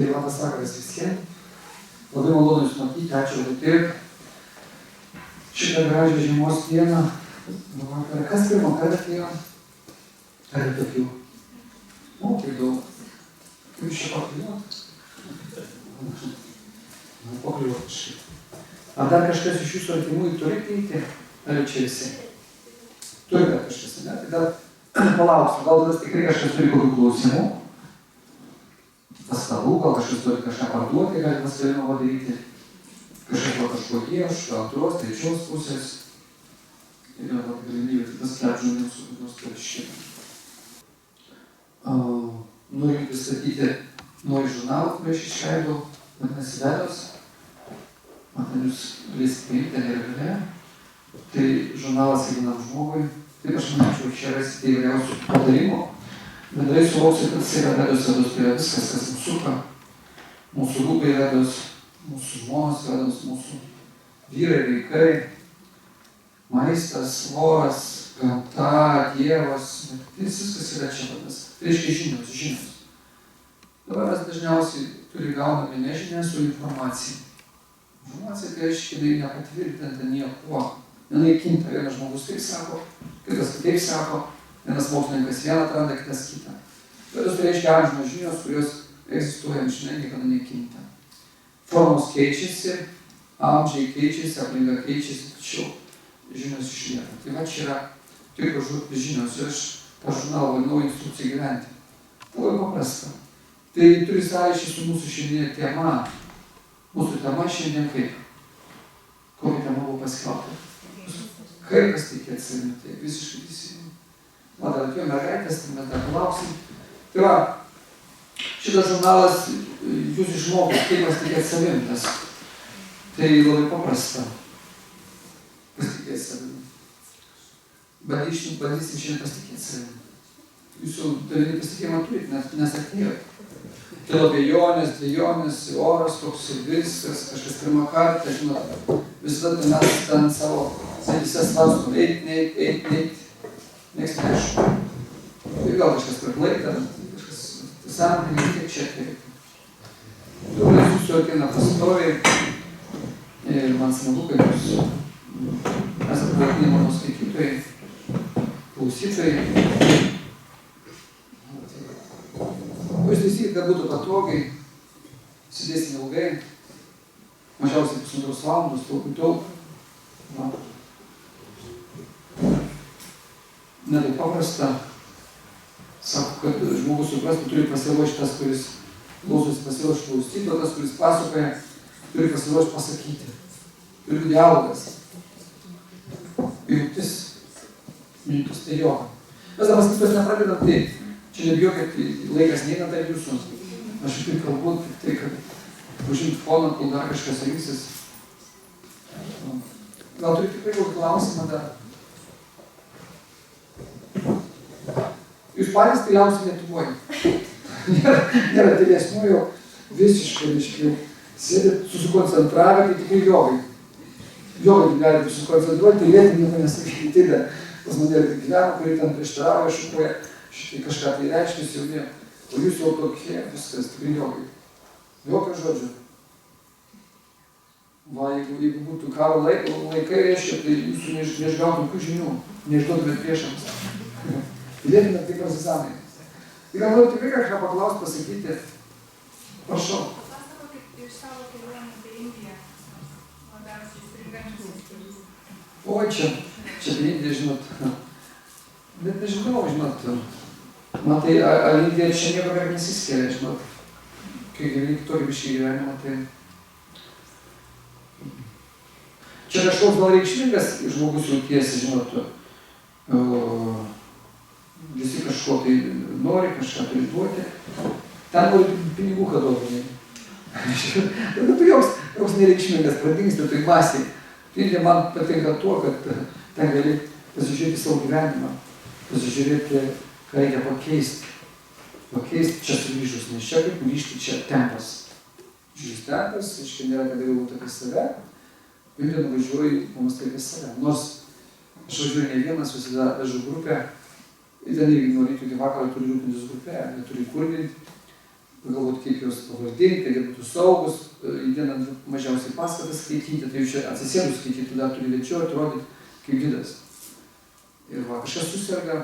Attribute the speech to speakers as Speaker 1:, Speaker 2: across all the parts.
Speaker 1: Tai labas vakaras visiems. Labai malonu Jūs matyti, ačiū labai taip. Šitą gražią žiemos dieną. Vakarą. Kas pirmą kartą atėjo? Ar ir tokių? Kai daug. Kaip Jūs čia pakliuot? Pakliuot kažkaip. Ar dar kažkas iš Jūsų artimųjų turi eiti? Ar čia visi? Turi dar kažkas, ne? Tai dar palauksiu. Gal tada tikrai kažkas turi kokių klausimų? Pastabų, gal kažkas turi kažką parduoti, gali pasidalimą padaryti. Kažkas gal kažko ieš, antros, trečios pusės. Ir gal galimybė, tai tas žmonėms su kurios turi šitą. Noriu pristatyti naują žurnalą, kurį aš išleidau, vadinasi Vedos. Matai, Jūs galėsite paimti, neregalė. Tai žurnalas kiekvienam žmogui. Taip aš manyčiau, čia rasite įvairiausių patarimų. Bendrai suvoksit, kad tai yra Vedos, tai yra viskas, kas mūsų supa. Mūsų rūbai Vedos, mūsų žmonos Vedos, mūsų vyrai, vaikai, maistas, oras, gamta, Dievas. Tai viskas yra čia vadas. Tai reiškia žinios. Dabar mes dažniausiai gauname ne žinias, o informaciją. Informacija tai reiškia, jinai nepatvirtinta niekuo. Jinai kinta. Vienas žmogus taip sako, kitas taip sako. Vienas mokslininkas vieną atranda, kitas kitą. Vedos tai reiškia amžinos žinios, kurios egzistuoja amžinai, niekada nekinta. Formos keičiasi, amžiai keičiasi, aplinka keičiasi, tačiau žinios išlieka. Tai va čia yra tikros žinios ir aš tą žurnalą vadinau instrukciją gyventi. Labai paprasta. Tai turi sąryšį su mūsų šiandieninė tema. Mūsų tema šiandien kaip? Kokia tema buvo paskelbta? Kaip pasitikėti savimi? Tai visiškai teisingai. Matai, atėjo mergaitės, tai mes dar palauksim. Tai va, šitas žurnalas Jūs išmokot, kaip pasitikėti savimi. Tai labai paprasta. Pasitikėti savimi. Bandysim šiandien pasitikėti savimi. Jūs jau dalinį pasitikėjimą turit, nes atėjot. Tai abejonės, dvejonės, oras toks ir viskas, kažkas pirmą kartą, žinot, visada mes ten savo sėdise svarstom, eit. Niekas neaišku. Ir gal kažkas priklaida, kažkas sąmonė, tiek čia reikia. Daugelis Jūsų ateina pastoviai ir man smagu, kad Jūs esate praktiniai mano skaitytojai, klausytojai. Jūs teisykite, kad būtų patogiai, sėdėsim ilgai, mažiausiai pusantros valandos, daug. Ne taip paprasta. Sako, kad žmogus suprastų, turi pasiruošti tas, kuris klausosi, pasiruošti klausyti, o tas, kuris pasakoja, turi pasiruošti pasakyti. Turi dialogas. Mintis tai joga. Mes dabar skaitos nepradedam taip. Čia nebijokit, laikas neina tarp Jūsų. Aš tik kalbu, tai kad užimt foną, kol dar kažkas rinksis. Gal turi tikrai kokį klausimą dar? Jūs patys tyliausi Lietuvoje. Nėra tylesnių jau visiškai sėdit susikoncentravę, tai tikrai jogai. Jogai galite susikoncentruoti, tylėti nieko nesakyti. Tylė pas mane gyveno, kurie ten prieštaravo, šukuoja, šitai kažką tai reiškis jau ne. O Jūs jau tokie, viskas, tikrai jogai. Jokio žodžio. Va, jeigu būtų karo laikai, reiškia, tai Jūsų neišgautų tokių žinių, neišduotumėt priešams. Tylėtumėt kaip partizanai. Ir gal noriu tikrai kažką paklausti, pasakyti. Prašau.
Speaker 2: Pasakokit iš savo kelionės į Indiją, labiausiai stringančius įspūdžius.
Speaker 1: O, čia apie Indiją, žinot. Bet nežinau, žinot. Matai, ar Indija čia nieko beveik nesiskiria, žinot. Kai gyveni kitokį biškį gyvenimą, tai... Čia kažkoks gal reikšmingas žmogus jautiesi, žinot. Visi kažko tai nori, kažką turi duoti. Ten nori pinigų, kad duotumai. Tada tu joks nereikšmingas, pradingsti toj masiai. Indija man patinka tuo, kad ten gali pasižiūrėti savo gyvenimą, pasižiūrėti, ką reikia pakeisti. Pakeisti čia sugrįžus, nes čia kaip grįžti, čia tempas. Žiūrės tempas, aiškiai nėra, kad jau būtų apie save. Indija nuvažiuoju, mums tai apie save. Nors aš važiuoju ne vienas, visada vežu grupę. Ir ten irgi nuo ryto iki vakaro turi rūpintis grupė, neturi kurdinti. pagalvoti, kaip juos pavardinti, kad jie būtų saugus, į dieną mažiausiai paskatas skaityti, tai jau čia atsisėdus skaityti, tu dar turi večioti, rodyti kaip gidas. Ir va, kažkas susirga,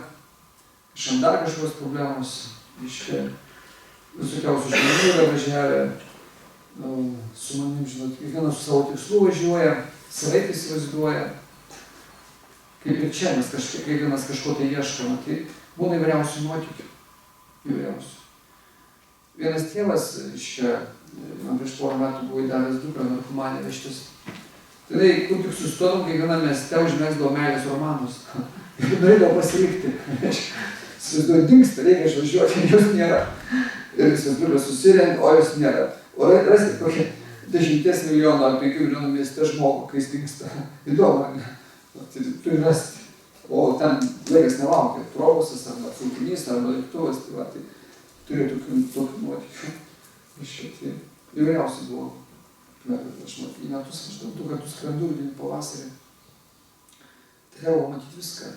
Speaker 1: kažkam dar kažkokios problemos, reiškia, visokiausių žmonių yra važiavę, su manim, žinot, kiekvienas su savo tikslu važiuoja, savaip įsivaizduoja, kaip ir čia mes kiekvienas kažko tai ieškome, tai būna įvairiausių nuotykių, įvairiausių. Vienas tėvas, reiškia, man prieš porą metų buvo įdavęs dukrą narkomanę vežtis. Tai kur tik sustodom, kiekvienam mieste užmesdavo meilės romanus. Ir norėdavo pasilikti. Įsivaizduoju, dingsta, reikia išvažiuoti, jos nėra. Ir visas dukrą susirenka, o jos nėra. O rasti kokią 10 milijonų ar 5 milijonų mieste žmogų, kai jis dingsta. Įdomu, turi rasti. O ten laikas nelaukia, trobusas arba traukinys arba lėktuvas, tai va, tai turiu tokių nuotykių. Tai įvairiausiai buvo. Aš į metus, aš 2 kartus skrendu rudenį pavasarį. Tai galvo matyti viską.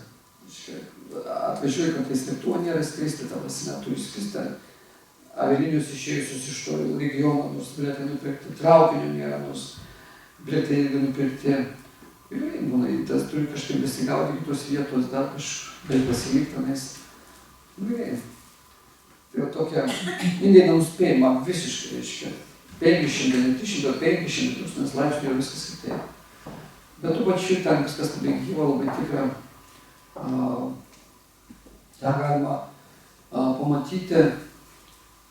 Speaker 1: Atvažiuoju, kad tai lėktuvo nėra skristi, ta prasme, turiu skristi. Avialinijos išėjusius iš to regiono, nors bilietai nupirkti, traukinio nėra, nors bilietai irgi nupirkti. Ir būna, tas turi kažkaip besigaudyti kitos vietos, dar kažkaip pasilikti tenais. Gerai. Tai va tokia, Indija nenuspėjama visiškai, reiškia, 500, ne 300, 500 tūkstantis laipsnių ir viskas kitaip. Bet tu pačiu ten viskas labai gyva, labai tikra. Tą galima pamatyti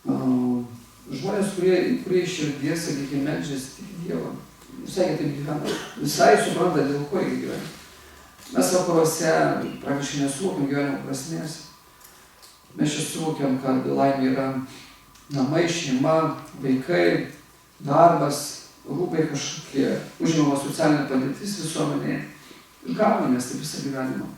Speaker 1: žmonės, kurie iš širdies, sakykime, meldžiasi tik Dievą. Visai kitaip gyvena. Visai supranta, dėl ko jie gyvena. Mes vakaruose praktiškai nesuvokiam gyvenimo prasmės. Mes čia suvokiam, kad laimė yra namai, šeima, vaikai, darbas, rūpai kažkokie, užimama socialinė padėtis visuomenėje. Ir gaunamės taip visą gyvenimą.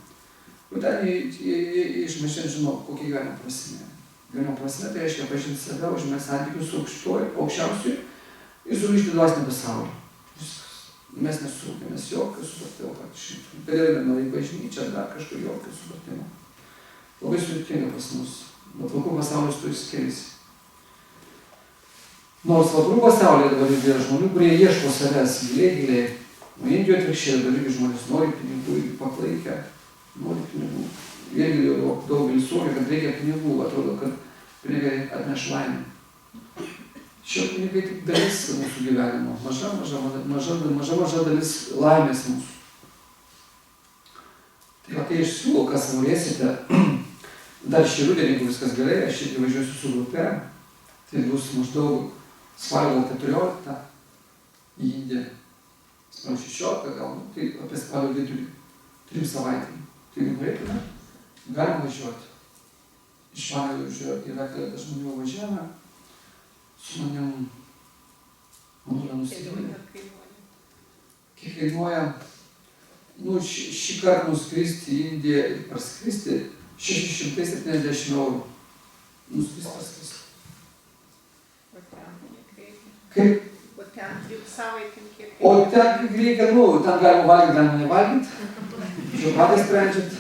Speaker 1: O ten jie išmešė žino, kokia gyvenimo prasmė. Gyvenimo prasmė tai reiškia pažinti save, užimti santykius su aukščiausiu ir sugrįžti dvasinį pasaulį. Mes nesuvokiam, mes jokio supratimo praktiškai. Per einame į bažnyčią, dar kažkur jokio supratimo. Labai sudėtinga pas mus. Bet vakarų pasaulis turi skiriasi. Nors vakarų pasaulyje dabar yra žmonių, kurie ieško savęs giliai. O Indijoje atvirkščiai dabar irgi žmonės nori pinigų, irgi paklaikę, nori pinigų. Irgi jau daugelis suvokia, kad reikia pinigų, atrodo, kad pinigai atneš laimę. Šio pinigai tik dalis mūsų gyvenimo, maža dalis laimės mūsų. Tai va, kai aš siūlau, kas norėsite, dar šį rudenį, jeigu viskas gerai, aš irgi važiuosiu su grupe, tai bus maždaug spalio 14 į Indiją. Spalio 16 gal, tai apie spalio vidurį, 3 savaitėm. Tai norėtume, galima važiuoti. Iš Panevėžio yra keletą žmonių važiavę, su manim, man yra nusivylę. Kiek kainuoja, šį kartą nuskristi į Indiją ir parskristi 670 €. Nuskristi, parskristi.
Speaker 2: O ten reikia.
Speaker 1: Kaip?
Speaker 2: O ten 3 savaitėm kiek reikia.
Speaker 1: O ten reikia, ten galima valgyti, galima nevalgyti. Čia patys sprendžiat.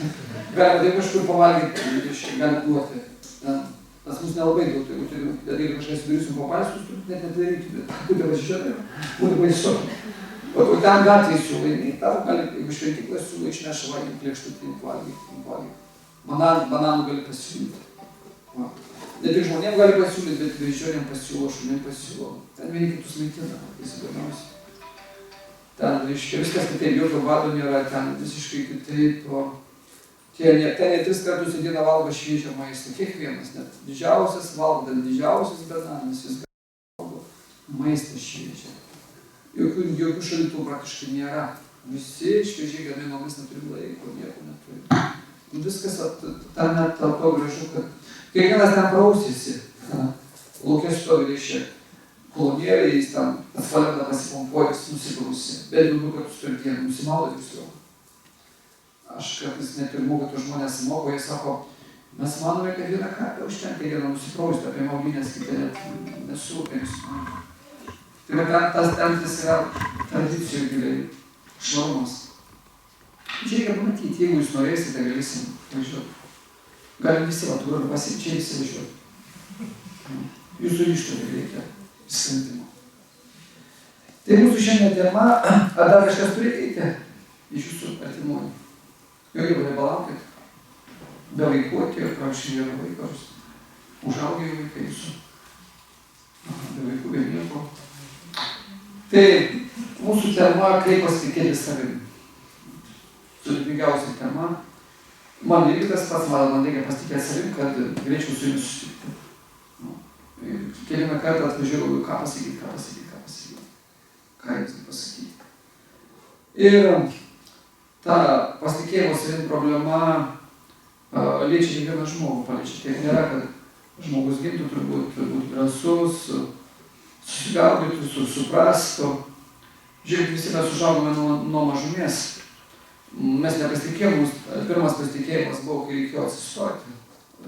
Speaker 1: Galima tai kažkur pavalgyti, galima duoti. Pas mus nelabai daug, jeigu kažkas darysim papaskus, turbūt net nedaryti, bet būtų važiuoti, būtų baisu. O ten gatvėje siūlai, tau gali, jeigu šventyklas siūlai, išneša valgyti lėkštutį, valgyti. Bananų gali pasiūlyti. Ne tik žmonėm gali pasiūlyti, bet vežionėm pasiūlo, šunim pasiūlo. Ten vieni kitus maitina, tai įdomiausia. Ten, reiškia, viskas kitaip, jokio bado nėra, ten visiškai kitaip. Ten jie 3 kartus į dieną valgo šviežią maistą, kiekvienas, net didžiausias valgo, didžiausias bananas, jis valgo maistą šviežią. Jokių šalitų praktiškai nėra. Visi šviežiai gamino, mes neturim laiko, nieko neturim. Viskas ten net to gražu, kad kiekvienas ten prausėsi. Lauke stovi reiškia kolonėlė, jis ten asfaltą pasipompuotis, nusiprausi. Bet daugiau kartus per dieną nusimaudo tiksliau. Aš kartais net ir moku, kad žmonės moko, jie sako, mes manome, kad vieną kartą užtenka vieną nusiprausti, apie maudynės kitą net nesirūpinsiu. Tai va tas yra tradicijų giliai, švarumas. Čia reikia pamatyti, jeigu jūs norėsite, galėsim važiuoti. Galim visi vatūrą pasiekti, čia visi važiuoti. jūsų ištoriai reikia sprendimo. Tai mūsų šiandien tema, ar dar kažkas turi reikia iš jūsų artimųjų? Jo jeigu nebalaukit, be vaikų atėjo, prašė yra vaikas, užaugė vaikai jūsų, be vaikų, be nieko. Tai mūsų tema, kaip pasitikėti savimi. Sudėtingiausia tema. Man irgi tas pats, man reikia pasitikėti savim, kad galėčiau su jumis susitikti. Keliame kartą atvažiavau, ką pasakyti. Ką jums pasakyti. Ir ta pasitikėjimo savim problema liečia kiekvieną žmogų, paliečia. Taip nėra, kad žmogus gimtų turbūt drąsus, susigaudytų, suprastų. Žiūrėk, visi mes užaugome nuo mažumės. Mes nepasitikėjom, pirmas pasitikėjimas buvo, kai reikėjo atsistoti.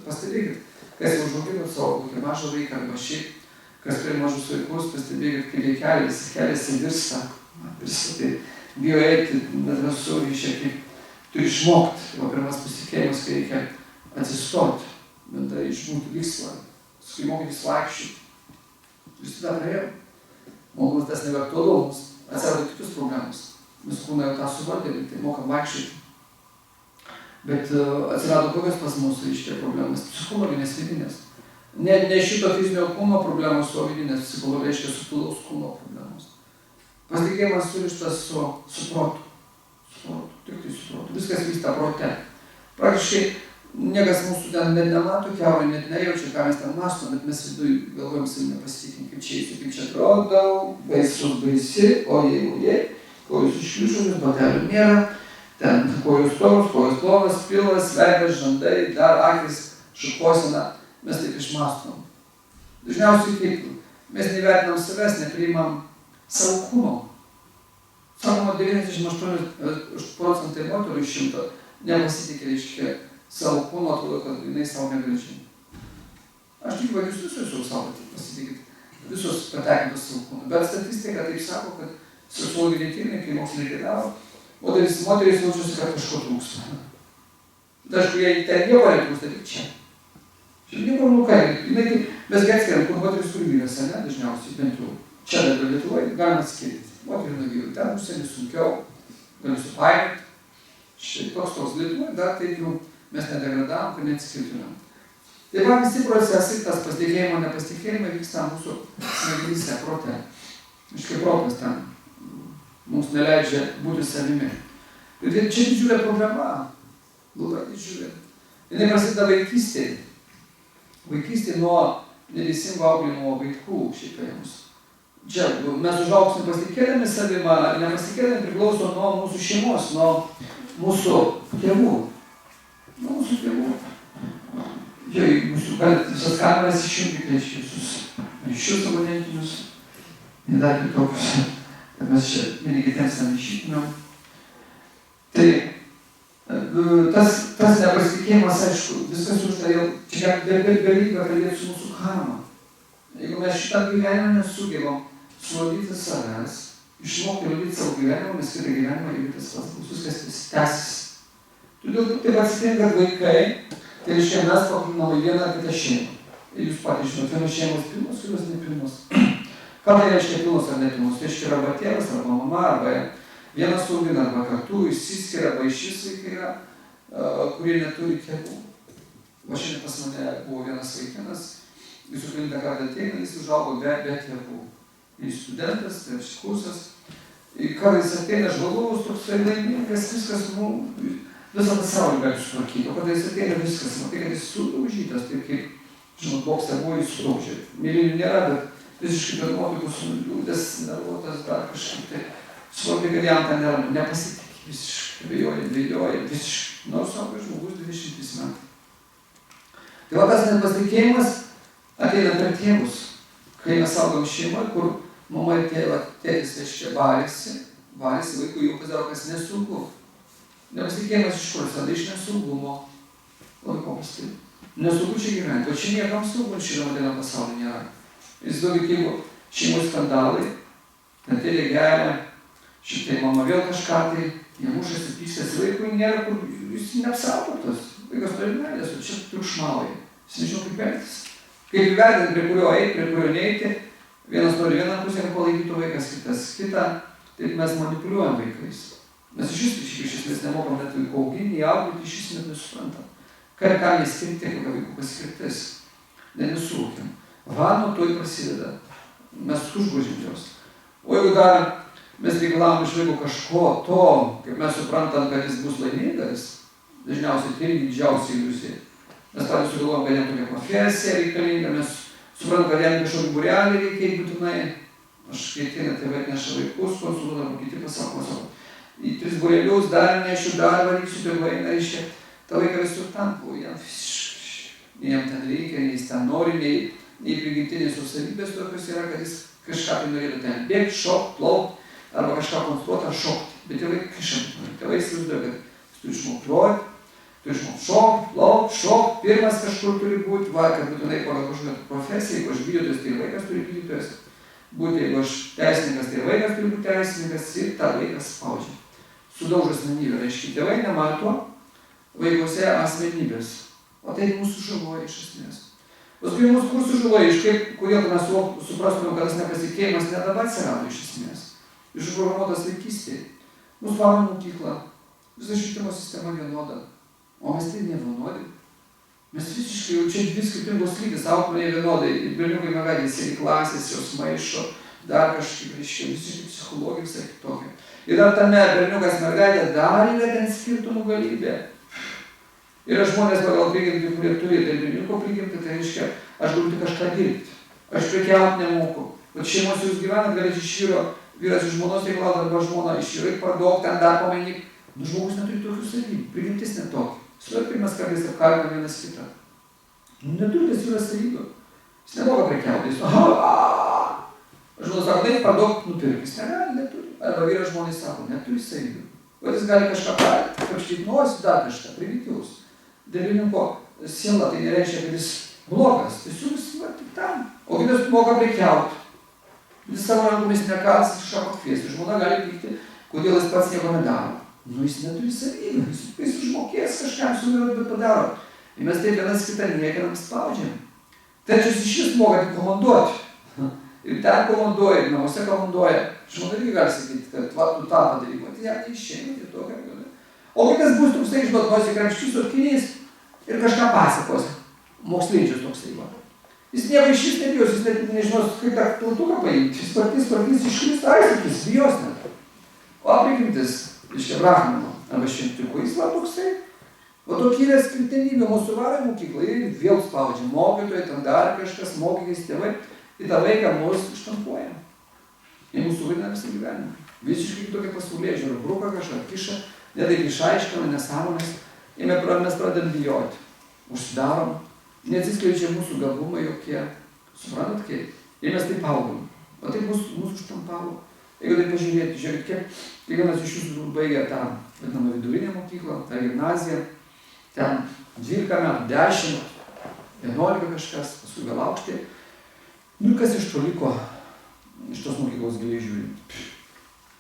Speaker 1: Pastebėkit, kas jau užaugino savo kokį mažą vaiką arba šiaip, kas turi mažus vaikus, pastebėkit, kai jie keliasi virsta, tai bijo eiti, nedrąsu, šiek tiek turi išmokti. Tai pirmas pasitikėjimas, kai reikia atsistoti, bendrai išbūti vykslą, kai mokytis vaikščioti. Visi tą praėjom. Mums tas nebeaktualu, mums atsirado kitus problemus. Mes kūną jau tą suvaldėme, tai mokam vaikščioti. Bet atsirado kokios pas mūsų reiškia problemas, psichologinės, vidinės. Ne šito fizinio kūno problemos, o vidinės psichologinės, reiškia subtilaus kūno problemos. Pasitikėjimas surištas su protu. Tik tai su protu. Viskas vyksta prote. Praktiškai niekas mūsų ten net nemato kiaurai, net nejaučia, ką mes ten mąstom, bet mes viduj galvojam savim nepasitikim, kaip čia atrodau, baisus baisi, o jei. Kojus iškliušomis, batelių nėra, ten kojus toros, kojus plovas, pilvas, veidas, žandai, dar akis, šukuosena, mes taip išmąstom. Dažniausiai taip, mes nevertinam savęs, nepriimam savo kūno. Sakoma, 98% moterų iš 100 nepasitikė, reiškia, savo kūno, atrodo, kad jinai savo negražiai. Aš tikiu, kad jūs visus jau savo pasitikit, visus patekintus savo kūno, bet statistika taip sako, kad seksuologiniai tyrimai, kai mokslininkai daro, moterys jaučiasi, kad kažko trūksta. Aišku, jei ten nieko netrūksta, tik čia. Čia nieko nukai. Mes atskiriam, kur moteris kur vyras, ne, dažniausiai, bent jau. Čia dar Lietuvoje galima atskirti. Moterį nuo vyrų, ten užsienį sunkiau, gali supainioti. Štai toks Lietuvoje, dar taip jau mes nedegradavom, kad neatskirtumėm. Tai va visi procesai, tas pasitikėjimo, nepasitikėjimo vyksta mūsų smegenyse, prote. Iškai protas ten mums neleidžia būti savimi. Ir čia didžiulė problema. Labai didžiulė. Jinai prasideda vaikystėje. Vaikystėje nuo neteisingo auklėjimo vaikų šiaip paėmus. Čia mes užaugsime pasitikėdami savim, ar nepasitikėdami priklauso nuo mūsų šeimos, nuo mūsų tėvų. Nuo mūsų tėvų. Jo, jūs galite visas kameras išjungti, reiškia visus ryšius abonentinius ir dar kitokius. Kad mes čia vieni kitiems neišytumėm. Tai tas nepasitikėjimas, aišku, viskas už tai jau, čia galime kalbėti su mūsų karma. Jeigu mes šitą gyvenimą nesugebam suvaldyti savęs, išmokti valdyti savo gyvenimą, mes kitą gyvenimą ir tas pats bus, viskas tęsis. Todėl taip atsitinka, kad vaikai, tai reiškia mes pakliūnam į vieną ar kitą šeimą. Ir jūs patys žinot, vienos šeimos pilnos, kurios nepilnos. Ką tai reiškia pilnos ar nepilnos? Tai reiškia arba tėvas, arba mama, arba vienas augina, arba kartu išsiskiria, arba išvis vaikai yra, kurie neturi tėvų. Va šiandien pas mane buvo vienas vaikinas, jis kelintą kartą ateina, jis užaugo be tėvų. Jis studentas, tai šis kursas. Kartais ateina žvalus, toks laimingas, viskas, visą pasaulį gali sutvarkyti. O kada jis ateina viskas, matai, kad jis sudaužytas, taip kaip, žinot, bokse buvo, jis sudaužė. Mėlynių nėra, bet visiškai be nuotaikų suliūdęs, nervuotas, dar kažkaip tai. Suvokia, kad jam ten nėra, nepasitikė, visiškai dvejoja, visiškai. Nors sako žmogus 23 metai. Tai va tas nepasitikėjimas ateina per tėvus. Kai mes augam šeimoje, kur mama ir tėtis reiškia barėsi vaikų jau pasidaro, kas nesaugu. Nepasitikėjimas iš kur, tada iš nesaugumo. Labai paprastai. Nesaugu čia gyventi, o čia niekam saugu šitą dieną pasaulį nėra. Įsivaizduokit, jeigu šeimos skandalai, ten tėlė geria, šitai mama vėl kažką tai, jie mušasi, pykstasi, vaikui nėra kur, jis neapsaugotas. Vaikas turi meilės, o čia triukšmauja. Jis nežino, kaip elgtis. Kaip įvertinti, prie kurio eiti, prie kurio neiti. Vienas nori vieną pusę, kad palaikytų vaikas, kitas kitą. Taip mes manipuliuojam vaikais. Mes iš esmės nemokam net vaikų auginti, auginti, iš esmės nesuprantam. Kam jie skirti, kokia vaikų paskirtis. Nesuvokiam. Va, nuo to prasideda. Mes užgožim jos. O jeigu dar mes reikalavom iš vaiko kažko to, kaip mes suprantam, kad jis bus laimingas, dažniausiai tai irgi didžiausia iliuzija. Mes patys sugalvojam, kad jam tokia profesija reikalinga, mes suprantam, kad jam kažkokį būrelį reikia būtinai. Aš kai tėvai atneša vaikus, konsultuodama, kiti pasako, į 3 būrelius dar nešiu, dar varyksiu, tėvai eina, reiškia, tą vaiką visur tampu, jam ten reikia, jis ten nori, nei prigimtinės savybės tokios yra, kad jis kažką tai norėtų ten bėgti, šokti, plaukti, arba kažką konstruoti ar šokti. Bet tėvai kažkaip nori. Tėvai įsivaizduoja, kad jis turi išmokti groti, turi išmokti šokti, plaukti, šokti, pirmas kažkur turi būti, kad būtinai pagal kažkokią profesiją, jeigu aš gydytojas, tai vaikas turi gydytojas būti, jeigu aš teisininkas, tai vaikas turi būti teisininkas ir tą vaikas spaudžia. Sudaužo asmenybę, reiškia, tėvai nemato vaikuose asmenybės, o tai mūsų žaloja iš esmės. Paskui mūsų sužaloja, kodėl mes suprastume, kad tas nepasitikėjimas ne dabar atsirado iš esmės. Išprogramuotas vaikystėje. Mūsų varo mokykla, visa švietimo sistema vienoda, o mes tai nevienodi. Mes visiškai jau čia 2 skirtingos lygis, auklė vienodai, berniukai mergaitės sėdi klasės, jos maišo, dar kažkaip reiškia, visiškai psichologija visai kitokia. Ir dar tame berniukas mergaitė dar yra ten skirtumų galybė. Yra žmonės pagal prigimtį, kurie turi tai berniuko prigimtį, tai reiškia, aš galiu tik kažką dirbti, aš prekiauti nemoku. Bet šeimos jūs gyvenat, galite iš vyro, vyras iš žmonos reikalauti arba žmona iš vyro, parduok, ten dar pamainyk. Nu, žmogus neturi tokių savybių, prigimtis netokia. Suvokimas kartais apkalbina vienas kitą. Nu, neturi tas vyras savybių. Jis nemoka prekiauti, jis žmonas sako, taip, parduok, nupirk, jis negali, neturi. Arba vyras žmonai sako, neturi savybių. O jis gali kažką kapštyti nosį, dar kažką, primityvus. Dailininko siela tai nereiškia, kad jis blogas, tiesiog jis va tik tam. O kitas moka prekiauti. Jis savo rankomis nekals kažką pakviesti. Žmona gali pykti, kodėl jis pats nieko nedaro. Nu, jis neturi savybių, jis užmokės kažkam su vyru, bet padaro. Ir mes taip vienas kitą niekinam spaudžiam. Trečias iš vis moka tik komanduoti. Ir ten komanduoja, ir namuose komanduoja. Žmona irgi gali sakyti, kad va, tu tą padaryk, tai jam neišeina, tai tokia gali. O kitas bus toksai išduot nosį kramščius atkinys ir kažką pasakos. Mokslinčius toksai va. Jis nieko iš vis nebijos, jis net nežinos, kaip tą platuką paimti. Jis partys iškrist, sakys, bijos net. O prigimtis, iš Brahmano, arba šimtikų, jis va toksai. O tokia yra skirtinybė, mūsų varo į mokyklą ir vėl spaudžia mokytojai, ten dar kažkas, mokykis tėvai. Ir tą vaiką mus ištampuoja. Ir mūsų vaidina visą gyvenimą. Visiškai tokia pasaulyje žiūrė, bruka kažką, kiša, netaip išaiškina, nesąmonės. Ir mes pradedam bijoti. Užsidarom, neatsiskleidžia mūsų gabumai jokie. Suprantat kaip? Ir mes taip augam. O tai mūsų užtampavo. Jeigu tai pažiūrėti, žiūrėkit, kiekvienas iš jūsų baigė tą vadinamą vidurinę mokyklą, tą gimnaziją, ten 12 metų, 10, 11 kažkas, paskui gal aukštė. Nu, kas iš to liko, iš tos mokyklos giliai žiūrint?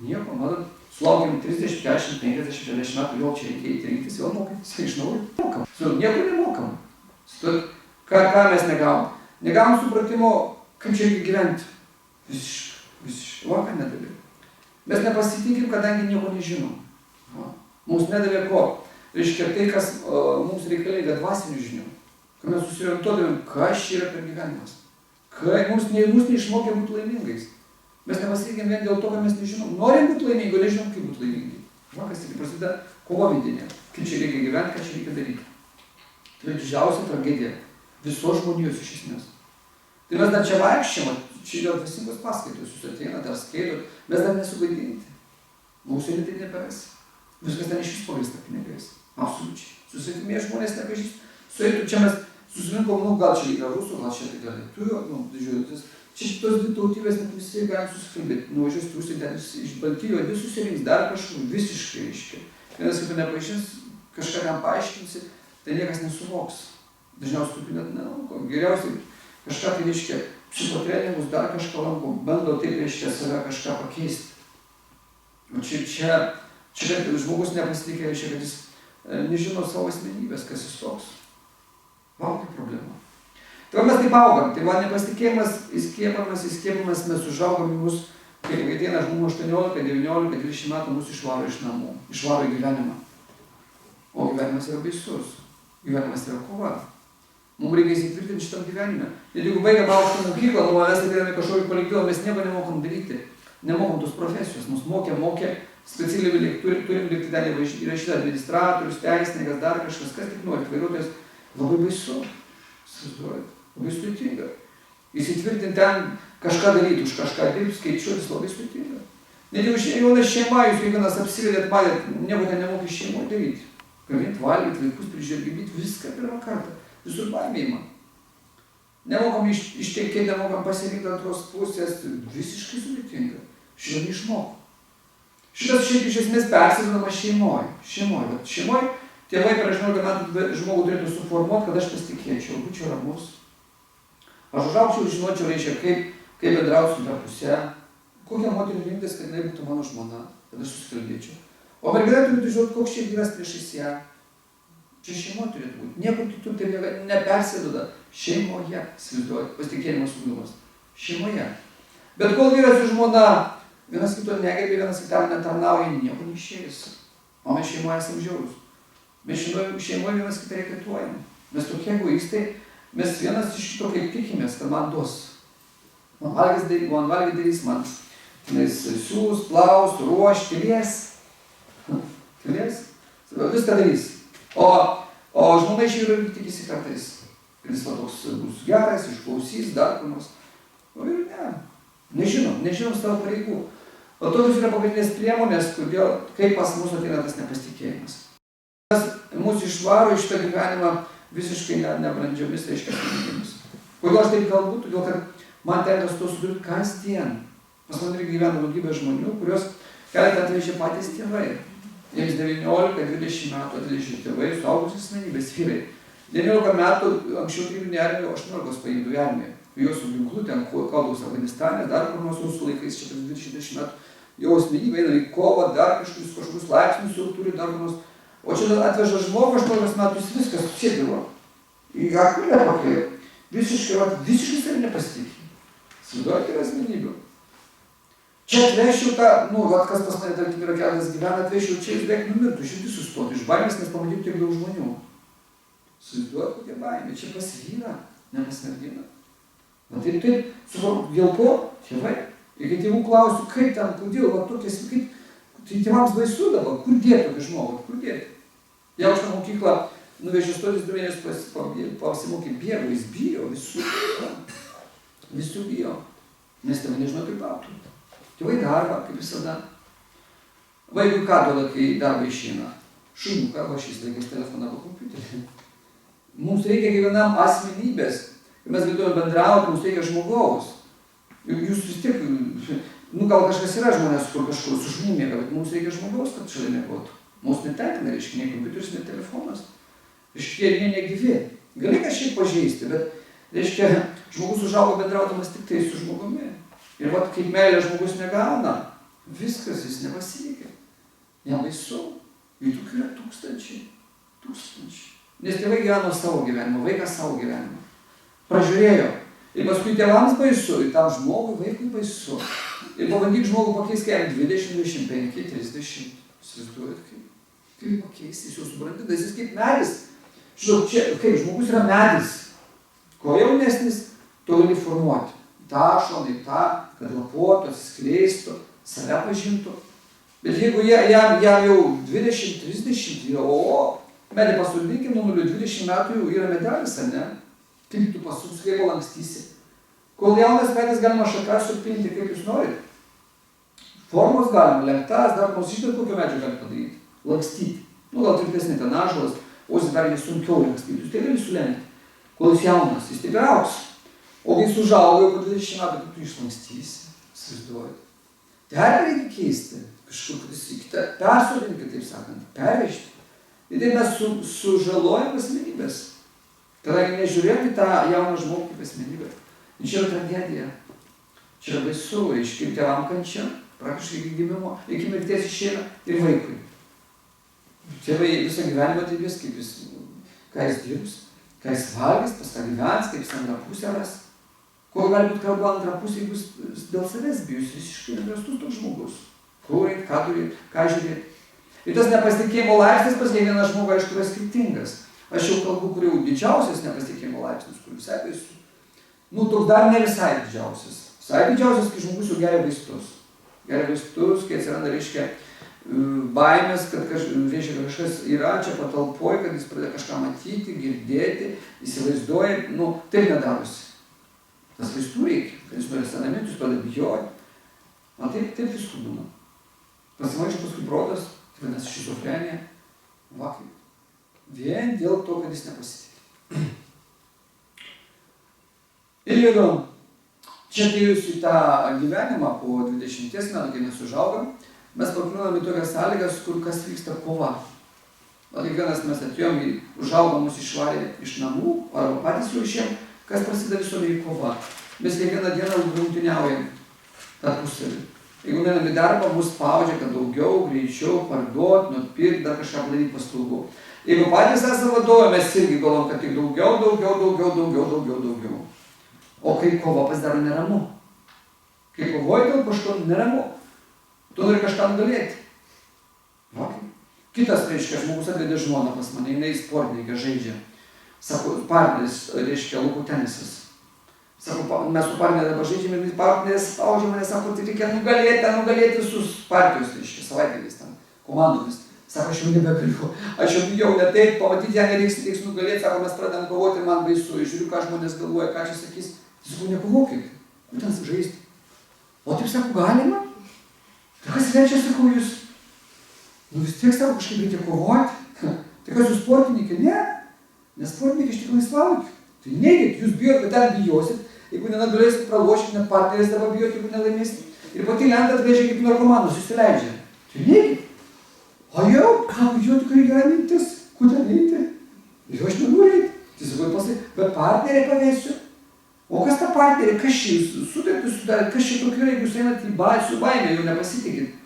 Speaker 1: Nieko, matot, sulaukėm 30, 40, 50, 60 metų, vėl čia reikia rinktis, vėl mokytis, iš naujo mokam. Nieko nemokam. Ką mes negavom? Negavom supratimo, kaip čia reikia gyventi. Visiškai. Ką nedavė. Mes nepasitikim, kadangi nieko nežinom. Mums nedavė ko? Reiškia tai, kas mums reikalinga dvasinių žinių. Kai mes susiorientuodavėm, kas čia yra per gyvenimas. Kai mums neišmokė būti laimingais. Mes nepasitikėm vien dėl to, kad mes nežinom. Norim būti laimingi, o nežinom, kaip būti laimingi. Kas tik prasideda kova vidinė. Kaip čia reikia gyventi, ką čia reikia daryti. Tai didžiausia tragedija visos žmonijos iš esmės. Tai mes dar čia vaikščiam, čia dėl dvasingos paskaitos, jūs ateinat, dar skaitot, mes dar nesuvaidinti. Mūsų elitai nepaves. Viskas ten iš vis pagrįsta pinigais. Absoliučiai. Susitikimė žmonės nepažįst. Sueitų čia mes susirinkom, gal čia yra rusų, gal čia yra lietuvių, žiūrėtis. Čia šitos dvi tautybės net visi galim susikalbėti. Nuvažiuos Rusija, ten iš Baltijos, visi susirinks dar kažkur, visiškai reiškia. Vienas kitą nepaaiškins, kažką jam paaiškinsi, tai niekas nesuvoks. Dažniausiai tokių net nelanko. Geriausiai kažką tai reiškia psichotreningus, dar kažką lanko, bando taip reiškia save kažką pakeisti. O čia kad žmogus nepasitikė, reiškia, kad jis nežino savo asmenybės, kas jis toks. Vau, tai problema.
Speaker 3: Tai va mes taip augam, tai va nepasitikėjimas įskiepamas, mes užaugam į mus, kai ateina žmonių 18, 19, 20 metų mus išvaro iš namų, išvaro į gyvenimą. O gyvenimas yra baisus, gyvenimas yra kova. Mums reikia įsitvirtinti šitam gyvenime. Ir jeigu baigiam aukštą mokyklą, nu mes atėjome kažkokį kolektyvą, mes nieko nemokam daryti. Nemokam tos profesijos. Mus mokė, specialiai turim likti ten įrašyti administratorius, teisininkas, dar kažkas, kas tik nori, vairuotojas. Labai baisu. Labai sudėtinga. Įsitvirtinti ten kažką daryti, už kažką dirbti, skaičiuotis labai sudėtinga. Net jau jauna šeima, jūs kiekvienas apsivedėt, matėt, nieko ten nemokė šeimoje daryti. Gaminti, valgyti, vaikus prižiūrėti, viską pirmą kartą. Visur baimė ima. Nemokam ištekėti, nemokam pasirinkti antros pusės, visiškai sudėtinga. Šitą neišmokau. Šitas šiaip iš esmės persivadama šeimoje. Šeimoje tėvai per 18 metų žmogų turėtų suformuoti, kad aš pasitikėčiau, būčiau ramus. Aš užaugčiau ir žinočiau, reiškia, kaip bendrauti su ta pusė, kokią moterį rinktis, kad jinai būtų mano žmona, kad aš susikalbėčiau. O mergina turėtų žinoti, koks čia vyras priešais ją. Čia šeimo turėtų būti. Niekur kitur tai nepersiduoda. Šeimoje, įsivaizduojat, pasitikėjimas ugdomas. Šeimoje. Bet kol vyras ir žmona vienas kito negerbė, vienas kitam netarnauja, nieko neišėjus. O mes šeimoje esame žiaurūs. Mes šeimoje vienas kitą reketuojam. Mes tokie egoistai, mes vienas iš kito kaip tikimės, kad man duos. Man valgys darys, man siūs, plaus, ruoš, tylės. Viską darys. O žmona iš vyro tikisi kartais, kad jis toks bus geras, išklausys, dar kur nors. O vyru ne. Nežinom savo pareigų. O tokios yra pagrindinės priemonės, kaip pas mus ateina tas nepasitikėjimas. Mūsų išvaro iš šitą gyvenimą visiškai nebrandžiomis, reiškia, asmenybėmis. Kodėl aš taip kalbu? Todėl, kad man tenka su to sudurti kasdien. Pas man irgi gyvena daugybė žmonių, kurios keletą atvežė patys tėvai. Jiems 19-20 metų atvežė tėvai, suaugusios asmenybės, vyrai. 19 metų anksčiau tarybinė armija, 18 paimdavo į armiją. Jos su ginklu ten kalbos Afganistane, dar kur nors rusų laikais, čia 20 metų, jau asmenybė eina į kovą, dar kažkokius laipsnius jau turi, dar kur nors. O čia atveža žmogų 18 metų, jis viskas sėdėjo. Į aklę pakėjo. Visiškai savim nepasitikė. Įsivaizduojate yra asmenybių. Čia atvežčiau tą, kas pas mane, tarkim, yra keletas gyvena, atvežčiau čia jis beveik numirtų, širdis sustotų, iš baimės, nes pamatytų tiek daug žmonių. Įsivaizduojate, kokia baimė, čia pas vyrą, ne pas merginą. Na taip, dėl ko? Tėvai. Ir kai tėvų klausiu, kaip ten, kodėl, va tokias, kaip, tai tėvams baisu dabar, kur dėti tokį žmogų, kur dėti? Į aukštą mokyklą nuvežė 8 mėnesius pasimokė, bėgo, jis bijo, visų bijo, nes tėvai nežino, kaip autų. Tėvai darbą, kaip visada. Vaikui ką duoda, kai darbą išeina? Šuniuką, va šis reikės telefoną arba kompiuterį. Mums reikia kiekvienam asmenybės. Kai mes galėtume bendrauti, mums reikia žmogaus. Jūs vis tiek, gal kažkas yra žmonės, kur kažkur su šunim miega, bet mums reikia žmogaus, kad šalia miegotų. Mums netenkina, reiškia, nei kompiuteris, nei telefonas. Reiškia, jie negyvi. Gali kažkiek pažeisti, bet, reiškia, žmogus užaugo bendraudamas tik tai su žmogumi. Ir vat, kaip meilė žmogus negauna, viskas, jis nepasiekia. Jam baisu. Jų tokių yra tūkstančiai. Nes tėvai gyveno savo gyvenimą, vaikas savo gyvenimą. Pražiūrėjo. Ir paskui tėvams baisu, ir tam žmogui, vaikui baisu. Ir pabandyk žmogų pakeisti, kai 20, 25, 30. Įsivaizduojat, kaip pakeisti, jis jau suprantintas, jis kaip medis. Žinau, čia, kaip žmogus yra medis. Kuo jaunesnis, to gali formuoti. tą šoną į tą, kad lapuotų, atsiskleistų, save pažintų. Bet jeigu jam jau 20-30 yra, medį pasodinkim nuo 0-20 metų jau yra medelis, ar ne? Kaip tu pasuks, kaip lankstysi. Kol jaunas medis galima šakas supinti, kaip jūs norit. Formos galima, lenktas, dar nors žinot, kokio medžio gali padaryti. Lankstyti. Nu, gal tvirtesnė ten ąžuolas, o jis dar nesunkiau lankstyti. Jūs tai gali sulenkti. Kol jis jaunas, jis taip ir auks. O kai jis užauga, jau po 20 metų, kaip tu išlankstysi, įsivaizduojat. Dar reikia keisti. Kažkur kitą persodinti, taip sakant, pervežti. Ir taip mes sužalojam asmenybės. Kadangi nežiūrėjom į tą jauną žmogų kaip asmenybę. Ir čia yra tragedija. Čia yra baisu, reiškia, tėvam kančia, praktiškai iki gimimo, iki mirties išeina ir vaikui. Tėvai visą gyvenimą taip vis, kaip jis, ką jis dirbs, ką jis valgys, pas ką gyvens, kaip jis antrą pusę ras. Ko gali būti kalba antrą pusę, jeigu jis dėl savęs bijo, jis visiškai nebręstus toks žmogus. Kur eit, ką turi, ką žiūrėti. Ir tas nepasitikėjimo laipsnis pas kiekvieną žmogų, aišku, yra skirtingas. Aš jau kalbu, kur jau didžiausias nepasitikėjimo laipsnis, kur visai baisu. Nu, toks dar ne visai didžiausias. Visai didžiausias, kai žmogus jau geria vaistus. Geria vaistus, kai atsiranda, reiškia, baimės, kad kažkas yra čia patalpoj, kad jis pradeda kažką matyti, girdėti, įsivaizduoja, nu, taip nedarosi. Tas vaistų reikia, kad jis nori senamint, jis pradeda bijoti. Man taip viskų būna. Pasimaišo paskui protas, tai vadinasi šizofrenija. Va kaip. Vien dėl to, kad jis nepasitikė. Ir jeigu čia atėjus į tą gyvenimą po 20 metų, kai mes užaugam, mes pakliūnam į tokias sąlygas, kur kas vyksta kova. Kiekvienas mes atėjom, užaugom, mus išvarė iš namų, arba patys jau išėjom, kas prasideda visuomenėje kova. Mes kiekvieną dieną rungtyniaujam tarpusavy. Jeigu einam į darbą, mus spaudžia, kad daugiau, greičiau, parduot, nupirkt, dar kažką padaryti paslaugų. Jeigu patys esame vadovai, mes irgi galvom, kad tik daugiau. O kai kova pasidaro neramu. Kai kovoji dėl kažko neramu. Tu nori kažką nugalėti. Va. Kitas, reiškia, žmogus atvedė žmoną pas mane, jinai sportininkė žaidžia. Sako, partneris, reiškia, laukų tenisas. Sako, mes su partnerė dabar žaidžiame ir partneris spaudžia mane, sako, tai reikia nugalėti visus partijos, reiškia, savaitgaliais ten, komandomis. Sako, aš jau nebegaliu, aš jau bijau, ne taip, pamatyti ją nereiks nugalėti, sako, mes pradedam kovoti ir man baisu, žiūriu, ką žmonės galvoja, ką čia sakys. Sakau, nekovokit, kur ten žaisti. O taip, sako, galima? Tai kas verčia, sakau, jūs? Nu vis tiek, sako, kažkaip reikia kovoti. Tai kas jūs sportininkė? Ne, nes sportininkė iš tikrųjų laisvalaikiu. Tai neigit, jūs bijot, kad ten bijosit. Jeigu nenugalėsit, pralošit, net partneris dabar bijot, jeigu nelaimėsit. Ir pati lenta atvežia kaip narkomanas, įsileidžia. Tai neigit. O jau, ką, jo tikrai gera mintis, kur ten eiti? Jo aš nenoriu eiti. Tai sakau, pasakyk, bet partnerį pavėsiu. O kas ta partnerė, kas čia jūs sutartį sudarėt, kas čia tokiu, jeigu jūs einat į su baimę, jau nepasitikit.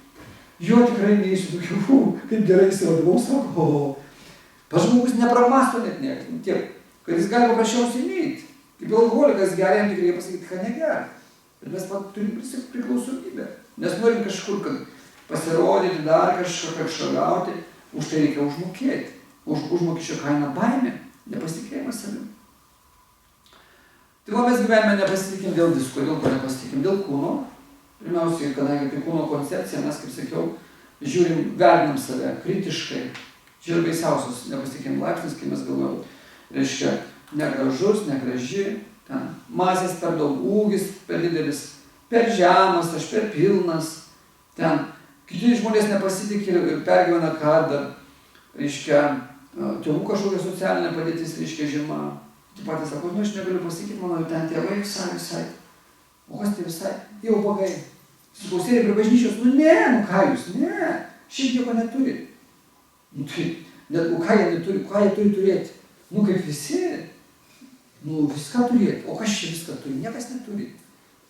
Speaker 3: Jo tikrai neįsiu tokiu, kaip gerai įsivadavau, sako, pas žmogus nepramasto net tiek, kad jis gali paprasčiausiai neiti. Kaip alkoholikas geria, jam tikrai pasakyti, kad negeria. Bet mes turim priklausomybę, nes norim kažkur, kad pasirodyti, dar kažką gauti, už tai reikia užmokėti. Užmokesčio kaina baimė, nepasitikėjimas savim. Tai va mes gyvenime nepasitikim dėl visko, dėl ko nepasitikim, dėl kūno. Pirmiausiai, kadangi tai kūno koncepcija, mes, kaip sakiau, žiūrim, vertinam save kritiškai. Čia yra baisiausias nepasitikėjimo laipsnis, kai mes galvojam, reiškia, negražus, negraži, ten masės per daug, ūgis per didelis, per žemas, aš per pilnas, ten kiti žmonės nepasitikė ir pergyvena, kad, reiškia, tėvų kažkokia socialinė padėtis, reiškia, žema. Taip patys sako, nu aš negaliu pasakyti, mano ten tėvai visai. O kas tai visai? Jau pagai. Sukausėlė prie bažnyčios, nu ne, nu ką jūs, ne, šiaip nieko neturi. Nu tai, net, ką jie neturi, ką jie turi turėti? Nu kaip visi, nu viską turėti. O kas čia viską turi? Niekas neturi.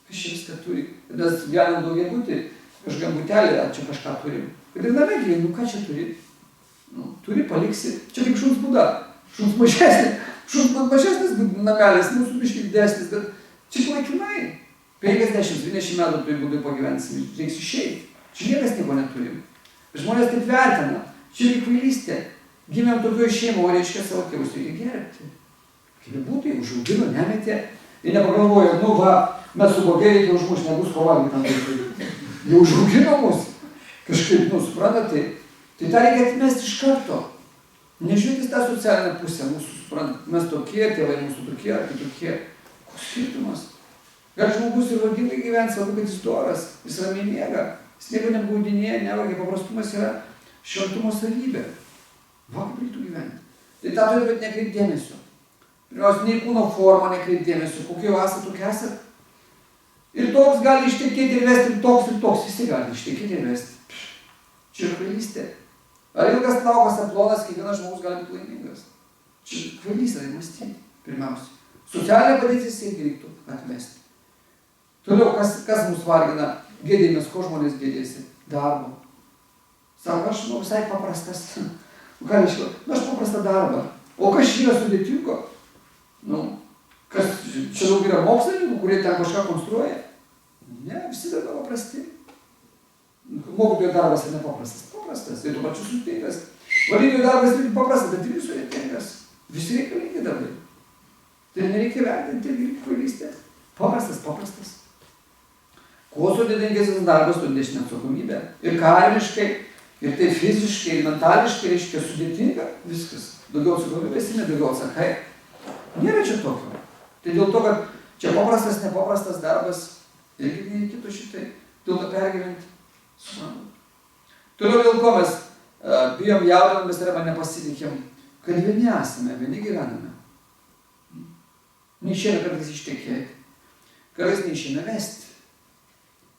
Speaker 3: Kas čia viską turi? Ir mes gyvenam daugiabutį, kažkam butelį, ar čia kažką turim. Ir name gyveni, nu ką čia turi? Nu, turi, paliksi. Čia kaip šuns būda. Šuns mažesnis. Šuns mažesnis namelis, mūsų biškai didesnis, bet čia laikinai. 50-20 metų turi būdai pagyvensim, reiks išeiti. Čia niekas nieko neturim. Žmonės taip vertina. Čia yra kvailystė. Gimėm tokioje šeimoje, reiškia savo tėvus reikia gerbti. Kaip būtų, jie užaugino, nemetė. Ir nepagalvojo, nu va, mes su kokia reikia užmušti, nebus kovalgi tam vaikai. Jie užaugino mus. Kažkaip, nu, suprantate, tai tą reikia atmesti iš karto. Nežiūrėtis tą socialinę pusę mūsų, suprantate, mes tokie, tėvai mūsų tokie ar kitokie. Koks skirtumas? Gal žmogus ir vargingai gyvens, svarbu, kad jis doras, jis ramiai miega, jis nieko neapgaudinėja, nevagia, paprastumas yra šventumo savybė. Va, kaip reiktų gyventi. Tai tą turi, bet nekreipti dėmesio. Pirmiausia, nei kūno formą nekreipti dėmesio, kokie jau esate, tokie esate. Ir toks gali ištekėti ir vesti, ir toks, visi gali ištekėti ir vesti. Čia yra kvailystė. Ar ilgas plaukas ar plonas, kiekvienas žmogus gali būti laimingas. Čia kvailystė, tai mąstyti, pirmiausia. Socialinė padėtis irgi reiktų atmesti. Toliau, kas mus vargina? Gėdėmės, ko žmonės gėdėsi? Darbo. Sako, aš visai paprastas. Ką reiškia? Aš paprastą darbą. O kas yra sudėtingo? Nu, kas, čia daug yra mokslininkų, kurie ten kažką konstruoja? Ne, visi darbai paprasti. Mokytojo darbas yra nepaprastas. Paprastas, ir tu pačiu sudėtingas. Valytojo darbas yra paprastas, bet irgi sudėtingas. Visi reikalingi darbai. Tai nereikia vertinti irgi kvailystė. Paprastas. Kuo sudėtingesnis darbas, tuo didesnė atsakomybė. Ir karmiškai, ir tai fiziškai, ir mentališkai reiškia sudėtinga viskas. Daugiau atsakomybės, daugiau atsakai. Nėra čia tokio. Tai dėl to, kad čia paprastas, nepaprastas darbas, irgi nereikėtų šitai, dėl to pergyventi. Toliau dėl ko mes bijom, jaudinamės arba nepasitikim, kad vieni esame, vieni gyvename. Neišėna kartais ištekėti, kartais neišėna vesti.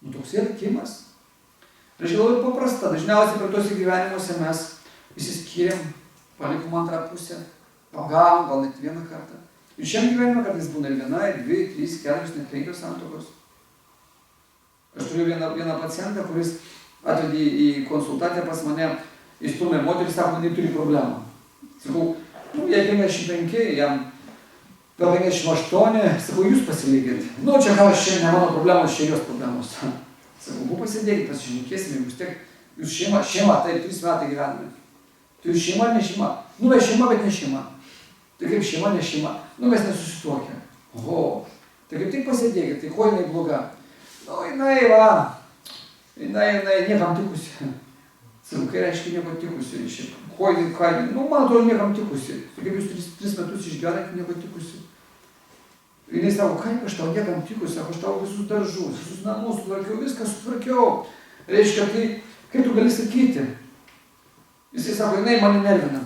Speaker 3: Nu, toks yra likimas. Reiškia labai paprasta, dažniausiai per tuose gyvenimuose mes išsiskyrėm, palikom antrą pusę, pagavom, gal net vieną kartą. Ir šiam gyvenime kartais būna ir viena, ir 2, 3, 4, net 5 santuokos. Aš turiu vieną pacientą, kuris atvedė į konsultaciją pas mane, įstumė moterį, sako, jinai turi problemą. Sakau, jai 55, jam gal 58, sakau, jūs pasilyginti. Nu, čia gal čia ne mano problemos, čia jos problemos. Sakau, pasidėkit, pasišnekėsime, jūs tiek, jūs šeima, tai 3 metai gyvename. Tai jūs šeima ar ne šeima? Nu, mes šeima, bet ne šeima. Tai kaip šeima, ne šeima. Nu, mes nesusituokę. Oho, tai kaip tik pasidėkit, tai ko jinai bloga? Nu, jinai niekam tikusi. Sakau, kai reiškia nieko tikusi, ko jinai, nu, man atrodo, niekam tikusi. Tai kaip jūs 3 metus išgyvenat, nieko tikusi. Jinai sako, kaip aš tau niekam tikusi, aš tau visus daržus, visus namus sutvarkiau, viską sutvarkiau. Reiškia, tai kaip tu gali sakyti? Jisai sako, jinai mane nervina.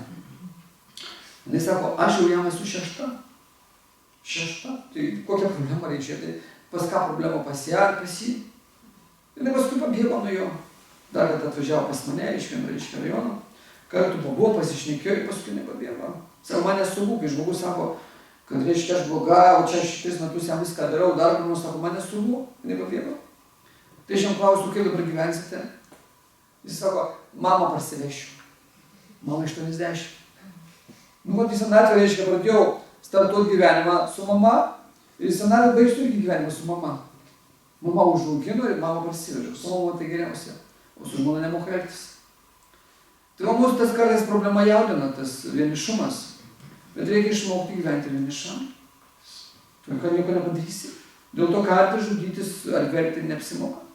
Speaker 3: Jinai sako, aš jau jam esu 6. 6. Tai kokia problema reiškia? Tai pas ką problema pas ją ar pas jį? Jinai paskui pabėgo nuo jo. Dar kad atvažiavo pas mane iš vieno rajono. Kartu pabuvo, pasišnekėjo ir paskui nepabėgo. Sako, man nesaugu, kai žmogus sako, kad reiškia aš bloga, o čia aš 3 metus jam viską darau, dar kur nors sako, man nesaugu, nepabėgo. Tai aš jam klausiu, kaip dabar gyvensite? Jis sako, mama parsivešiu. Mama 80. Nu, vat į senatvę, reiškia, pradėjau startuoti gyvenimą su mama ir į senatvę baigsiu irgi gyvenimą su mama. Mama užaugino ir mama parsivežiau. Su mama tai geriausia, o su žmona nemoka elgtis. Tai va mūsų tas kartais problema jaudina, tas vienišumas. Bet reikia išmokti gyventi vienišam. Ir kad nieko nepadarysi. Dėl to kartais žudytis ar verkti neapsimoka.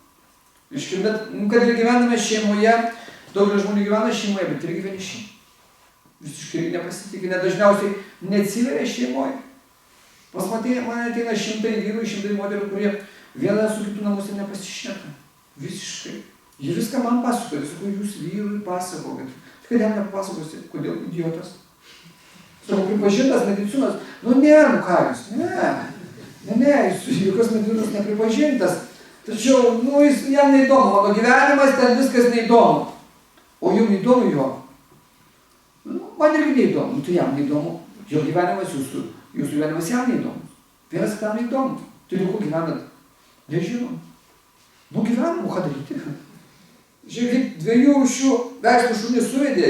Speaker 3: Iškim, bet, kad ir gyvename šeimoje, daugelio žmonių gyvena šeimoje, bet irgi vieniši. Visiškai nepasitikė, net dažniausiai neatsiveria šeimoje. Pas mane ateina 100 vyrų, 100 moterų, kurie viena su kitų namuose nepasišneka. Visiškai. Jie viską man pasakoja, sakau, jūs vyrui pasakokit. Tai kad jam nepapasakosi, kodėl idiotas? Sakau, pripažintas medicinos. Nu, nėra, ką jūs? Ne, jūs jokios medicinos nepripažintas. Tačiau, nu, jam neįdomu, mano gyvenimas, ten viskas neįdomu. O jum įdomu jo? Nu, man irgi neįdomu, tai jam neįdomu. Jo gyvenimas, jūsų gyvenimas jam neįdomu. Vienas kitam neįdomu. Tai dėl ko gyvenat? Nežinom. Nu, gyvenam, ką daryti? Žiūrėk, 2 rūšių veislų šunį suvedė,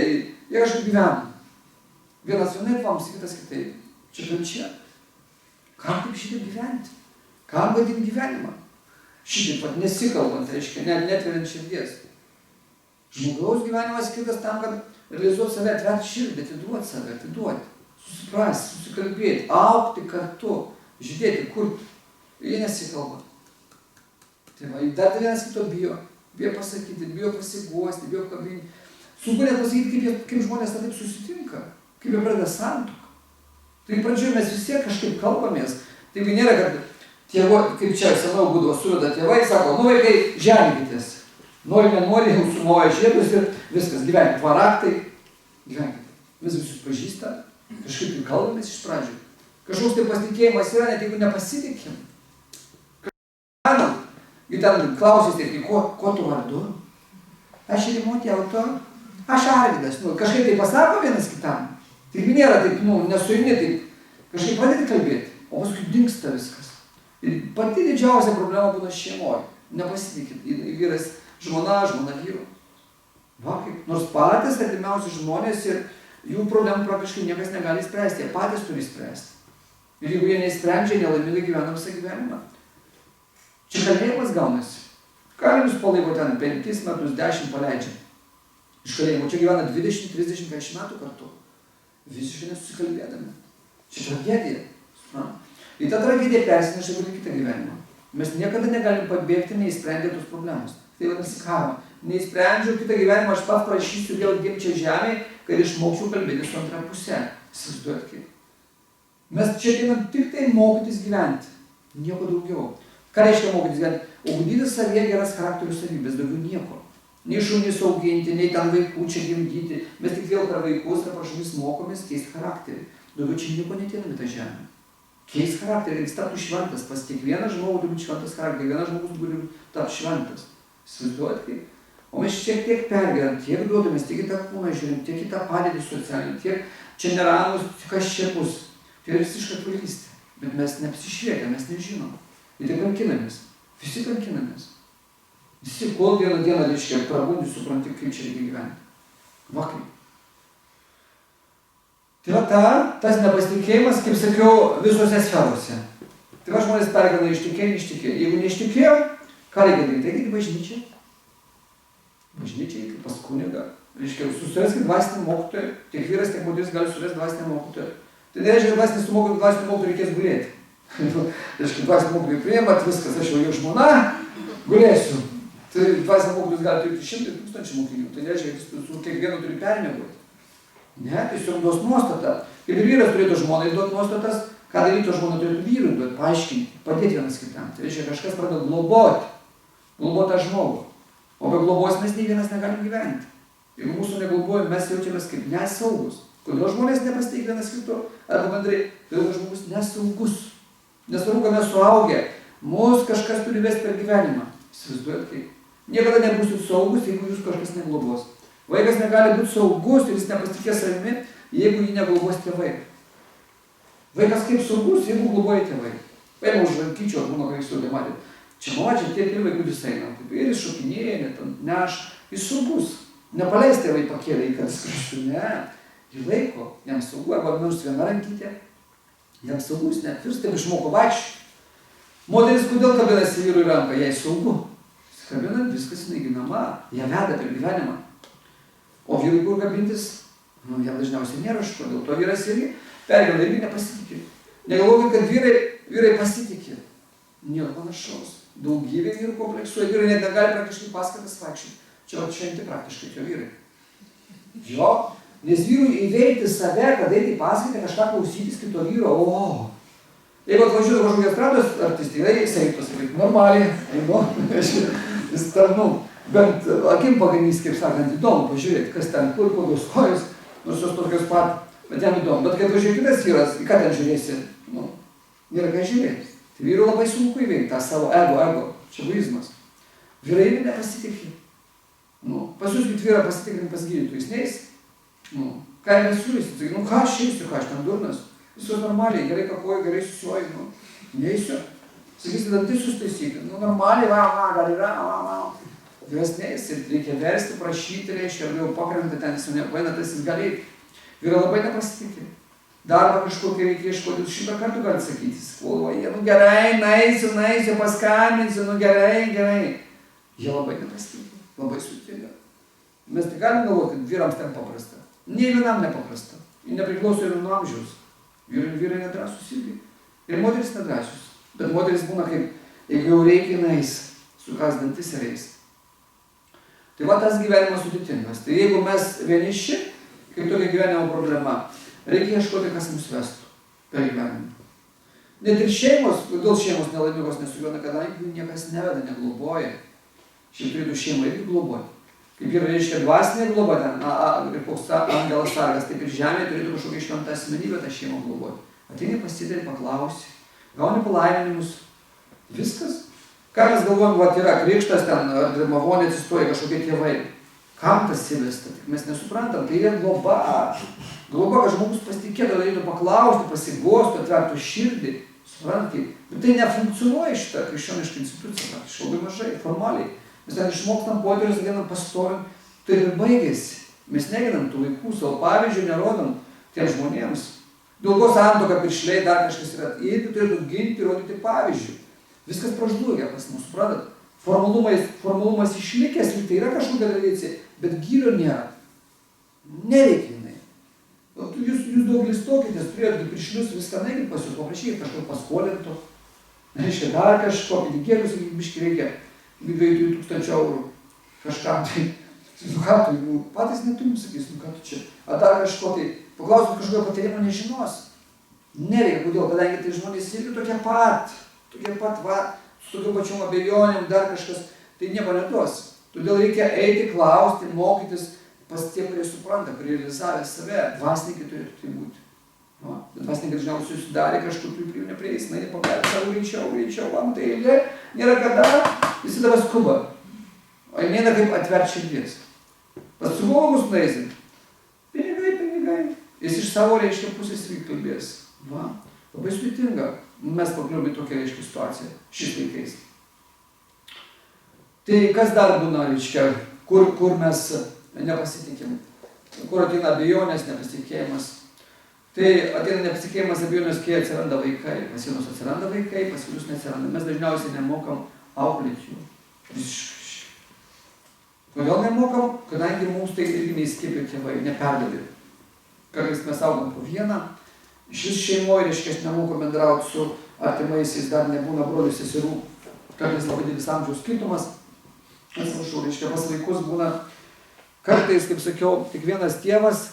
Speaker 3: jie kažkaip gyvena. Vienas vienaip vams, kitas kitaip. Čia kaip čia. Kam taip šitaip gyventi? Kam vadinti gyvenimą? Šitaip pat nesikalbant, reiškia, netveriant širdies. Žmogaus gyvenimas skirtas tam, kad realizuoti save, atverti širdį, atiduoti save, susiprasti, susikalbėti, augti kartu, žiūrėti, kurti. Jie nesikalba. Tai va, dar vienas kito bijo pasakyti, bijo pasiguosti, bijo kabinti. Sunku net pasakyti, kaip žmonės taip susitinka, kaip jie pradeda santuoką. Tai pradžioje mes vis tiek kažkaip kalbamės. Taigi nėra, kad tėvo, kaip čia seniau būdavo, suveda tėvai, sako, nu vaikai, ženykitės. Nori, nenori, jau sumoja žiedus ir viskas, gyvenkit, varaktai, gyvenkit. Mes visus pažįsta, kažkaip ir kalbamės iš pradžių. Kažkoks tai pasitikėjimas yra, net jeigu nepasitikim. Ir ten klausys, tai ko tu vardu? Aš Rimutė auto, aš Arvydas, nu, kažkaip tai pasako vienas kitam. Tai nėra taip, nu, nesuimni, taip kažkaip pradėti kalbėti, o paskui dingsta viskas. Ir pati didžiausia problema būna šeimoje. Nepasitikit, vyras žmona vyru. Va kaip, nors patys artimiausi žmonės ir jų problemų praktiškai niekas negali spręsti, jie patys turi spręsti. Ir jeigu jie neįsprendžia, nelaimingai gyvena visą gyvenimą. Čia kalėjimas gaunasi. Kalinius palaiko ten 5 metus, 10 paleidžia. Iš kalėjimo čia gyvena 20, 30, 40 metų kartu. Visiškai nesusikalbėdami. Čia tragedija. Ir ta tragedija persineša į kitą gyvenimą. Mes niekada negalim pabėgti, neįsprendę tos problemos. Tai vadinasi karma. Neįsprendžiau kitą gyvenimą, aš pats prašysiu vėl gimčiai žemėje, kad išmokčiau kalbėti su antra pusė. Įsivaizduojat kaip. Mes čia ateinam tik tai mokytis gyventi. Nieko daugiau. Ką reiškia mokytis gyventi? Ugdyti savyje geras charakterių savybės, daugiau nieko. Nei šunys auginti, nei ten vaikų čia gimdyti. Mes tik vėl per vaikus ar per šunis mokomės keisti charakterį. Daugiau čia nieko neteinam į tą žemę. Keis charakterį, kad jis taptų šventas. Pas kiekvieną žmogų turi būti šventas charakteris. Kiekvienas žmogus turi tapti šventas. Įsivaizduojat kaip? O mes šiek tiek pergyvenam, tiek duodamės, tiek į tą kūną žiūrim, tiek į tą padėtį socialinį, tiek čia neramus, kas čia bus. Tai yra visiška kvailystė. Bet mes neapsišvietę, mes nežinom. Ir tai kankinamės. Visi kankinamės. Visi, kol vieną dieną, reiškia, prabundi, supranti, kaip čia reikia gyventi. Va kaip. Tai va tas nepasitikėjimas, kaip sakiau, visose sferose. Tai va žmonės pergyvena ištikėjo, neištikėjo. Jeigu neištikėjo, ką reikia daryti? Eikite į bažnyčią. Bažnyčiai, pas kunigą. Reiškia, susiraskit dvasinį mokytoją. Tiek vyras, tiek moteris gali surasti dvasinį mokytoją. Tai nereiškia, kad dvasinį mokytoją reikės gulėti. Reiškia, dvasinį mokytoją priimat, viskas, aš jau žmona, gulėsiu. Tai dvasinį mokytojas gali turėti 100 000 mokinių. Tai nereiškia, kad su kiekvienu turi permiegoti. Ne, tiesiog duos nuostatą. Kaip ir vyras turėtų žmonai duoti nuostatas, ką daryti žmona turėtų vyrui duoti, paaiškinti, padėti vienas kitam. Tai reiškia, kažkas pradeda globoti tą žmogų. O be globos mes nei vienas negalim gyventi. Jeigu mūsų neglobojam, mes jaučiamės kaip nesaugus. Kodėl žmonės nepasiteik vienas kito? Arba bendrai, kodėl žmogus nesaugus. Nesvarbu, kad mes suaugę. Mus kažkas turi vesti per gyvenimą. Įsivaizduojat kaip? Niekada nebūsit saugus, jeigu jūs kažkas neglobos. Vaikas negali būti saugus ir jis nepasitikės savimi, jeigu jį neglobos tėvai. Vaikas kaip saugus, jeigu globoja tėvai. Paima už rankyčio, būna, kai jūs matėte. Čia mama, čia tiek ir vaikų visai eina. Ir jis šokinėja, neš. Jis saugus. Nepaleis tėvai pakėlė į kažkur, ne. Jį laiko, jam saugu, arba nors viena rankytė. Jam saugus, ne. Ir taip išmoko vaikščioti. Moteris kodėl kabinasi vyrui ranką? Jai saugu. Kabinant, viskas neginama. Ją veda per gyvenimą. O vyrui kur kabintis? Jam dažniausiai nėra iš ko. Dėl to vyras irgi pergyvena, irgi nepasitikė. Negalvokit, kad vyrai pasitikė. Nieko panašaus. Daugybė vyrų kompleksuoja. Vyrai net negali praktiškai paskatas vaikščioti. Čia šventi praktiškai tie vyrai. Jo, nes vyrui įveikti save, kad eiti į paskaitą, kažką klausytis kito vyro. Jeigu atvažiuoja kažkokie estrados artistai, jis eitų pasakyti normaliai, jis tarnų. Bent akim paganys, kaip sakant, įdomu pažiūrėti, kas ten, kur, kokios kojos, nors jos tokios pat, bet jam įdomu. Bet kai atvažiuoja kitas vyras, į ką ten žiūrėsi? Nėra ką žiūrėti. Tai vyrų labai sunku įveikti tą savo ego, čia egoizmas. Vyrai nepasitikė. Pasiūskit vyrą pasitikrinti pas gydytojus, neis. Ką jie siūlysit? Ką aš eisiu, ką aš ten durnas? Visos normaliai, gerai kapoju, gerai susiuoju, neisiu. Sakysit, dantis sustaisyti. Normaliai, dar yra, Vyras neis ir reikia versti, prašyti, reiškia, ar jau pakrenta ten, jis jau nepaina, tas jis gali. Vyrai labai nepasitikė. Darbą kažkokį reikia iškoti, 100 kartų gali sakyti. Jis galvoja, gerai, naisiu, paskambinsiu, gerai. Jie labai nepasitikė, labai sudėtinga. Mes tik galim galvoti, kad vyrams ten paprasta. Nei vienam nepaprasta. Ir nepriklauso ir nuo amžiaus. Vyrai nedrąsus irgi. Ir moteris nedrąsus. Bet moteris būna kaip, jeigu jau reikia, eis, sukas dantis ir eis. Tai va tas gyvenimas sudėtingas. Tai jeigu mes vieniši, kaip tokia gyvenimo problema, reikia ieškoti, kas mus vestų per gyvenimą. Net ir šeimos, kodėl šeimos nelaimingos nesugyvena, kadangi jų niekas neveda, negloboja. Šiaip turėtų šeimą irgi globoti. Kaip ir reiškia dvasinė globa, ten koks angelas sargas, taip ir žemėje turėtų kažkokia šventą asmenybę tą šeimą globoti. Ateini pasidėti, paklausi, gauni palaiminimus. Viskas. Ką mes galvojam, va, yra krikštas ten, ar mavonė atsistoja kažkokie tėvai. Kam tas įvesta? Mes nesuprantam, tai yra globa. Globa, kad žmogus pasitikėtų, galėtų paklausti, pasigostų, atvertų širdį. Suprantate? Bet tai nefunkcionuoja šitą krikščionišką instituciją, labai mažai, formaliai. Mes ten išmokstam poterius, vienam pastovim, tai ir baigėsi. Mes neginam tų vaikų, savo pavyzdžių nerodom tiem žmonėms. dėl ko santuoka, piršliai, dar kažkas yra. Jie turėtų ginti, rodyti pavyzdžių. Viskas pražlugia pas mus, suprantat? Formalumas išlikęs, tai yra kažkokia tradicija, bet gylio nėra. Nereikia jinai. Jūs daugelis tokitės, turėjote piršlius, viską naikit pas jūs, paprašykit kažko paskolinto. Reiškia, dar kažko, pinigėlius, biški reikia 2000 eurų kažkam tai. Ką tu, patys neturim, sakys, ką tu čia. A dar kažko tai, paklausit kažkokio patyrimo nežinos. Nereikia, kodėl, kadangi tai žmonės irgi tokie pat, va, su tokiu pačiom abejonėm, dar kažkas, tai nieko neduos. Todėl reikia eiti, klausti, mokytis pas tie, kurie supranta, kurie realizavę save. Dvasininkai turėtų tai būti. Dvasininkai dažniausiai susidarė kažkokių prie neprieis, na, nepagalė savo greičiau, man tai eilė, nėra kada, visi dabar skuba. O nėra kaip atverti širdies. Pas psichologus nueisim. Pinigai. Jis iš savo, reiškia, pusės irgi kalbės. Va, labai sudėtinga. Mes pakliūbė tokią, reiškia, situaciją šiais laikais. Tai kas dar būna, reiškia, kur mes nepasitikim, kur ateina abejonės, nepasitikėjimas. Tai ateina nepasitikėjimas, abejonės, kai atsiranda vaikai. Pas vienus atsiranda vaikai, pas kitus neatsiranda. Mes dažniausiai nemokam auklėti jų. Kodėl nemokam? Kadangi mums tai irgi neįskiepė tėvai, neperdavė. Kartais mes augam po vieną. Šis šeimoje, reiškia, aš nemoku bendrauti su artimaisiais, dar nebūna brolių seserų. Kartais labai didelis amžiaus skirtumas. Atsiprašau, reiškia, pas vaikus būna kartais, kaip sakiau, tik vienas tėvas,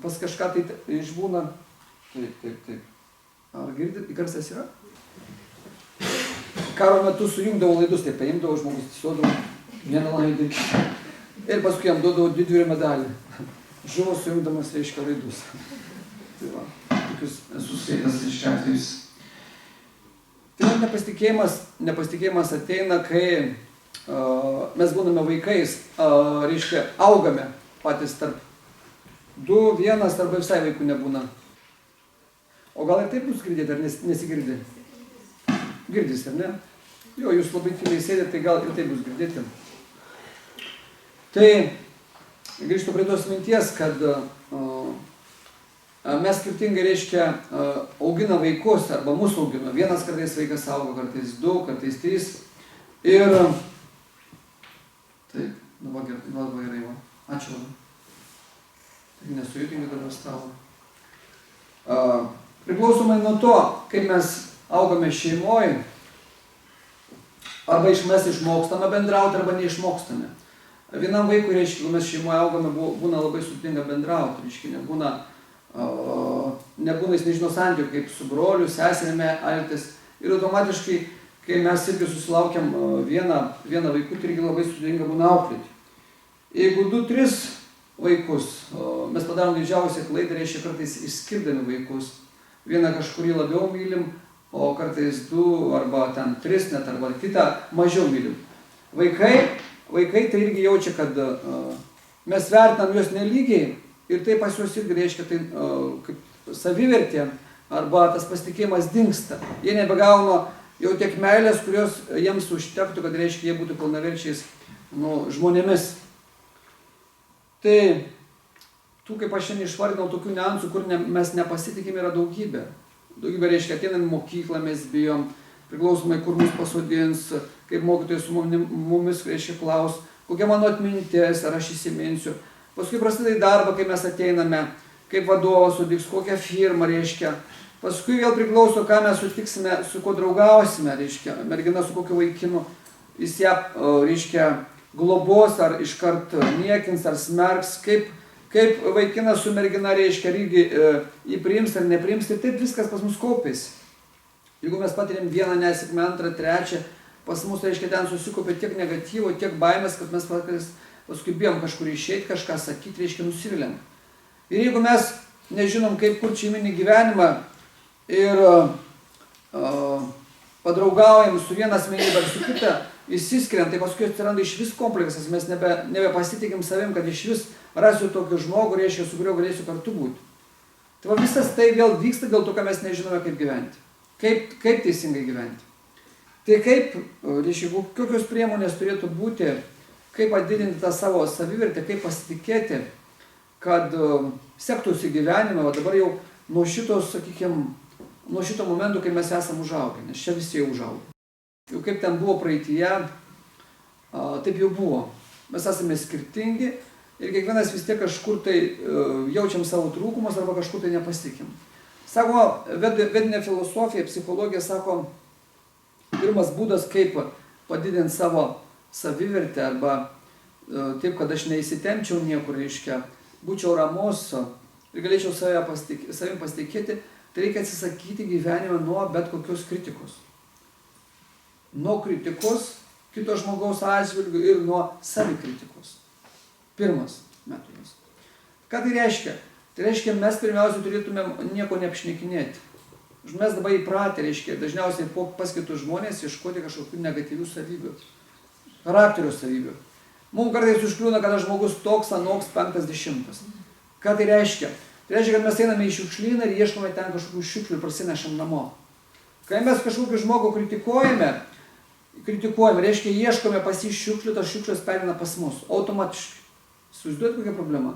Speaker 3: pas kažką tai išbūna. Taip. Ar girdit, įkarstas yra? Karo metu sujungdavo laidus, tai paimdavo žmogus, tiesiodavo vieną laidą ir paskui jam duodavo didvyrio medalį. Žuvo sujungdamas, reiškia, laidus. Tai va, tokius esu skaitęs reiškia atvejus. Tai nepasitikėjimas ateina, kai mes būname vaikais, reiškia, augame patys tarp 2, 1 arba visai vaikų nebūna. O gal ir taip jūs girdėt, ar nesigirdi? Girdys, ar ne? Jo, jūs labai tyliai sėdėt, tai gal ir taip jūs girdėti. Tai grįžtu prie tos minties, kad mes skirtingai, reiškia, augina vaikus, arba mūsų augina. Vienas kartais vaikas auga, kartais 2, kartais 3. Ir taip, labai gerai, va. Ačiū. Tai nesujūtingai dabar stalo. Priklausomai nuo to, kaip mes augame šeimoje, arba mes išmokstame bendrauti, arba neišmokstame. Vienam vaikui, reiškia, jeigu mes šeimoje augame, būna labai sudėtinga bendrauti, reiškia, nebūna jis nežino santykių, kaip su broliu, seserimi elgtis. Ir automatiškai, kai mes irgi susilaukiam vieną vaikų, tai irgi labai sudėtinga būna auklėti. Jeigu 2-3 vaikus, mes padarom didžiausią klaidą, reiškia, kartais išskirdami vaikus. Vieną kažkurį labiau mylim, o kartais 2 arba ten 3 net, arba kitą mažiau mylim. Vaikai tai irgi jaučia, kad mes vertinam juos nelygiai ir tai pas juos irgi reiškia tai kaip savivertė arba tas pasitikėjimas dingsta. Jie nebegauna jau tiek meilės, kurios jiems užtektų, kad reiškia jie būtų pilnaverčiais žmonėmis. Tai tų, kaip aš šiandien išvardinau, tokių niuansų, kur mes nepasitikim, yra daugybė. Daugybė reiškia, ateinant į mokyklą mes bijom, priklausomai, kur mus pasodins, kaip mokytojai su mumis, reiškia, klaus, kokia mano atmintis, ar aš įsiminsiu. Paskui prasideda į darbą, kai mes ateiname, kaip vadovas sutiks, kokią firmą, reiškia. Paskui vėl priklauso, ką mes sutiksime, su kuo draugausime, reiškia, mergina su kokiu vaikinu, jis ją, reiškia, globos, ar iškart niekins, ar smerks, kaip vaikinas su mergina, reiškia, irgi jį priims ar nepriims, ir taip viskas pas mus kaupėsi. Jeigu mes patiriam vieną nesėkmę, 2, 3, pas mus, reiškia, ten susikaupė tiek negatyvo, tiek baimės, kad mes paskui bijom kažkur išeiti, kažką sakyti, reiškia, nusiviliam. Ir jeigu mes nežinom, kaip kurti šeiminį gyvenimą ir padraugaujam su viena asmenybė ar su kita, išsiskiriam, tai paskui atsiranda iš vis kompleksas, mes nebepasitikim savim, kad iš vis rasiu tokį žmogų, reiškia, su kuriuo galėsiu kartu būti. Tai va, visas tai vėl vyksta dėl to, kad mes nežinome, kaip gyventi. Kaip teisingai gyventi. Tai kaip, reiškia, kokios priemonės turėtų būti, kaip padidinti tą savo savivertę, kaip pasitikėti, kad sektųsi gyvenime. O dabar jau nuo šito, sakykime, nuo šito momento, kai mes esame užaugę, nes čia visi jau užaugę. Jau kaip ten buvo praeityje, taip jau buvo. Mes esame skirtingi ir kiekvienas vis tiek kažkur tai jaučiam savo trūkumus arba kažkur tai nepasitikim. Sako, vedinė filosofija, psichologija sako, pirmas būdas, kaip padidinti savo savivertę arba taip, kad aš neįsitempčiau niekur, reiškia, būčiau ramus ir galėčiau savim pasitikėti, tai reikia atsisakyti gyvenime nuo bet kokios kritikos. Nuo kritikos kito žmogaus atžvilgių ir nuo savikritikos. Pirmas metodas. Ką tai reiškia? Tai reiškia, mes pirmiausia turėtumėm nieko neapšnekinėti. Mes dabar įpratę, reiškia, dažniausiai pas kitus žmonės ieškoti kažkokių negatyvių savybių, charakterio savybių. Mums kartais užkliūna, kad žmogus toks, anoks, 50. Ką tai reiškia? Tai reiškia, kad mes einame į šiukšlyną ir ieškome ten kažkokių šiukšlių ir prasinešam namo. Kai mes kažkokį žmogų kritikuojame, reiškia, ieškome pas jį šiukšlių, tas šiukšlios pereina pas mus, automatiškai. Įsivaizduojate, kokia problema?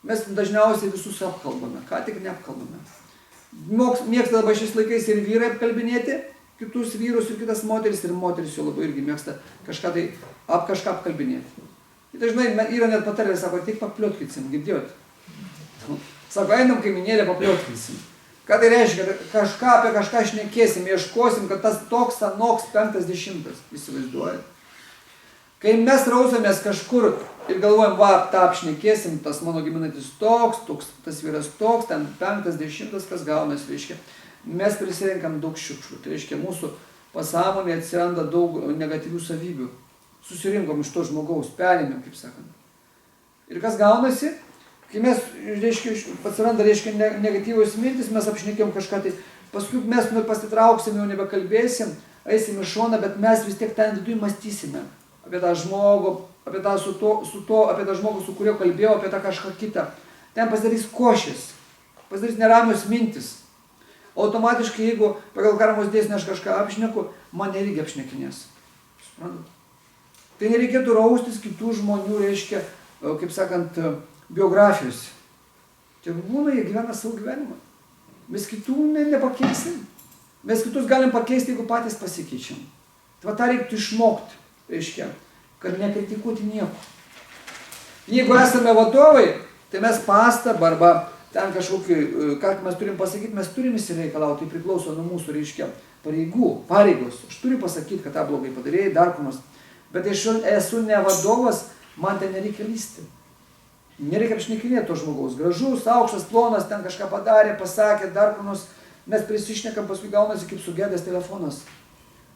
Speaker 3: Mes dažniausiai visus apkalbame, ką tik neapkalbame. Mėgsta dabar šiais laikais ir vyrai apkalbinėti, kitus vyrus ir kitas moteris, ir moteris jau labai irgi mėgsta kažką apkalbinėti. Ir dažnai yra net patarlė, sako, tik papliotkysim, girdėjot? Sako, einam kaiminėlę, papliotkysim. Ką tai reiškia? Kažką apie kažką šnekėsim, ieškosim, kad tas toks, anoks, 50. Įsivaizduojat? Kai mes rausomės kažkur ir galvojam, va, tą apšnekėsim, tas mano giminaitis toks, tas vyras toks, ten 50, kas gaunas, reiškia, mes prisirenkam daug šiukšlių. Tai reiškia, mūsų pasąmonėje atsiranda daug negatyvių savybių. Susirinkom iš to žmogaus, perėmėm, kaip sakant. Ir kas gaunasi? Kai mes, reiškia, atsiranda, reiškia, negatyvios mintis, mes apšnekėm kažką, tai paskui mes pasitrauksim, jau nebekalbėsim, eisim į šoną, bet mes vis tiek ten viduje mąstysime apie tą žmogų, apie tą žmogų, su kuriuo kalbėjau, apie tą kažką kitą. Ten pasidarys košės, pasidarys neramios mintis. Automatiškai, jeigu pagal karmos dėsnį aš kažką apšneku, man nereikia apšnekinės. Tai nereikėtų raustis kitų žmonių, reiškia, kaip sakant, biografijos. Čia būna, jie gyvena savo gyvenimą. Mes kitų nepakeisim. Mes kitus galim pakeisti, jeigu patys pasikeičiam. Tai tą reiktų išmokti, reiškia, kad nekritikuoti nieko. Jeigu esame vadovai, tai mes pastabą arba ten kažkokį, ką mes turim pasakyti, mes turim įsireikalauti, tai priklauso nuo mūsų, reiškia, pareigos. Aš turiu pasakyti, kad tą blogai padarėjai, dar kumas. Bet aš esu ne vadovas, man ten nereikia lysti. Nereikia apšnekinėti to žmogaus. Gražus, aukštas, plonas, ten kažką padarė, pasakė, dar kumas. Mes prisišnekam, paskui gaunasi kaip sugedęs telefonas.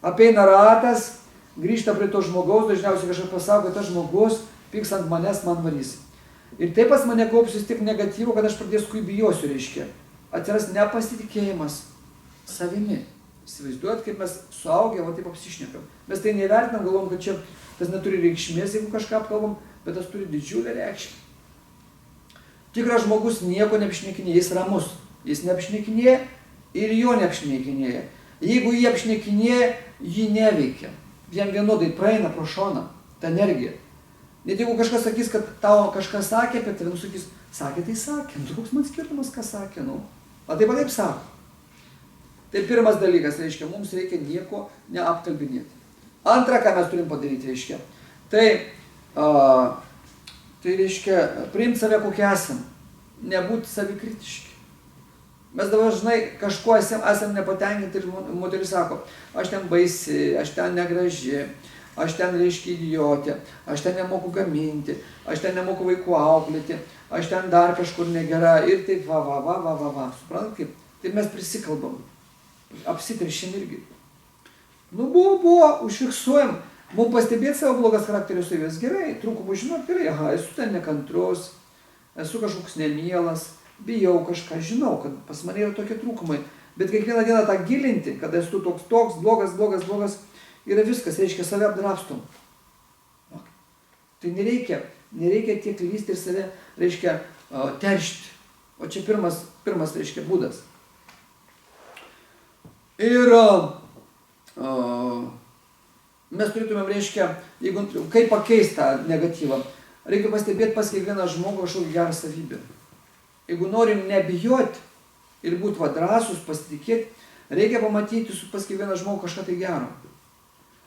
Speaker 3: Apeina ratas, grįžta prie to žmogaus, dažniausiai kažką pasako, tas žmogus pyks ant manęs, man varys. Ir taip pas mane kaupsis tik negatyvo, kad aš pradėsiu bijosiu, reiškia. Atsiras nepasitikėjimas savimi. Įsivaizduojat, kaip mes suaugę, va taip apsišnekam. Mes tai nevertinam, galvom, kad čia tas neturi reikšmės, jeigu kažką apkalbam, bet tas turi didžiulę reikšmę. Tikras žmogus nieko neapšnekinėja, jis ramus. Jis neapšnekinėja ir jo neapšnekinėja. Jeigu jį apšnekinėja, jį neveikia. Jam vienodai praeina pro šoną ta energija. Net jeigu kažkas sakys, kad tau kažką sakė apie tave, sakys, sakė, tai sakė. Koks man skirtumas, ką sakė, O taip sako. Tai pirmas dalykas, reiškia, mums reikia nieko neapkalbinėti. Antra, ką mes turim padaryti, reiškia, tai reiškia, priimti save kokie esam, nebūti savikritiški. Mes dažnai kažkuo esam nepatenkinti ir moteris sako, aš ten baisi, aš ten negraži, aš ten, reiškia, idiotė, aš ten nemoku gaminti, aš ten nemoku vaikų auklėti, aš ten dar kažkur negera ir taip va. Suprantat kaip? Tai mes prisikalbam, apsitrešim irgi. Buvo, užfiksuojam. Mums pastebėti savo blogas charakterio savybės gerai, trūkumų žinot gerai, esu ten nekantrus, esu kažkoks nemielas, bijau kažką, žinau, kad pas mane yra tokie trūkumai, bet kiekvieną dieną tą gilinti, kad esu toks, blogas, yra viskas, reiškia, save apdrabstom. Tai nereikia tiek lysti ir save, reiškia, teršti. O čia pirmas, reiškia, būdas. Ir mes turėtumėm, reiškia, kaip pakeisti tą negatyvą, reikia pastebėti pas kiekvieną žmogų kažkokį gerą savybę. Jeigu norim nebijoti, ir būti drąsus, pasitikėti, reikia pamatyti pas kiekvieną žmogų kažką tai gero.